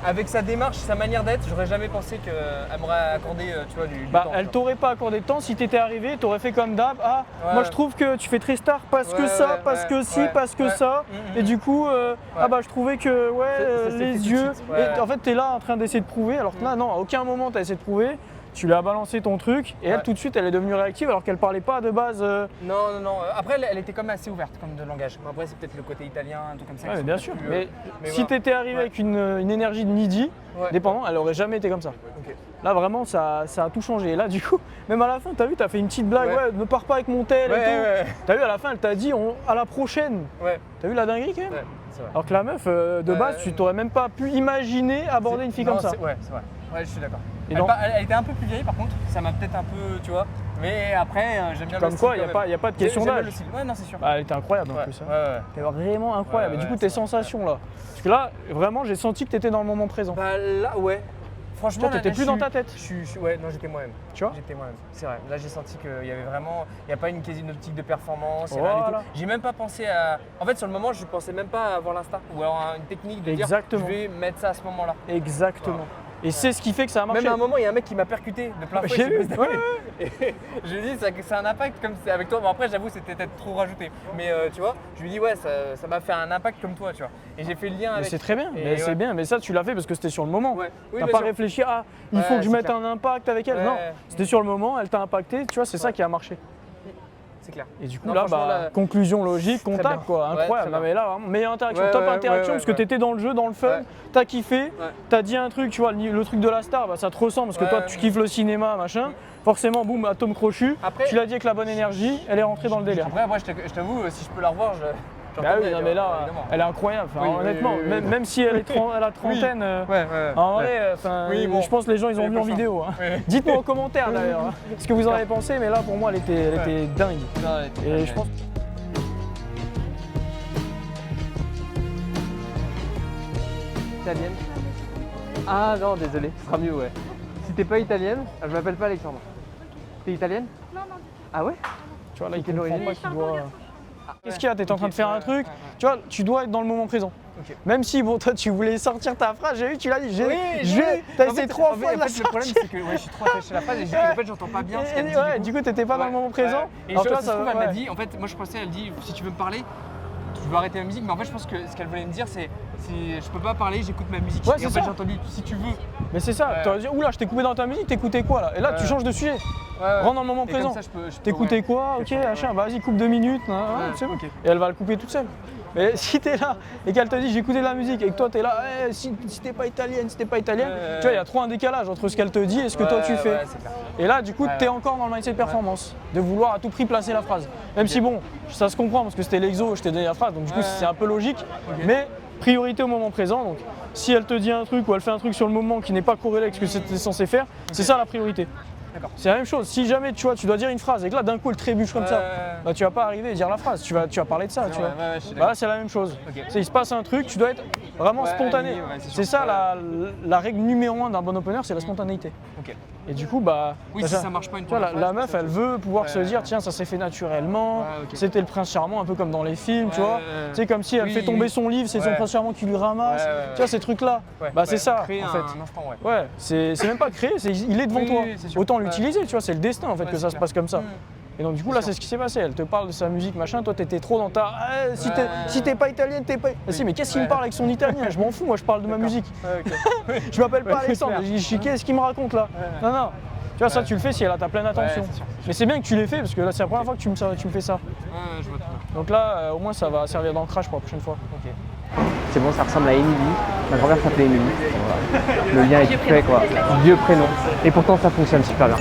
avec sa démarche, sa manière d'être, j'aurais jamais pensé qu'elle m'aurait accordé, tu vois, du Bah, temps. elle tu vois. t'aurait pas accordé de temps. Si t'étais arrivé, t'aurais fait comme d'hab. Ah, Ouais. moi je trouve que tu fais très star parce que Ouais, ça, ouais, parce ouais, que ci, ouais, parce que ouais. ça. Mhm. Et du coup, ah bah je trouvais que ouais, Ça s'est fait les tout de yeux. suite, ouais. Et en fait, t'es là en train d'essayer de prouver. Alors que là, non, à aucun moment t'as essayé de prouver. Tu lui as balancé ton truc et elle Ouais. tout de suite elle est devenue réactive alors qu'elle parlait pas de base. Non. Après, elle était comme assez ouverte comme de langage. Après, c'est peut-être le côté italien, un truc comme ça. Ouais, qui bien sont sûr. plus, Mais si voilà. t'étais arrivé Ouais. avec une énergie de midi, Ouais. dépendant, elle aurait jamais été comme ça. Ok. Là vraiment ça a tout changé. Et là du coup, même à la fin, t'as vu, t'as fait une petite blague, Ouais. ouais, ne pars pas avec mon tel et tout. Ouais. T'as vu à la fin, elle t'a dit à la prochaine. Ouais. T'as vu la dinguerie quand même? Ouais, c'est vrai. Alors que la meuf, de base, tu t'aurais même pas pu imaginer aborder une fille Non, comme ça. Ouais, c'est vrai. Ouais, je suis d'accord. Et Elle, donc- elle était un peu plus vieille par contre, ça m'a peut-être un peu, tu vois. Mais après, j'aime bien Comme le quoi, style il quand n'y a pas de question J'aime bien d'âge. le style. Ouais, non, c'est sûr. Bah, elle était incroyable en Ouais, plus. Hein. ouais. T'es vraiment incroyable. Ouais, Et du coup, ouais, tes c'est vrai. sensations là. Parce que là, vraiment, j'ai senti que t'étais dans le moment présent. Bah là, ouais. Franchement, Toi, là, t'étais là, plus je dans suis- ta tête. Ouais, non, j'étais moi-même. Tu vois? J'étais moi-même. C'est vrai. Là, j'ai senti qu'il y avait vraiment, il n'y a pas une optique de performance. Il y a rien du Voilà. tout. J'ai même pas pensé à. En fait, sur le moment, je pensais même pas à avoir l'insta ou avoir une technique de Exactement. dire, je vais mettre ça à ce moment-là. Exactement. Et c'est ce qui fait que ça a marché. Même à un moment, il y a un mec qui m'a percuté de plein fouet. J'ai vu, je sais pas si t'as vu. Et je lui ai dit, c'est un impact comme c'est avec toi. Bon, après, j'avoue, c'était peut-être trop rajouté. Mais tu vois, je lui ai dit, ouais, ça m'a fait un impact comme toi, tu vois. Et j'ai fait le lien Mais avec. c'est très bien, Et mais c'est ouais. bien. Mais ça, tu l'as fait parce que c'était sur le moment. Ouais. Oui, T'as bien pas sûr. réfléchi, ah, il Ouais, faut que je c'est mette clair. un impact avec elle. Ouais. Non, c'était sur le moment, elle t'a impacté. Tu vois, c'est ça Ouais. qui a marché. C'est clair. Et du coup, Non, là, franchement, bah, là, conclusion logique, très contact, bien. quoi. Ouais, Incroyable. très Non, mais là, vraiment, meilleure interaction, Ouais, top ouais, interaction, ouais, parce que ouais. t'étais dans le jeu, dans le fun, Ouais. t'as kiffé, Ouais. t'as dit un truc, tu vois, le truc de la star, bah, ça te ressemble, parce que Ouais, toi, tu kiffes le cinéma, machin. Forcément, boum, atome crochu. Après- Tu l'as dit avec la bonne énergie, elle est rentrée dans le délire. Après, moi, je t'avoue, si je peux la revoir, je. Bah oui, non, mais là, évidemment. elle est incroyable. Enfin, Oui, oui, honnêtement, oui, oui, même, oui. même si elle est elle a trentaine, Ouais. en vrai, Oui, bon. je pense que les gens ils ont Elle est vu en pas simple. vidéo. Hein. Ouais. Dites-moi en commentaire d'ailleurs hein, ce que vous en avez pensé, mais là pour moi elle était dingue. Non, elle était très Et belle. je pense Italienne. Ah non, désolé, ce sera mieux, ouais. Si t'es pas italienne, je m'appelle pas Alexandre. T'es italienne? Non, non. Ah ouais? tu vois là il Quelle comprend origine pas qu'il doit. Qu'est-ce qu'il y a? T'es en train de faire un truc, tu vois, tu dois être dans le moment présent. Okay. Même si, bon, toi, tu voulais sortir ta phrase, j'ai vu, tu l'as dit, t'as essayé 3 fois de la sortir. Le problème, c'est que je suis trop attaché à la phrase et en fait, j'entends pas bien ce qu'elle dit. Ouais, du coup, t'étais pas dans le moment présent. Et alors, toi, ça elle m'a dit, en fait, moi, je pensais, elle dit, si tu veux me parler, je veux arrêter ma musique, mais en fait, je pense que ce qu'elle voulait me dire, c'est je peux pas parler, j'écoute ma musique. Ouais, et en fait, j'ai entendu, si tu veux. Mais c'est ça, t'aurais dit, oula, je t'ai coupé dans ta musique, t'écoutais quoi là? Et là, tu changes de sujet. Rentre dans le moment présent. T'écoutais quoi? Ok, machin, vas-y, coupe 2 minutes. C'est bon. Et elle va le couper toute seule. Mais si t'es là et qu'elle te dit j'écoutais de la musique et que toi t'es là, si t'es pas italienne, tu vois, il y a trop un décalage entre ce qu'elle te dit et ce que toi tu fais. Et là, du coup, t'es encore dans le mindset performance, de vouloir à tout prix placer la phrase. Même si bon, ça se comprend parce que c'était l'exo, je t'ai donné la phrase, donc du coup c'est un peu logique, mais priorité au moment présent. Donc si elle te dit un truc ou elle fait un truc sur le moment qui n'est pas corrélé avec ce que c'était censé faire, c'est ça la priorité. C'est la même chose, si jamais tu vois, tu dois dire une phrase et que là d'un coup elle trébuche comme ça, bah, tu vas pas arriver et dire la phrase, tu vas parler de ça, tu vois. Bah, là c'est la même chose, il se passe un truc, tu dois être vraiment spontané. C'est ça la règle numéro 1 d'un bon opener, c'est la spontanéité. Et du coup, bah, oui, si ça marche pas une fois, la meuf elle veut pouvoir se dire tiens ça s'est fait naturellement, c'était le prince charmant un peu comme dans les films, tu vois. C'est comme si elle fait tomber son livre, c'est son prince charmant qui lui ramasse, tu vois ces trucs là. Bah c'est ça en fait. Ouais, c'est même pas créer, il est devant toi. Autant l'utiliser, tu vois, c'est le destin en fait que ça se passe comme ça. Et donc du coup là c'est ce qui s'est passé, elle te parle de sa musique machin, toi t'étais trop dans ta si t'es pas italienne, t'es pas... Si mais qu'est-ce qu'il me parle avec son italien? Je m'en fous, moi je parle de ma musique. Je m'appelle pas Alexandre, qu'est-ce qu'il me raconte là? Non, tu vois ça tu le fais si elle a ta pleine attention. Mais c'est bien que tu l'aies fait parce que là c'est la première fois que tu me fais ça. Donc là au moins ça va servir d'ancrage pour la prochaine fois. C'est bon, ça ressemble à Emily. Ma grand-mère s'appelait Emily. Le lien est fait quoi. Vieux prénom. Et pourtant ça fonctionne super bien.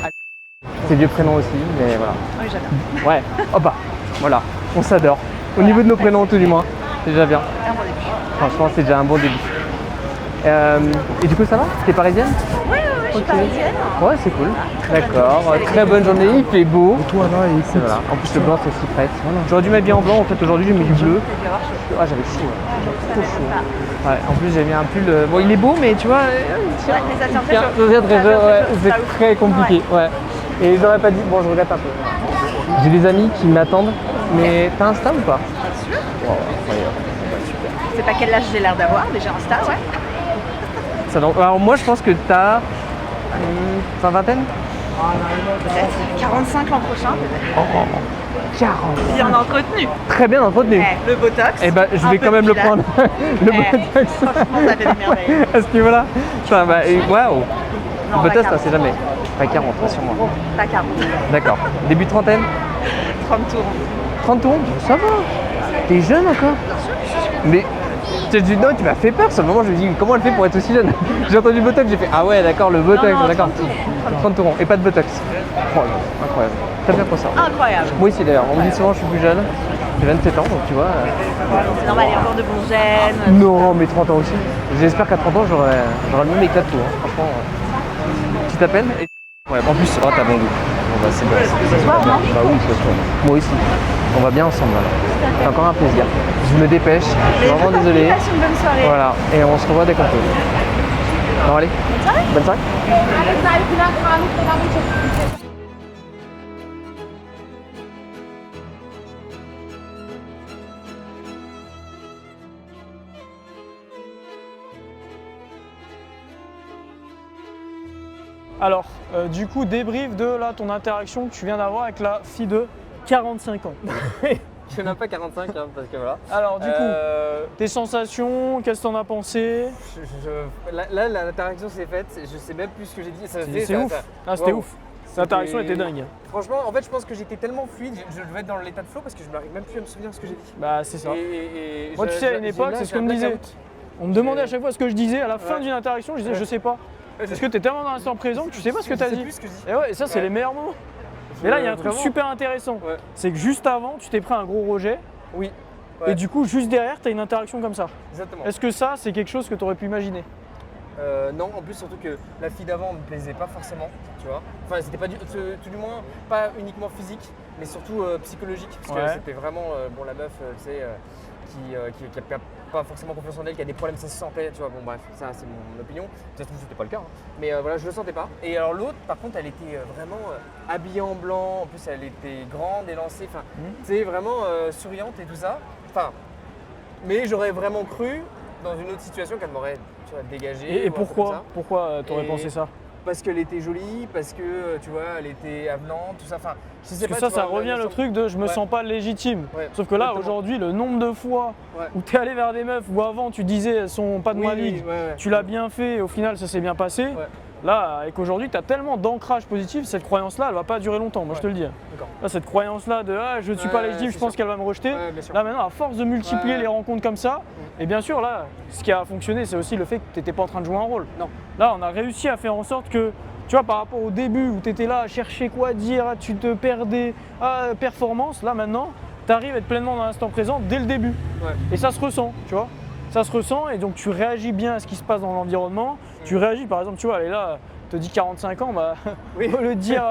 C'est vieux prénom aussi, mais voilà. Oui, j'adore. Ouais, hop bah, voilà, on s'adore. Au niveau de nos prénoms, tout du moins, c'est déjà bien. C'est un bon début. Franchement, c'est déjà un bon début. Et du coup, ça va? T'es parisienne? Oui, je suis parisienne. Ouais, c'est cool. D'accord, très bonne journée, il fait beau. Et toi là, écoute. Voilà. En plus, le blanc, c'est aussi prête. Voilà. J'aurais dû m'habiller en blanc, en fait, aujourd'hui, j'ai mis du bleu. Ah, j'avais chaud. Trop chaud. Ouais, en plus, j'ai mis un pull. Bon, il est beau, mais tu vois, c'est très compliqué. Ouais. Et j'aurais pas dit, bon je regrette un peu. J'ai des amis qui m'attendent, mais t'as Insta ou pas? Bien sûr. Wow, incroyable. Super. C'est pas quel âge j'ai l'air d'avoir, mais j'ai Insta, ouais. Alors moi je pense que t'as une vingtaine? Peut-être 45 l'an prochain, peut-être. 40. Bien entretenu. Très bien entretenu. Le botox. Eh ben je vais quand même le prendre. Le botox. Franchement ça fait des merveilles. À ce niveau-là. Waouh. Le botox, ça c'est jamais. Pas 40, rassure-moi. Pas 40. D'accord. Début de trentaine? 30 tours. 30 tours? Ça va. T'es jeune encore? Mais non, tu m'as fait peur. Sur le moment, je me dis comment elle fait pour être aussi jeune? J'ai entendu botox, j'ai fait ah ouais, d'accord, le botox, d'accord. 30 tours et pas de botox. Oh, incroyable. T'as bien pour ça. Incroyable. Moi aussi d'ailleurs. On me dit souvent que je suis plus jeune. J'ai 27 ans, donc tu vois. C'est normal, il y a encore de bons gènes. Non, mais 30 ans aussi. J'espère qu'à 30 ans, j'aurai le même éclat de tout. Franchement, tu t'appelles? Ouais, en plus, t'as bon goût. Bon, bah, c'est bon. Ce soir, non? Bah oui, ce soir. Moi aussi. On va bien ensemble alors. C'est encore un plaisir. Je me dépêche. Je suis vraiment désolé. Passe une bonne soirée. Voilà. Et on se revoit dès qu'on peut. Bon, allez. Bonne soirée. Alors, du coup, débrief de là, ton interaction que tu viens d'avoir avec la fille de 45 ans. Je n'en ai pas 45 hein, parce que voilà. Alors du coup, tes sensations, qu'est-ce que t'en as pensé? Là, l'interaction s'est faite, je sais même plus ce que j'ai dit. C'est ouf. C'était ouf. L'interaction était dingue. Franchement, en fait, je pense que j'étais tellement fluide, je devais être dans l'état de flow parce que je n'arrive même plus à me souvenir de ce que j'ai dit. Bah c'est ça. Moi, tu sais, à une époque, c'est ce qu'on me disait. On me demandait à chaque fois ce que je disais. À la fin d'une interaction, je disais je sais pas. Parce que t'es tellement dans l'instant présent que tu sais pas ce que t'as dit. Et ouais, ça c'est les meilleurs moments. Mais là, il y a un truc super intéressant. C'est que juste avant, tu t'es pris un gros rejet. Oui. Et du coup, juste derrière, tu as une interaction comme ça. Exactement. Est-ce que ça, c'est quelque chose que tu aurais pu imaginer? Non, en plus, surtout que la fille d'avant me plaisait pas forcément, tu vois. Enfin, c'était pas tout du moins pas uniquement physique, mais surtout psychologique. Parce que c'était vraiment, bon, la meuf, tu sais, qui a pas forcément confiance en elle, qui a des problèmes, ça se sentait, tu vois. Bon, bref, ça, c'est mon opinion. De toute façon, c'était pas le cas. Hein. Mais voilà, je le sentais pas. Et alors, l'autre, par contre, elle était vraiment habillée en blanc. En plus, elle était grande, élancée. Enfin, tu sais, vraiment souriante et tout ça. Enfin, mais j'aurais vraiment cru, dans une autre situation, qu'elle m'aurait dégagé. Et pourquoi t'aurais pensé ça? Parce qu'elle était jolie, parce que tu vois, elle était avenante, tout ça. Enfin, je sais parce pas. Que ça revient le truc de je me sens pas légitime. Ouais, sauf que là, aujourd'hui, le nombre de fois où tu es allé vers des meufs où avant tu disais elles sont pas de ma ligue, tu l'as bien fait et au final ça s'est bien passé. Là, avec aujourd'hui, tu as tellement d'ancrage positif, cette croyance-là, elle va pas durer longtemps, moi je te le dis. Là, cette croyance-là de je ne suis pas légitime, je pense qu'elle va me rejeter. Là, maintenant, à force de multiplier les rencontres comme ça, et bien sûr, là, ce qui a fonctionné, c'est aussi le fait que tu n'étais pas en train de jouer un rôle. Non. Là, on a réussi à faire en sorte que, tu vois, par rapport au début où tu étais là à chercher quoi dire, tu te perdais, performance, là maintenant, tu arrives à être pleinement dans l'instant présent dès le début. Et ça se ressent, tu vois. Ça se ressent et donc tu réagis bien à ce qui se passe dans l'environnement. Tu réagis, par exemple, tu vois, elle est là, te dit 45 ans, bah, au lieu de dire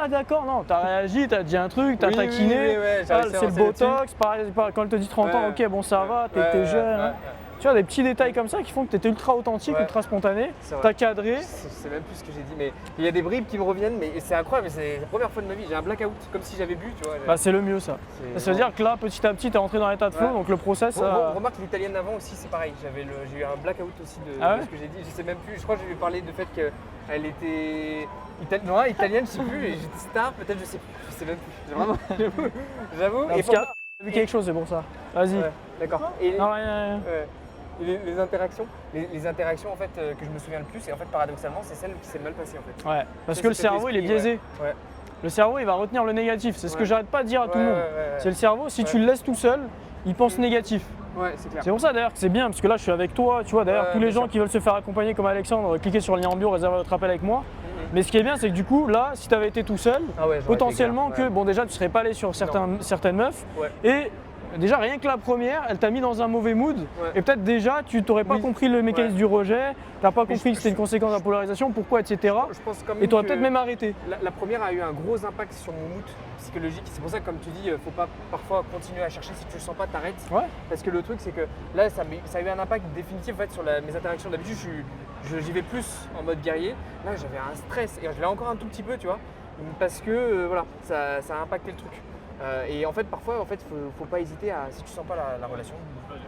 d'accord, non, t'as réagi, t'as dit un truc, t'as taquiné, c'est le botox, pareil, quand elle te dit 30 ans, ok, bon, ça va, t'es jeune. Hein. Tu vois, des petits détails comme ça qui font que tu étais ultra authentique, ultra spontané, t'as cadré. C'est même plus ce que j'ai dit, mais il y a des bribes qui me reviennent, mais c'est incroyable, c'est la première fois de ma vie, j'ai un blackout, comme si j'avais bu, tu vois. Bah, c'est le mieux ça. Ça veut dire que là, petit à petit, t'es rentré dans l'état de flow, donc le process. Remarque, l'italienne d'avant aussi, c'est pareil, j'ai eu un blackout aussi de ce que j'ai dit, je sais même plus, je crois que je lui ai parlé du fait qu'elle était italienne, je sais plus, et j'étais star, peut-être, je sais plus, je sais même plus, vraiment, j'avoue. Et t'as vu quelque chose, c'est pour ça. Vas-y. D'accord. Non, rien. Les interactions, en fait que je me souviens le plus, et en fait paradoxalement c'est celle qui s'est mal passée en fait. Ouais, parce que le cerveau il est biaisé. Le cerveau il va retenir le négatif, c'est ce que j'arrête pas de dire à tout le monde. C'est le cerveau, si tu le laisses tout seul, il pense négatif. Ouais, c'est clair. C'est pour ça d'ailleurs que c'est bien, parce que là je suis avec toi, tu vois, d'ailleurs tous les gens qui veulent se faire accompagner comme Alexandre, cliquez sur le lien en bio, réservez votre appel avec moi. Mais ce qui est bien, c'est que du coup, là, si tu avais été tout seul, potentiellement que, bon déjà tu serais pas allé sur certaines meufs, et déjà, rien que la première, elle t'a mis dans un mauvais mood. Et peut-être déjà, tu n'aurais pas compris le mécanisme du rejet, tu n'as pas compris que c'était une conséquence de la polarisation, pourquoi, etc. Je pense quand même et tu aurais peut-être même arrêté. La première a eu un gros impact sur mon mood psychologique. C'est pour ça que, comme tu dis, il ne faut pas parfois continuer à chercher. Si tu ne le sens pas, t'arrêtes. Parce que le truc, c'est que là, ça a eu un impact définitif en fait, sur mes interactions. D'habitude, j'y vais plus en mode guerrier. Là, j'avais un stress et je l'ai encore un tout petit peu, tu vois. Parce que voilà, ça a impacté le truc. Et en fait, parfois, faut pas hésiter à, si tu sens pas la relation,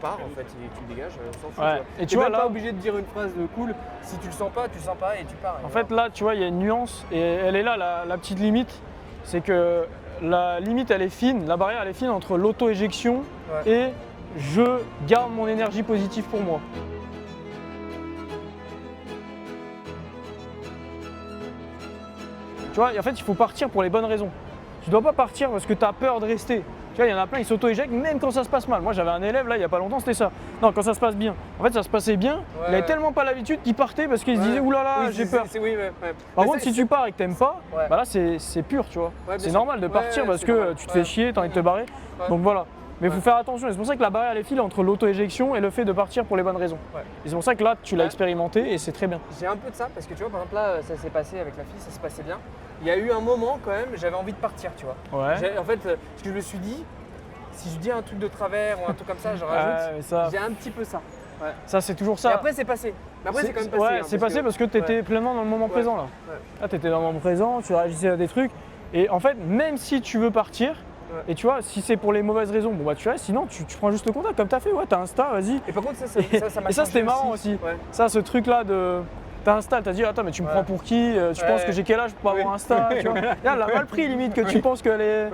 pars en fait et tu dégages, s'en fout. Et tu vois, même là, pas obligé de dire une phrase cool. Si tu le sens pas et tu pars. En fait, là, tu vois, il y a une nuance et elle est là, la petite limite. C'est que la limite, elle est fine, la barrière, elle est fine entre l'auto-éjection et je garde mon énergie positive pour moi. Tu vois, en fait, il faut partir pour les bonnes raisons. Tu dois pas partir parce que tu as peur de rester. Tu vois, il y en a plein, ils s'auto-éjectent même quand ça se passe mal. Moi, j'avais un élève là, il n'y a pas longtemps, c'était ça. Non, quand ça se passe bien. En fait, ça se passait bien, il avait tellement pas l'habitude qu'il partait parce qu'il se disait oulala, j'ai peur. Par contre, si tu pars et que t'aimes pas, bah là, c'est pur, tu vois. C'est normal de partir parce que tu te fais chier, t'as envie de te barrer. Donc voilà. Mais il faut faire attention, et c'est pour ça que la barrière elle est fine entre l'auto-éjection et le fait de partir pour les bonnes raisons. Et c'est pour ça que là tu l'as expérimenté et c'est très bien. J'ai un peu de ça parce que tu vois par exemple là ça s'est passé avec la fille, ça se passait bien. Il y a eu un moment quand même, j'avais envie de partir, tu vois. En fait, ce que je me suis dit, si je dis un truc de travers ou un truc comme ça, je rajoute, j'ai un petit peu ça. Ça c'est toujours ça. Et après c'est passé. Mais après c'est quand même passé. C'est passé parce que tu étais pleinement dans le moment présent là. Là tu étais dans le moment présent, tu réagissais à des trucs. Et en fait, même si tu veux partir, et tu vois, si c'est pour les mauvaises raisons, bon bah tu restes, sinon tu prends juste le contact comme t'as fait, t'as Insta, vas-y. Et par contre ça m'a et ça c'était marrant aussi. Ça, ce truc là de. T'as Insta, t'as dit attends mais tu me prends pour qui, tu penses que j'ai quel âge pour avoir Insta, tu vois. Là, elle a mal pris limite que tu penses qu'elle est.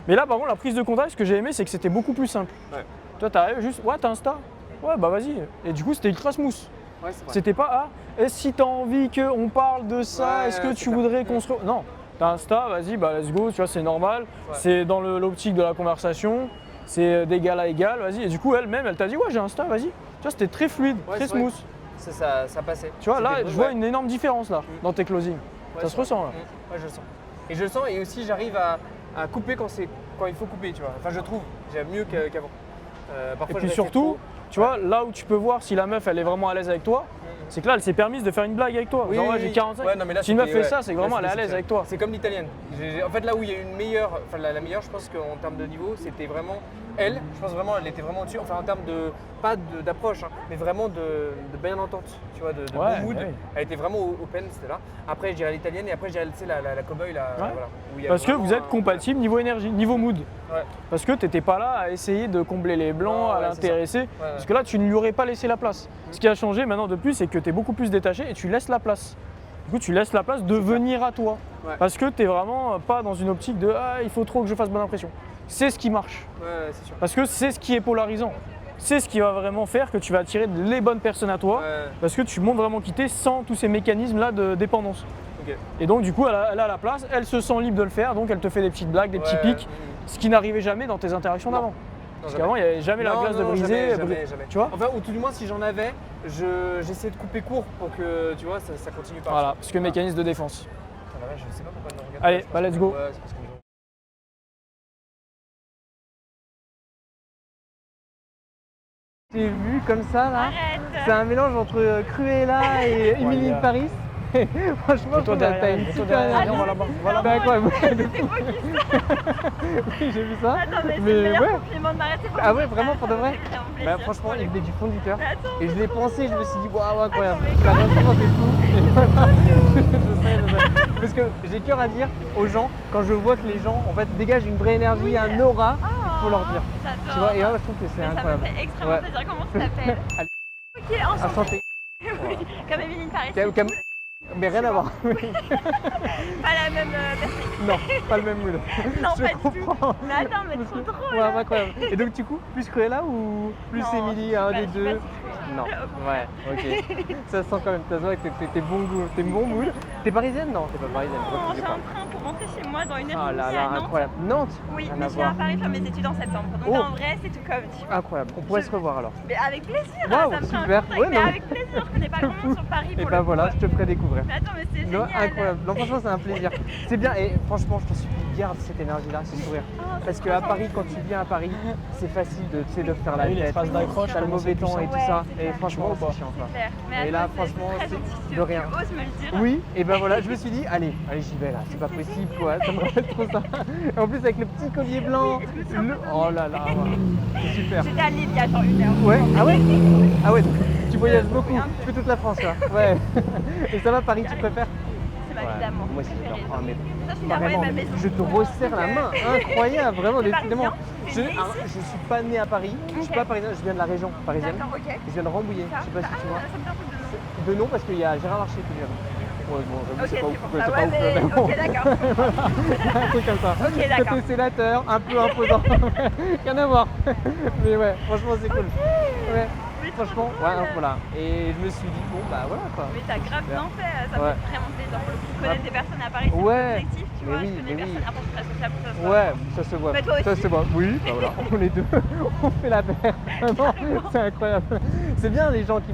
Mais là par contre la prise de contact, ce que j'ai aimé c'est que c'était beaucoup plus simple. Toi t'arrives juste, t'as Insta, bah vas-y. Et du coup c'était ultra smooth. C'était pas est-ce si t'as envie qu'on parle de ça, est-ce que tu voudrais qu'on se. Non. T'as Insta, vas-y, bah let's go, tu vois, c'est normal, c'est dans l'optique de la conversation, c'est d'égal à égal, vas-y. Et du coup, elle-même, elle t'a dit, ouais, j'ai Insta, vas-y. Tu vois, c'était très fluide, très smooth. Ça passait. Tu vois, là, je vois une énorme différence là, dans tes closings. Ça se ressent là. Ouais, je le sens. Et je le sens, et aussi j'arrive à couper quand il faut couper, tu vois. Enfin, je trouve, j'aime mieux qu'avant. Et puis surtout, tu vois, là où tu peux voir si la meuf, elle est vraiment à l'aise avec toi, c'est que là, elle s'est permise de faire une blague avec toi. Genre, j'ai 45. Si une meuf fait ça, c'est que vraiment elle est à l'aise avec toi. C'est comme l'italienne. En fait, là où il y a eu une meilleure, enfin la meilleure, je pense qu'en termes de niveau, c'était vraiment elle, je pense vraiment, elle était vraiment au-dessus, enfin en termes de, pas d'approche, hein, mais vraiment de bien entente, tu vois, de bon mood. Ouais. Elle était vraiment open, c'était là. Après, je dirais l'italienne et après, je dirais la cowboy, là. Ouais. Voilà, parce que vous êtes compatibles niveau énergie, niveau mood. Ouais. Parce que tu n'étais pas là à essayer de combler les blancs, à l'intéresser. Parce que là, tu ne lui aurais pas laissé la place. Ce qui a changé maintenant de plus, c'est que tu es beaucoup plus détaché et tu laisses la place. Du coup, tu laisses la place de venir à toi. Ouais. Parce que tu n'es vraiment pas dans une optique de « ah, il faut trop que je fasse bonne impression ». C'est ce qui marche. Ouais, c'est sûr. Parce que c'est ce qui est polarisant. C'est ce qui va vraiment faire que tu vas attirer les bonnes personnes à toi. Ouais. Parce que tu montres vraiment quitter sans tous ces mécanismes-là de dépendance. Okay. Et donc, du coup, elle a la place, elle se sent libre de le faire, donc elle te fait des petites blagues, des petits pics, ce qui n'arrivait jamais dans tes interactions d'avant. Parce qu'avant, il n'y avait jamais la glace de briser. Jamais. Tu vois? Enfin, ou tout du moins, si j'en avais, j'essayais de couper court pour que tu vois, ça continue pas. Voilà, parce que mécanisme de défense. Je sais pas pourquoi elle me regarde. Allez, bah let's go. Ouais, t'es vu comme ça là? C'est un mélange entre Cruella et Emily in Paris. Franchement, je trouve que t'as une super énergie. Voilà, bah quoi, oui, j'ai vu ça. Attends, mais c'est le meilleur compliment de m'arrêter. Ah ouais, vraiment, pour de vrai? Bah franchement, il venait du fond du cœur. Et je l'ai pensé, je me suis dit, waouh, incroyable. La réaction, c'est fou. Je sais. Parce que j'ai cœur à dire aux gens, quand je vois que les gens, en fait, dégagent une vraie énergie, un aura, il faut leur dire. Tu vois, et là, je trouve que c'est incroyable. Ça me fait extrêmement plaisir. Comment tu t'appelles? Ok, enchantée. Oui, comme Emily in Paris. Mais rien à voir. Pas la même personne. Non, pas le même mood. Non, pas du tout. Mais attends, mais trop drôle. Ouais, incroyable. Et donc, du coup, plus Cruella ou plus Emily, un des deux? Non. Ouais, ok. Ça sent quand même, ça se voit que t'es bon goût, t'es bon mood. T'es parisienne? Non, t'es pas parisienne. Non, j'ai un train pour rentrer chez moi dans une heure. Ah là là, incroyable. Nantes? Oui, mais je viens à Paris faire mes études en septembre. Donc en vrai, c'est tout comme tu vois. Incroyable. On pourrait se revoir alors. Mais avec plaisir. Wow, ça me super. Mais avec plaisir, je connais pas grand monde sur Paris. Et bah voilà, je te ferai découvrir. Mais attends, mais c'est génial. Incroyable. Non, franchement, c'est un plaisir. C'est bien et franchement, je t'en supplie, garde cette énergie-là, ce sourire. Parce qu'à Paris, quand tu viens à Paris, c'est facile de faire la tête. T'as le mauvais temps et tout ça. Et franchement, c'est chiant. Et là, franchement, c'est de rien. Tu oses me le dire. Oui, et ben voilà, je me suis dit, allez, j'y vais là, c'est pas possible quoi, ça me rappelle trop ça. Et en plus, avec le petit collier blanc, oh là là, c'est super. J'étais à Lille il y a genre une heure. Ouais, ah ouais? Ah ouais, tu voyages beaucoup, tu fais toute la France là. Ouais. Et ça va, Paris, tu préfères? Évidemment. Moi aussi, j'adore. Mais vraiment, je te resserre la main, incroyable, vraiment, décidément. Je suis pas né à Paris, je suis pas parisien, je viens de la région parisienne. Je viens de Rambouillet, je sais pas si tu vois. De nom parce qu'il y a Gérard Larcher qui vient. Ouais, bon, c'est pas ouf. Ok, d'accord. Un truc comme ça. Ok, d'accord. Côté sénateur, un peu imposant. Rien à voir. Mais ouais, franchement, c'est cool. Ouais. Franchement, ouais, voilà. Et je me suis dit, bon, bah voilà quoi. Mais t'as grave bien fait, ça me fait vraiment plaisir pour le coup. Connaître des personnes à Paris, c'est objectif, tu vois. Je connais personne, après je suis très sociable, ça se voit. Ouais, ça se voit. Mais toi aussi. Ça se voit. Oui, bah voilà, on est deux, on fait la paire. Vraiment, c'est incroyable. C'est bien les gens qui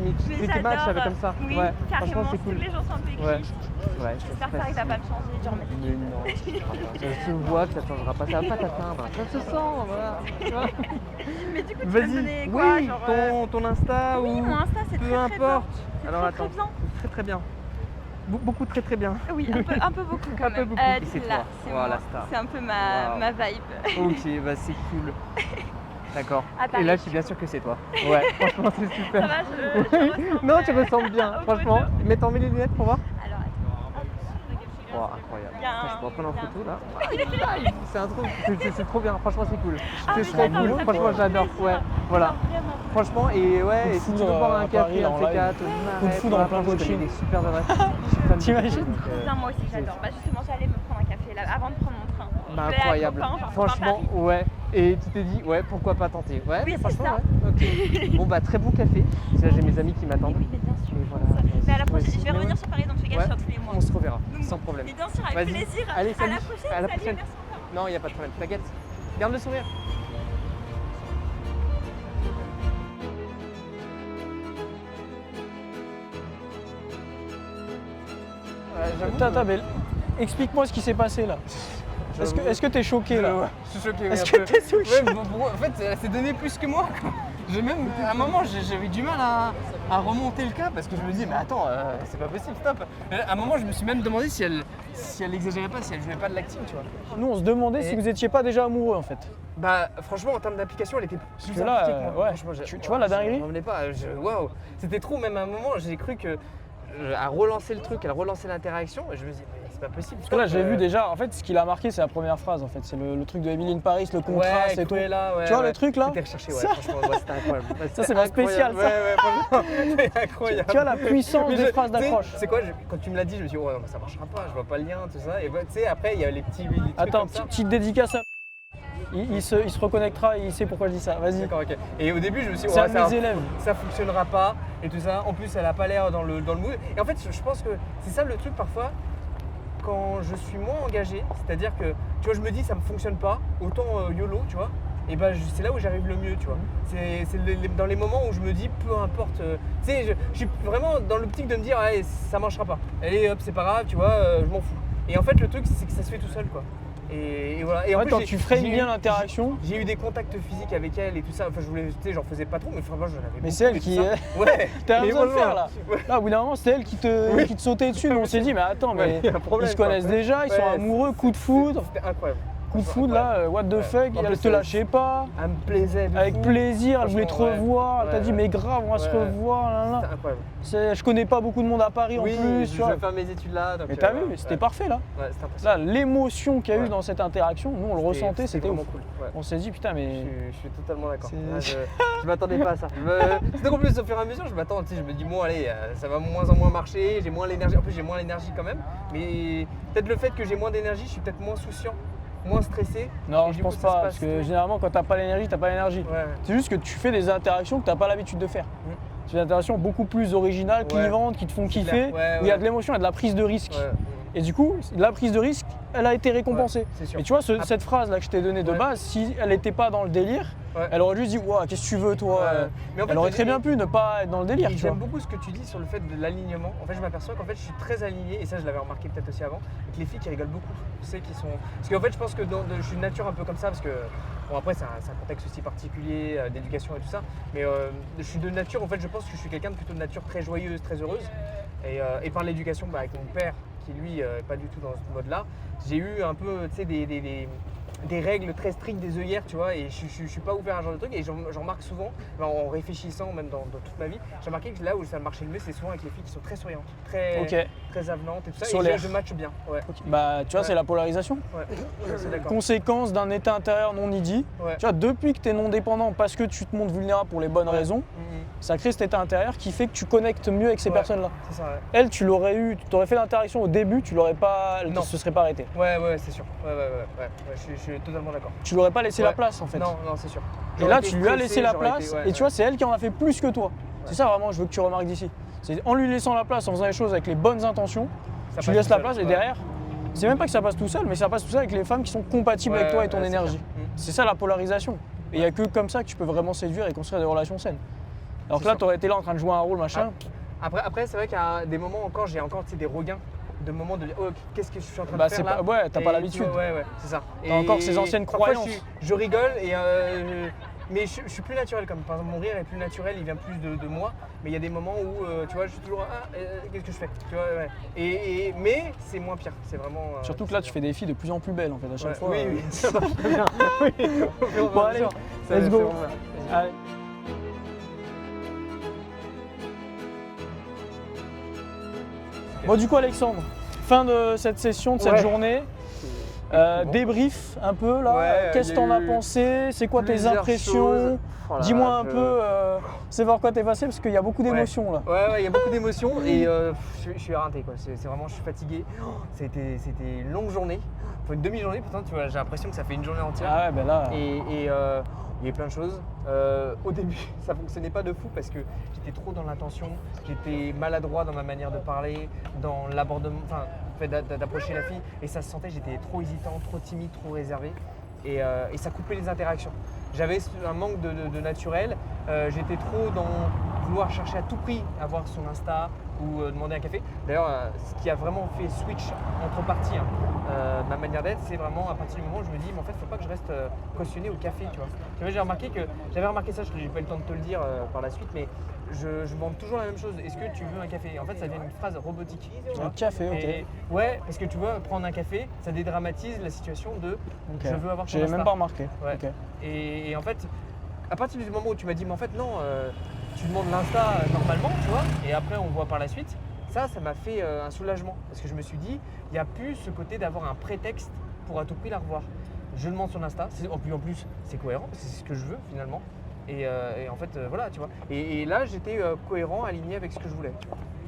matchent avec comme ça. Oui, ouais, carrément, c'est cool. Les gens sont un peu écrits. Ouais, j'espère que ça va me changer, genre. Mais non, ça se voit que ça changera pas, ça va pas t'atteindre. Ça se sent, voilà. Mais du coup, tu vas me donner quoi, oui, ton Insta ou mon Insta, c'est peu importe. Alors attends, très bien. Beaucoup très bien. Oui, un peu beaucoup quand même. C'est toi. Voilà, c'est un peu ma vibe. Ok, bah c'est cool. D'accord. Et là, je suis bien sûr que c'est toi. Ouais, franchement, c'est super. Ça va, je non, tu ressembles bien, franchement. Mais t'en mets les lunettes pour voir. Alors, attends. Oh, incroyable. Je peux prendre en photo là. C'est un truc, c'est trop bien, franchement, c'est cool. C'est trop cool, franchement, j'adore. Ouais, voilà. Franchement, et ouais, et si tu veux boire un café, un C4, coup de foudre en plein coaching. Des super adresses. T'imagines? Non, moi aussi, j'adore. Bah, justement, j'allais me prendre un café là avant de prendre mon train. Bah, incroyable. Franchement, ouais. Et tu t'es dit, ouais, pourquoi pas tenter? Ouais, oui, franchement, ouais. Ok. Bon, bah, très bon café. Là, j'ai mes amis qui m'attendent. Oui, mais bien sûr. Voilà. Mais à la prochaine, je vais revenir sur Paris, donc je fais gaffe sur tous les mois. On se reverra, sans problème. Mais bien sûr, avec plaisir. Allez, salut. À la prochaine. Salut, non, il n'y a pas de problème. T'inquiète. Garde le sourire. Attends, mais explique-moi ce qui s'est passé là. Est-ce que t'es choqué là? Je suis choqué. Est-ce que t'es choqué? Ouais, en fait, elle s'est donné plus que moi. À un moment, j'avais du mal à remonter le cas parce que je me disais, mais attends, c'est pas possible, stop. À un moment, je me suis même demandé si elle exagérait pas, si elle jouait pas de l'acting, tu vois. Nous, on se demandait si vous étiez pas déjà amoureux en fait. Bah, franchement, en termes d'application, elle était plus que là, impliquée que moi. ouais. Franchement, Tu vois la dinguerie? Je m'en venais pas. Waouh, c'était trop. Même à un moment, j'ai cru que à relancer le truc, à relancer l'interaction, et je me dis, mais c'est pas possible. Parce que là, j'ai vu déjà, en fait, ce qui l'a marqué, c'est la première phrase en fait. C'est le truc de Emily in Paris, le contraste et tout. Là, tu vois le truc là? C'était recherché, ouais, franchement, c'était incroyable. Ça, c'est ma spéciale, ça. Ouais, franchement, c'est incroyable. Tu vois la puissance des phrases d'accroche. C'est quoi, quand tu me l'as dit, je me suis dit, oh non, mais ça marchera pas, je vois pas le lien, tout ça. Et bah, tu sais, après, il y a les petits. Attends, petite dédicace à. Il se reconnectera et il sait pourquoi je dis ça. Vas-y. D'accord, ok. Et au début, je me suis dit, c'est un de mes élèves. Ça fonctionnera pas et tout ça. En plus, elle a pas l'air dans le mood. Et en fait, je pense que c'est ça le truc parfois, quand je suis moins engagé, c'est-à-dire que, tu vois, je me dis, ça me fonctionne pas, autant YOLO, tu vois. Et ben c'est là où j'arrive le mieux, tu vois. C'est dans les moments où je me dis, peu importe. Tu sais, je suis vraiment dans l'optique de me dire, allez, ça marchera pas. Allez, hop, c'est pas grave, tu vois, je m'en fous. Et en fait, le truc, c'est que ça se fait tout seul, quoi. Et voilà. Et en plus, quand tu freines bien l'interaction. J'ai eu des contacts physiques avec elle et tout ça. Enfin, je voulais, tu sais, j'en faisais pas trop, mais franchement, j'en avais. Mais c'est elle qui. Ouais. T'as rien besoin de faire là. Là, au bout d'un moment, c'est elle qui te sautait dessus. Mais on s'est dit, mais attends, mais ils se connaissent déjà, ils sont amoureux, coup de foudre. C'était incroyable. Coup de foudre là, what the fuck, elle te lâchait pas. Elle me plaisait. Avec plaisir, elle voulait te revoir. Elle t'a dit, mais grave, on va se revoir. C'était incroyable. Je connais pas beaucoup de monde à Paris en plus. Je vais faire mes études là. Mais t'as vu, c'était parfait là. Ouais, c'était impressionnant. Là, l'émotion qu'il y a eu dans cette interaction, nous on le ressentait, c'était vraiment cool. On s'est dit, putain, mais. Je suis totalement d'accord. Je m'attendais pas à ça. C'est donc en plus, au fur et à mesure, je me dis, bon, allez, ça va moins en moins marcher, j'ai moins l'énergie. En plus, j'ai moins l'énergie quand même. Mais peut-être le fait que j'ai moins d'énergie, je suis peut-être moins souciant. Moins stressé. Non, je pense pas, parce que généralement quand t'as pas l'énergie, t'as pas l'énergie. Ouais. C'est juste que tu fais des interactions que t'as pas l'habitude de faire. C'est des interactions beaucoup plus originales, clivantes, qui te font kiffer, où il y a de l'émotion, il y a de la prise de risque. Et du coup, la prise de risque, elle a été récompensée. Et tu vois, cette phrase là que je t'ai donnée de base, si elle n'était pas dans le délire, elle aurait juste dit, ouah, qu'est-ce que tu veux toi Mais en fait, elle aurait très bien pu ne pas être dans le délire. J'aime beaucoup ce que tu dis sur le fait de l'alignement. En fait, je m'aperçois qu'en fait, je suis très aligné, et ça, je l'avais remarqué peut-être aussi avant, avec les filles qui rigolent beaucoup. Tu sais, qui sont. Parce qu'en fait, je pense que je suis de nature un peu comme ça, parce que. Bon, après, c'est un contexte aussi particulier d'éducation et tout ça. Mais je suis de nature, en fait, je pense que je suis quelqu'un de plutôt de nature très joyeuse, très heureuse. Et par l'éducation, avec mon père, qui lui n'est pas du tout dans ce mode-là, j'ai eu un peu des règles très strictes, des œillères, tu vois, et je suis pas ouvert à ce genre de truc, et j'en remarque souvent, en réfléchissant même dans toute ma vie, j'ai remarqué que là où ça marchait le mieux, c'est souvent avec les filles qui sont très souriantes, très avenantes et tout ça, et je matche bien. Bah tu vois, c'est la polarisation. C'est d'accord. Conséquence d'un état intérieur non dit. Tu vois, depuis que tu es non dépendant parce que tu te montres vulnérable pour les bonnes raisons, ça crée cet état intérieur qui fait que tu connectes mieux avec ces personnes-là. C'est ça, Elle, tu aurais fait l'interaction au début, tu l'aurais pas, elle ne se serait pas arrêtée. Ouais, c'est sûr. Je suis totalement d'accord. Tu l'aurais pas laissé la place en fait. Non, c'est sûr. Et là, tu lui as laissé la place, et tu vois, c'est elle qui en a fait plus que toi. C'est ça vraiment, je veux que tu remarques d'ici. C'est en lui laissant la place, en faisant les choses avec les bonnes intentions, tu lui laisses la place, et derrière, c'est même pas que ça passe tout seul, mais ça passe tout seul avec les femmes qui sont compatibles avec toi et ton énergie. C'est ça la polarisation. Et il n'y a que comme ça que tu peux vraiment séduire et construire des relations saines. Alors que là, tu aurais été là en train de jouer un rôle, machin. Après c'est vrai qu'à des moments encore, j'ai encore des regains de moments de oh, qu'est-ce que je suis en train de faire là. Ouais, t'as pas l'habitude. Ouais, c'est ça. T'as encore ces anciennes croyances. Je rigole, mais je suis plus naturel. Comme par exemple, mon rire est plus naturel, il vient plus de moi. Mais il y a des moments où, tu vois, je suis toujours qu'est-ce que je fais, tu vois, mais c'est moins pire. C'est vraiment. Surtout que là, tu fais des filles de plus en plus belles en fait à chaque fois. Oui, ça marche très bien. Bon allez, let's go. Allez. Bon du coup Alexandre, fin de cette session, de cette journée. Débrief un peu là, qu'est-ce que t'en as pensé, c'est quoi tes impressions, dis-moi un peu, c'est voir quoi t'es passé parce qu'il y a beaucoup d'émotions là. Ouais, il y a beaucoup d'émotions et je suis éreinté quoi, c'est vraiment, je suis fatigué, c'était une longue journée, enfin une demi-journée pourtant, tu vois, j'ai l'impression que ça fait une journée entière. Ah ouais, ben là. Et il y a plein de choses. Au début, ça fonctionnait pas de fou parce que j'étais trop dans l'intention, j'étais maladroit dans ma manière de parler, dans l'abordement, enfin, d'approcher la fille, et ça se sentait, j'étais trop hésitant, trop timide, trop réservé, et ça coupait les interactions. J'avais un manque de naturel, j'étais trop dans vouloir chercher à tout prix avoir son Insta ou demander un café. D'ailleurs, ce qui a vraiment fait switch entre parties, ma manière d'être, c'est vraiment à partir du moment où je me dis, mais en fait, il ne faut pas que je reste cautionné au café, tu vois. J'avais remarqué ça, je n'ai pas eu le temps de te le dire par la suite, mais je demande toujours la même chose. Est-ce que tu veux un café? En fait, ça devient une phrase robotique. Un café, ok. Et, ouais, parce que tu vois, prendre un café, ça dédramatise la situation de je veux avoir ton Insta. J'ai même pas remarqué. Ouais. Okay. Et en fait, à partir du moment où tu m'as dit, mais en fait, non, tu demandes l'Insta normalement, tu vois, et après, on voit par la suite. Ça m'a fait un soulagement parce que je me suis dit, il n'y a plus ce côté d'avoir un prétexte pour à tout prix la revoir. Je demande son Insta, en plus, c'est cohérent, c'est ce que je veux finalement. Et en fait, voilà, tu vois. Et là, j'étais cohérent, aligné avec ce que je voulais.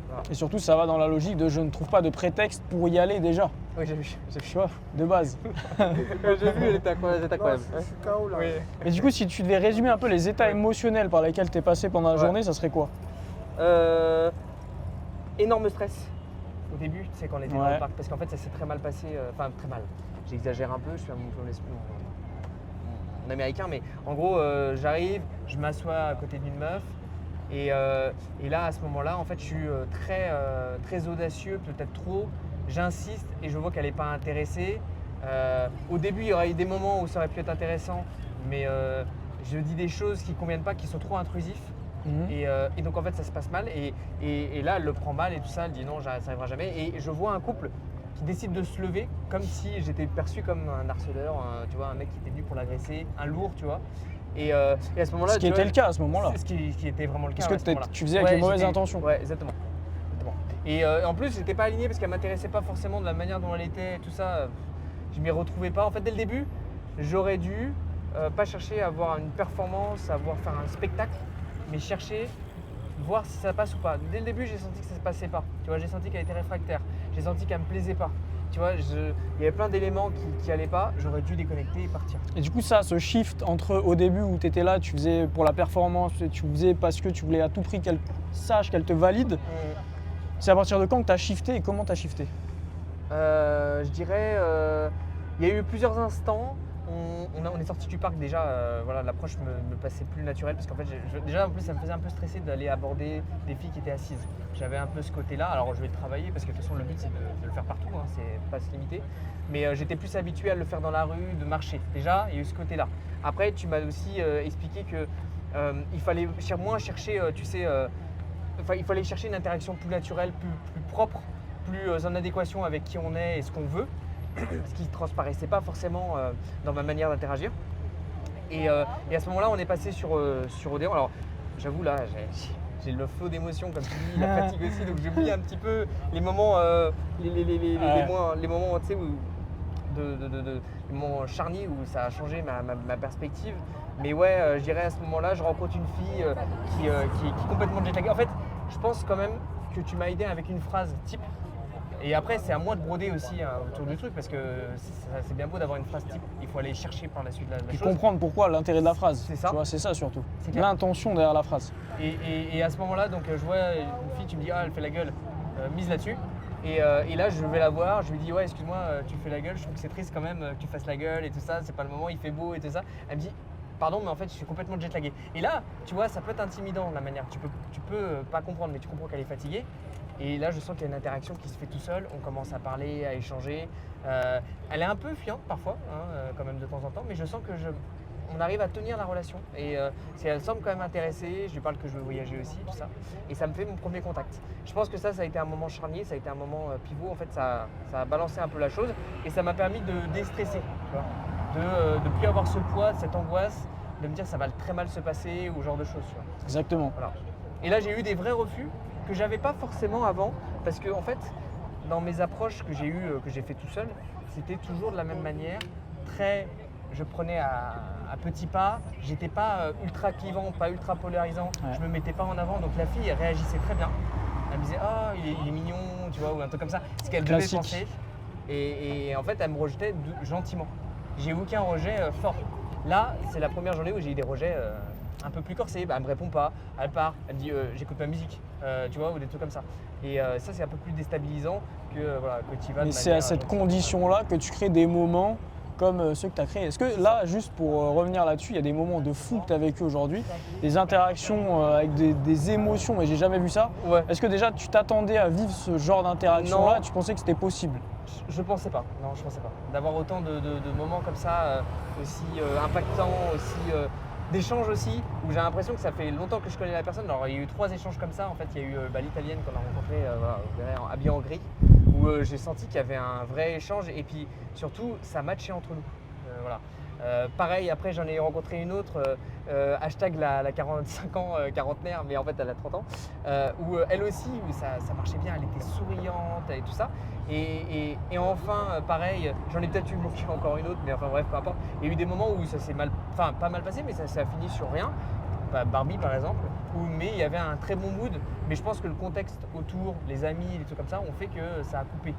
Voilà. Et surtout, ça va dans la logique de je ne trouve pas de prétexte pour y aller déjà. Oui, j'ai vu. Tu vois, de base. J'ai vu, elle était incroyable. Je suis KO là. Oui. Mais du coup, si tu devais résumer un peu les états émotionnels par lesquels tu es passé pendant la journée, ça serait quoi? Énorme stress au début, tu sais, quand on était dans le parc, parce qu'en fait ça s'est très mal passé, enfin très mal, j'exagère un peu, je suis mon américain, mais en gros j'arrive, je m'assois à côté d'une meuf et là à ce moment-là en fait je suis très audacieux, peut-être trop, j'insiste et je vois qu'elle n'est pas intéressée. Au début il y aurait eu des moments où ça aurait pu être intéressant, mais je dis des choses qui ne conviennent pas, qui sont trop intrusifs. Et donc en fait ça se passe mal et là elle le prend mal et tout ça, elle dit non, ça n'arrivera jamais. Et je vois un couple qui décide de se lever comme si j'étais perçu comme un harceleur, tu vois, un mec qui était venu pour l'agresser, un lourd, tu vois. Et à ce moment-là, ce qui était le cas à ce moment-là. Ce qui était vraiment le cas. Parce que tu faisais avec les mauvaises intentions. Ouais, exactement. Et en plus j'étais pas aligné parce qu'elle m'intéressait pas forcément de la manière dont elle était et tout ça. Je m'y retrouvais pas. En fait dès le début, j'aurais dû pas chercher à avoir une performance, à avoir faire un spectacle, mais chercher, voir si ça passe ou pas. Dès le début, j'ai senti que ça se passait pas. Tu vois, j'ai senti qu'elle était réfractaire. J'ai senti qu'elle me plaisait pas. Tu vois, il y avait plein d'éléments qui allaient pas. J'aurais dû déconnecter et partir. Et du coup, ça, ce shift entre au début où tu étais là, tu faisais pour la performance, tu faisais parce que tu voulais à tout prix qu'elle sache, qu'elle te valide. C'est à partir de quand que tu as shifté et comment tu as shifté? Je dirais, il y a eu plusieurs instants. On est sorti du parc déjà, voilà, l'approche me passait plus naturelle parce qu'en fait déjà en plus ça me faisait un peu stresser d'aller aborder des filles qui étaient assises. J'avais un peu ce côté-là, alors je vais le travailler parce que de toute façon le but c'est de le faire partout, hein, c'est pas se limiter. Mais j'étais plus habitué à le faire dans la rue, de marcher. Déjà il y a eu ce côté-là. Après tu m'as aussi expliqué que il fallait moins chercher, tu sais, il fallait chercher une interaction plus naturelle, plus propre, plus en adéquation avec qui on est et ce qu'on veut. Ce qui ne transparaissait pas forcément dans ma manière d'interagir. Et à ce moment-là, on est passé sur Odéon. Alors, j'avoue, là, j'ai le flot d'émotions, comme tu dis, la fatigue aussi, donc j'oublie un petit peu les moments, les moments, tu sais, les moments charniers où ça a changé ma perspective. Mais ouais, je dirais à ce moment-là, je rencontre une fille qui est complètement jetlaguée. En fait, je pense quand même que tu m'as aidé avec une phrase type. Et après, c'est à moi de broder aussi autour du truc parce que c'est bien beau d'avoir une phrase type. Il faut aller chercher par la suite la chose. Comprendre pourquoi, l'intérêt de la phrase. C'est ça. Tu vois, c'est ça surtout. L'intention derrière la phrase. Et à ce moment-là, donc je vois une fille, tu me dis ah elle fait la gueule, mise là-dessus. Et là, je vais la voir, je lui dis ouais excuse-moi, tu fais la gueule. Je trouve que c'est triste quand même que tu fasses la gueule et tout ça. C'est pas le moment, il fait beau et tout ça. Elle me dit pardon, mais en fait je suis complètement jetlagué. Et là, tu vois, ça peut être intimidant la manière. Tu peux pas comprendre, mais tu comprends qu'elle est fatiguée. Et là, je sens qu'il y a une interaction qui se fait tout seul. On commence à parler, à échanger. Elle est un peu fuyante parfois, quand même de temps en temps, mais je sens que on arrive à tenir la relation. Et elle semble quand même intéressée. Je lui parle que je veux voyager aussi, tout ça. Et ça me fait mon premier contact. Je pense que ça a été un moment charnier, ça a été un moment pivot. En fait, ça a balancé un peu la chose et ça m'a permis de déstresser, tu vois, de plus avoir ce poids, cette angoisse, de me dire ça va très mal se passer ou ce genre de choses. Tu vois. Exactement. Voilà. Et là, j'ai eu des vrais refus que j'avais pas forcément avant, parce que en fait, dans mes approches que j'ai eues, que j'ai fait tout seul, c'était toujours de la même manière, je prenais à petits pas, j'étais pas ultra clivant, pas ultra polarisant, je me mettais pas en avant, donc la fille elle réagissait très bien. Elle me disait ah il est mignon, tu vois, ou un truc comme ça, ce qu'elle devait penser. Et en fait, elle me rejetait gentiment. J'ai eu aucun rejet fort. Là, c'est la première journée où j'ai eu des rejets un peu plus corsés. Elle me répond pas, elle part, elle me dit j'écoute ma musique, tu vois, ou des trucs comme ça. Et ça, c'est un peu plus déstabilisant que tu y vas. Mais c'est à cette condition-là que tu crées des moments comme ceux que tu as créés. Est-ce que là, juste pour revenir là-dessus, il y a des moments de fou que tu as vécu aujourd'hui, des interactions avec des émotions, mais j'ai jamais vu ça. Ouais. Est-ce que déjà tu t'attendais à vivre ce genre d'interaction-là? Tu pensais que c'était possible? Je pensais pas, non je pensais pas. D'avoir autant de moments comme ça, aussi impactants, aussi d'échanges aussi, où j'ai l'impression que ça fait longtemps que je connais la personne. Alors il y a eu 3 échanges comme ça, en fait il y a eu l'italienne qu'on a rencontrée, vous verrez, habillée en gris, où j'ai senti qu'il y avait un vrai échange et puis surtout ça matchait entre nous. Voilà. Pareil, après j'en ai rencontré une autre, hashtag la 45 ans quarantenaire, mais en fait elle a 30 ans, où elle aussi, ça marchait bien, elle était souriante et tout ça. Et enfin, pareil, j'en ai peut-être eu encore une autre, mais enfin bref, peu importe. Il y a eu des moments où ça s'est pas mal passé, mais ça a fini sur rien. Barbie par exemple, mais il y avait un très bon mood, mais je pense que le contexte autour, les amis, les trucs comme ça, ont fait que ça a coupé.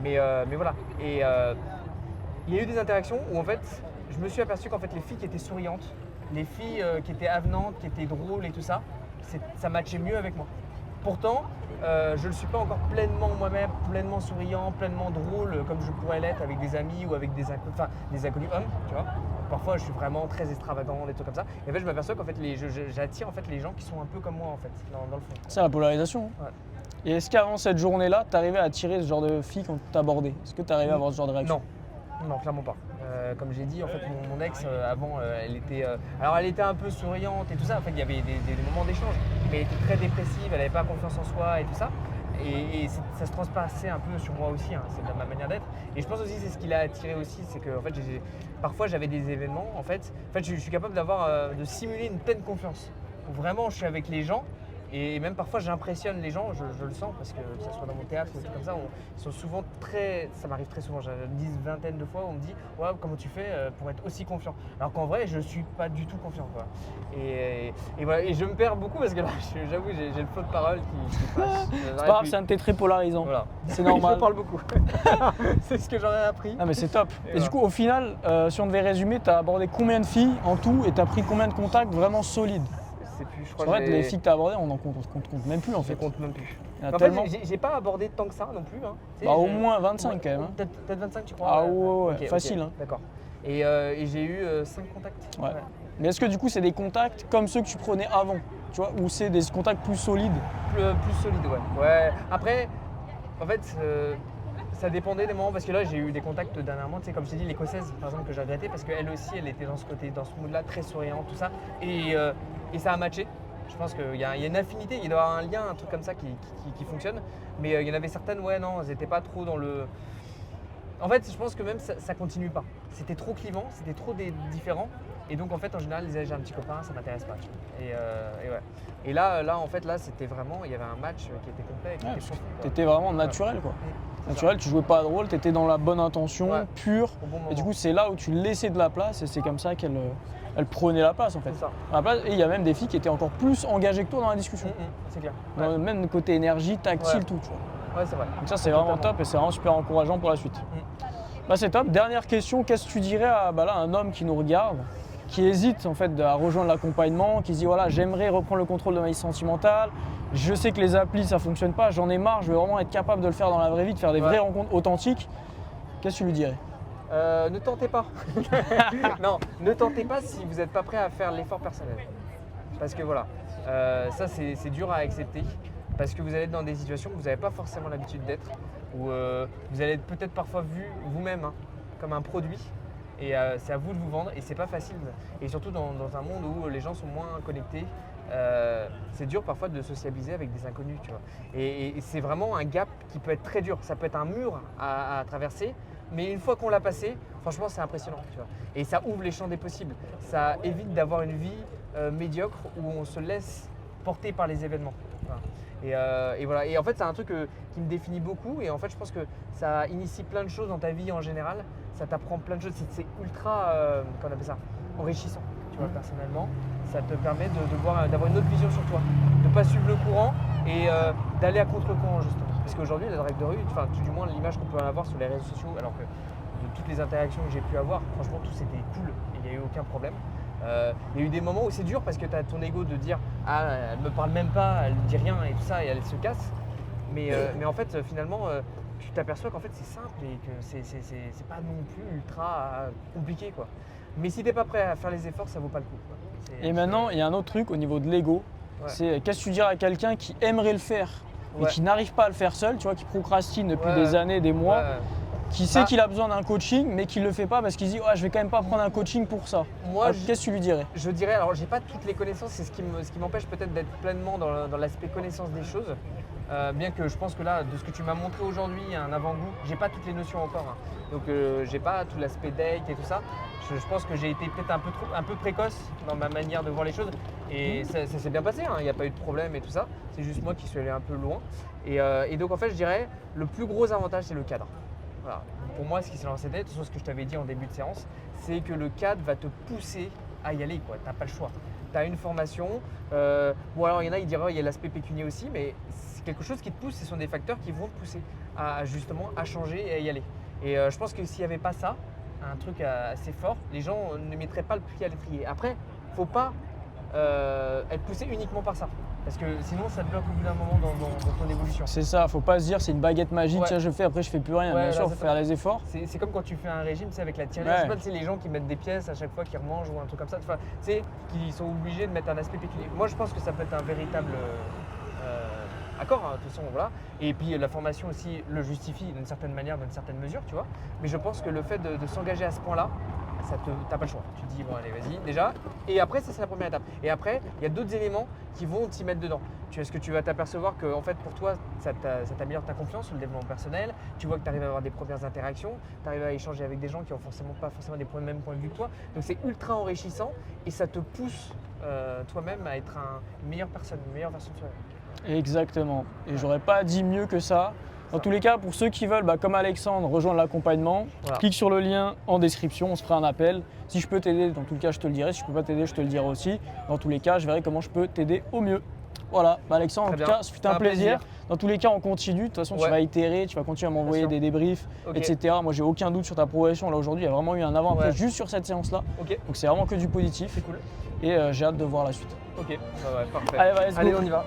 Mais voilà. Et il y a eu des interactions où en fait, je me suis aperçu qu'en fait les filles qui étaient souriantes, les filles qui étaient avenantes, qui étaient drôles et tout ça, ça matchait mieux avec moi. Pourtant, je ne le suis pas encore pleinement moi-même, pleinement souriant, pleinement drôle comme je pourrais l'être avec des amis ou avec des inconnus hommes, tu vois. Parfois, je suis vraiment très extravagant, des trucs comme ça. Et en fait, je m'aperçois qu'en fait, j'attire en fait les gens qui sont un peu comme moi en fait, dans le fond. C'est la polarisation. Ouais. Et est-ce qu'avant cette journée-là, tu arrivais à attirer ce genre de filles quand tu t'abordais? Est-ce que tu arrivais à avoir ce genre de réaction? Non, clairement pas. Comme j'ai dit, en fait, mon ex, avant, elle était un peu souriante et tout ça. En fait, il y avait des moments d'échange, mais elle était très dépressive, elle n'avait pas confiance en soi et tout ça. Et ça se transpassait un peu sur moi aussi, hein, c'est de ma manière d'être. Et je pense aussi c'est ce qui l'a attiré aussi, c'est que en fait, parfois j'avais des événements, en fait je suis capable de simuler une pleine confiance. Où vraiment, je suis avec les gens. Et même parfois j'impressionne les gens, je le sens parce que ce soit dans mon théâtre ou des trucs comme ça, ils sont souvent ça m'arrive très souvent, j'ai une vingtaine de fois où on me dit ouais, comment tu fais pour être aussi confiant? Alors qu'en vrai je suis pas du tout confiant quoi. Et voilà, et je me perds beaucoup parce que là j'avoue j'ai le flot de parole qui passe. C'est pas grave, c'est très polarisant. Voilà. C'est normal. Je parle beaucoup. C'est ce que j'en ai appris. Ah mais c'est top. Et voilà. Du coup au final, si on devait résumer, tu as abordé combien de filles en tout et tu as pris combien de contacts vraiment solides? Je crois en fait, les filles que tu as abordées, on compte même plus en fait. Je compte même plus. En tellement... fait, j'ai pas abordé tant que ça non plus. Hein. Au moins 25 quand même. Hein. Peut-être 25 tu crois? Ah ouais, okay, facile. Okay. Hein. D'accord. Et j'ai eu 5 contacts. Ouais. Mais est-ce que du coup c'est des contacts comme ceux que tu prenais avant, tu vois, ou c'est des contacts plus solides? Plus solides, ouais. Après, en fait, ça dépendait des moments parce que là j'ai eu des contacts dernièrement, tu sais, comme je t'ai dit, l'écossaise par exemple que j'ai regretté parce qu'elle aussi elle était dans ce mood-là très souriant, tout ça, et ça a matché. Je pense qu'il y a une affinité, il doit y avoir un lien, un truc comme ça qui fonctionne, mais il y en avait certaines, ouais, non, elles n'étaient pas trop dans le. En fait, je pense que même ça continue pas. C'était trop clivant, c'était trop différent. Et donc en fait en général ils disaient j'ai un petit copain, ça m'intéresse pas. Et ouais. Et là en fait là c'était vraiment, il y avait un match qui était complet. T'étais vraiment naturel quoi. Naturel, tu jouais pas à drôle, t'étais dans la bonne intention, pure. Bon et du coup c'est là où tu laissais de la place et c'est comme ça qu'elle prenait la place en fait. Et il y a même des filles qui étaient encore plus engagées que toi dans la discussion. C'est clair. Même côté énergie, tactile, tout. Tu vois. Ouais c'est vrai. Donc ça c'est vraiment top et c'est vraiment super encourageant pour la suite. Bah, c'est top. Dernière question, qu'est-ce que tu dirais à un homme qui nous regarde, qui hésite en fait à rejoindre l'accompagnement, qui se dit voilà j'aimerais reprendre le contrôle de ma vie sentimentale, je sais que les applis ça fonctionne pas, j'en ai marre, je veux vraiment être capable de le faire dans la vraie vie, de faire des vraies rencontres authentiques, qu'est-ce que tu lui dirais? Ne tentez pas. Non, ne tentez pas si vous n'êêtes pas prêt à faire l'effort personnel. Parce que voilà, ça c'est dur à accepter. Parce que vous allez être dans des situations que vous n'avez pas forcément l'habitude d'être, où vous allez être peut-être parfois vu vous-même comme un produit. Et c'est à vous de vous vendre et c'est pas facile. Et surtout dans un monde où les gens sont moins connectés, c'est dur parfois de sociabiliser avec des inconnus, tu vois. Et c'est vraiment un gap qui peut être très dur. Ça peut être un mur à traverser, mais une fois qu'on l'a passé, franchement c'est impressionnant, tu vois. Et ça ouvre les champs des possibles. Ça évite d'avoir une vie médiocre où on se laisse porter par les événements. Voilà. Et voilà. Et en fait c'est un truc qui me définit beaucoup et en fait je pense que ça initie plein de choses dans ta vie en général. Ça t'apprend plein de choses, c'est ultra, comment on appelle ça, enrichissant, tu vois, personnellement. Ça te permet d'avoir une autre vision sur toi, de ne pas suivre le courant et d'aller à contre-courant justement. Parce qu'aujourd'hui, la drague de rue, enfin tout du moins l'image qu'on peut en avoir sur les réseaux sociaux, alors que de toutes les interactions que j'ai pu avoir, franchement tout c'était cool et il n'y a eu aucun problème. Il y a eu des moments où c'est dur parce que tu as ton ego de dire « Ah, elle me parle même pas, elle ne dit rien et tout ça et elle se casse ». Mais en fait, finalement, tu t'aperçois qu'en fait c'est simple et que c'est pas non plus ultra compliqué quoi. Mais si t'es pas prêt à faire les efforts, ça vaut pas le coup. Et maintenant, il y a un autre truc au niveau de l'ego, c'est qu'est-ce que tu dirais à quelqu'un qui aimerait le faire et qui n'arrive pas à le faire seul, tu vois, qui procrastine depuis des années, des mois, qui sait qu'il a besoin d'un coaching mais qui le fait pas parce qu'il se dit je vais quand même pas prendre un coaching pour ça. Qu'est-ce que tu lui dirais? Je dirais, alors j'ai pas toutes les connaissances, c'est ce qui m'empêche peut-être d'être pleinement dans l'aspect connaissance des choses. Bien que je pense que là, de ce que tu m'as montré aujourd'hui, il y a un avant-goût. J'ai pas toutes les notions encore, hein. Donc j'ai pas tout l'aspect date et tout ça. Je pense que j'ai été peut-être un peu précoce dans ma manière de voir les choses et ça s'est bien passé, hein. Il n'y a pas eu de problème et tout ça. C'est juste moi qui suis allé un peu loin. Et donc en fait, je dirais le plus gros avantage, c'est le cadre. Voilà. Pour moi, ce qui s'est lancé tête, ce que je t'avais dit en début de séance, c'est que le cadre va te pousser à y aller, quoi. T'as pas le choix. Tu as une formation. Bon alors il y en a, ils diraient il y a l'aspect pécunier aussi, mais c'est quelque chose qui te pousse, ce sont des facteurs qui vont te pousser à justement à changer et à y aller. Et je pense que s'il n'y avait pas ça, un truc assez fort, les gens ne mettraient pas le pied à l'étrier. Après, faut pas être poussé uniquement par ça. Parce que sinon ça te bloque au bout d'un moment dans ton évolution. C'est ça, faut pas se dire c'est une baguette magique, tiens je fais, après je fais plus rien. Bien sûr, faut faire les efforts. C'est comme quand tu fais un régime, tu sais, avec la tirelire. Je sais pas, tu sais, les gens qui mettent des pièces à chaque fois qu'ils remangent ou un truc comme ça, tu sais, qui sont obligés de mettre un aspect pécunier. Moi je pense que ça peut être un véritable accord, hein, de toute façon, voilà. Et puis la formation aussi le justifie d'une certaine manière, d'une certaine mesure, tu vois. Mais je pense que le fait de s'engager à ce point-là, t'as pas le choix. Tu te dis bon allez vas-y déjà. Et après ça c'est la première étape. Et après il y a d'autres éléments qui vont t'y mettre dedans. Est-ce que tu vas t'apercevoir que en fait pour toi ça t'améliore ta confiance sur le développement personnel. Tu vois que tu arrives à avoir des premières interactions, tu arrives à échanger avec des gens qui ont pas forcément des mêmes points de vue que toi. Donc c'est ultra enrichissant et ça te pousse toi-même à être une meilleure personne, une meilleure version de toi-même. Exactement. Et j'aurais pas dit mieux que ça. Dans tous les cas, pour ceux qui veulent, comme Alexandre, rejoindre l'accompagnement, clique sur le lien en description, on se fera un appel. Si je peux t'aider, dans tous les cas, je te le dirai. Si je peux pas t'aider, je te le dirai aussi. Dans tous les cas, je verrai comment je peux t'aider au mieux. Voilà, Alexandre, en tout cas, c'était un plaisir. Dans tous les cas, on continue. De toute façon, tu vas itérer, tu vas continuer à m'envoyer des débriefs, etc. Moi, j'ai aucun doute sur ta progression. Là, aujourd'hui, il y a vraiment eu un avant-après juste sur cette séance-là. Donc, c'est vraiment que du positif. C'est cool. Et j'ai hâte de voir la suite. Ok, parfait. Allez, on y va.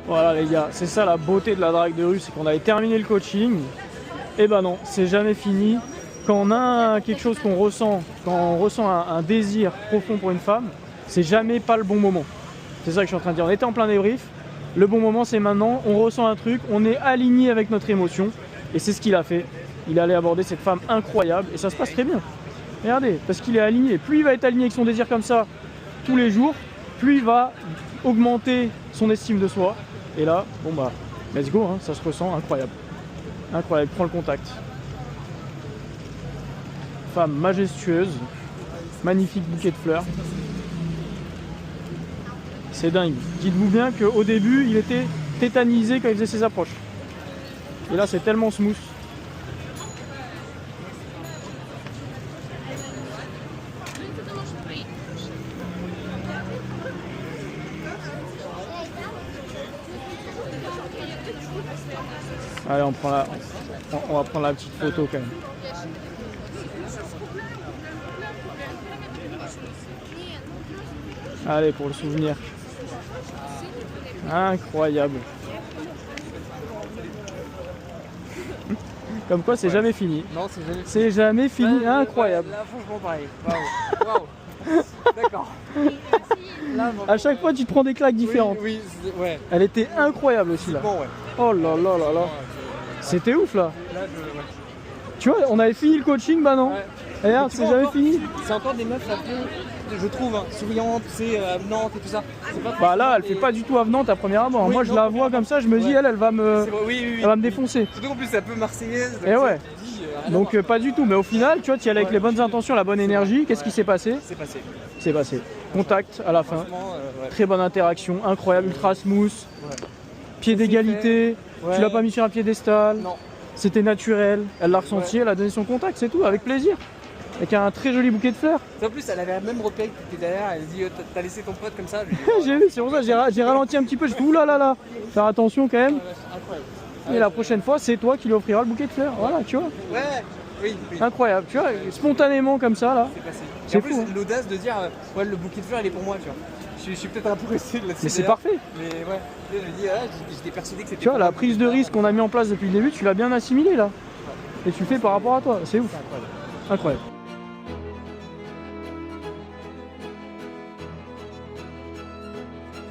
Voilà les gars, c'est ça la beauté de la drague de rue, c'est qu'on avait terminé le coaching. Et ben non, c'est jamais fini. Quand on a quelque chose qu'on ressent, quand on ressent un désir profond pour une femme, c'est jamais pas le bon moment. C'est ça que je suis en train de dire. On était en plein débrief. Le bon moment c'est maintenant, on ressent un truc, on est aligné avec notre émotion. Et c'est ce qu'il a fait. Il allait aborder cette femme incroyable et ça se passe très bien. Regardez, parce qu'il est aligné. Plus il va être aligné avec son désir comme ça tous les jours, plus il va augmenter son estime de soi. Et là, bon bah, let's go, hein, ça se ressent, incroyable. Incroyable, prends le contact. Femme majestueuse, magnifique bouquet de fleurs. C'est dingue. Dites-vous bien qu'au début, il était tétanisé quand il faisait ses approches. Et là, c'est tellement smooth. Allez, on va prendre la petite photo quand même. Allez, pour le souvenir. Incroyable. Comme quoi, c'est jamais fini. Non, c'est jamais fini. C'est jamais fini, incroyable. Là, franchement, pareil. Waouh. D'accord. À chaque fois, tu te prends des claques différentes. Oui, ouais. Elle était incroyable aussi là. Bon, ouais. Oh là là là là. C'était ouf là. Tu vois, on avait fini le coaching, bah non. Ouais. Regarde, c'est jamais fini. C'est encore des meufs un peu, je trouve, souriantes, avenantes et tout ça. Bah là, elle fait pas du tout avenante à première abord. Moi, je la vois comme ça, je me dis, elle va me, elle va me défoncer. Surtout qu'en plus, c'est un peu marseillaise. Et ouais. Donc pas du tout. Mais au final, tu vois, tu y allais avec les bonnes intentions, la bonne énergie. Qu'est-ce qui s'est passé? C'est passé. Contact à la fin. Très bonne interaction, incroyable, ultra smooth. Pied d'égalité. Tu l'as pas mis sur un piédestal. Non. C'était naturel. Elle l'a ressenti, elle a donné son contact, c'est tout, avec plaisir. Avec un très joli bouquet de fleurs. En plus, elle avait même repéré que tu étais derrière. Elle dit t'as laissé ton pote comme ça. J'ai vu, c'est pour ça, j'ai ralenti un petit peu. Je fais oulala là. Faire attention quand même. Incroyable. Et la prochaine fois, c'est toi qui lui offriras le bouquet de fleurs. Voilà, tu vois. Ouais, oui. Incroyable, tu vois, spontanément comme ça là. C'est passé. C'est en plus, fou, hein. l'audace de dire ouais, le bouquet de fleurs il est pour moi, tu vois. je suis peut-être un peu resté là-dessus. Mais c'est parfait. Mais ouais, je me dis, ah, j'étais persuadé que c'était. Tu vois, la prise de risque qu'on a mis en place depuis le début, tu l'as bien assimilée là. Et tu le fais par rapport à toi, c'est ouf. Incroyable.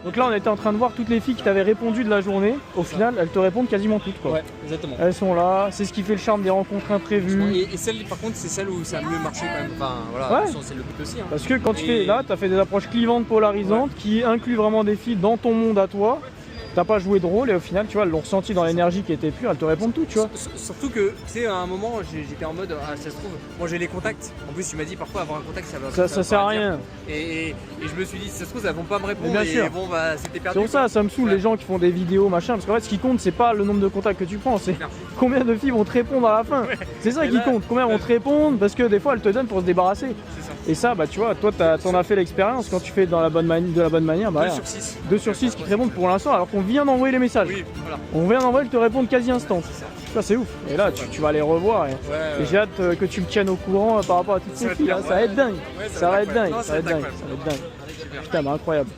Donc là, on était en train de voir toutes les filles qui t'avaient répondu de la journée. Au final, elles te répondent quasiment toutes, quoi. Ouais, exactement. Elles sont là, c'est ce qui fait le charme des rencontres imprévues. Et celle, par contre, c'est celle où ça a mieux marché quand même. Enfin, voilà, c'est le but aussi. Hein. Parce que quand tu fais là, tu as fait des approches clivantes, polarisantes, qui incluent vraiment des filles dans ton monde à toi. T'as pas joué de rôle et au final, tu vois, elles l'ont ressenti dans l'énergie qui était pure, elles te répondent tout, tu vois. Surtout que, tu sais, à un moment, j'étais en mode, ah, ça se trouve, moi j'ai les contacts. En plus, tu m'as dit parfois avoir un contact, ça sert à rien. Et je me suis dit, si ça se trouve, elles vont pas me répondre. Bien sûr. Bon, bah, c'était perdu. C'est pour ça me saoule les gens qui font des vidéos, machin, parce qu'en fait, ce qui compte, c'est pas le nombre de contacts que tu prends, c'est combien de filles vont te répondre à la fin. C'est ça qui compte, combien vont te répondre, parce que des fois, elles te donnent pour se débarrasser. Et ça, bah, tu vois, toi, t'en as fait l'expérience quand tu fais de la bonne manière. Bah, 2 sur 6 qui te répondent pour l'instant, alors qu'on vient d'envoyer les messages. Oui, voilà. On vient d'envoyer, ils te répondent quasi instant. Ça, c'est ouf. Et là, tu vas les revoir. Et j'ai hâte que tu me tiennes au courant par rapport à toutes ces filles. Ça va être dingue. Ça va être dingue. Ça va être dingue. Putain, bah, incroyable.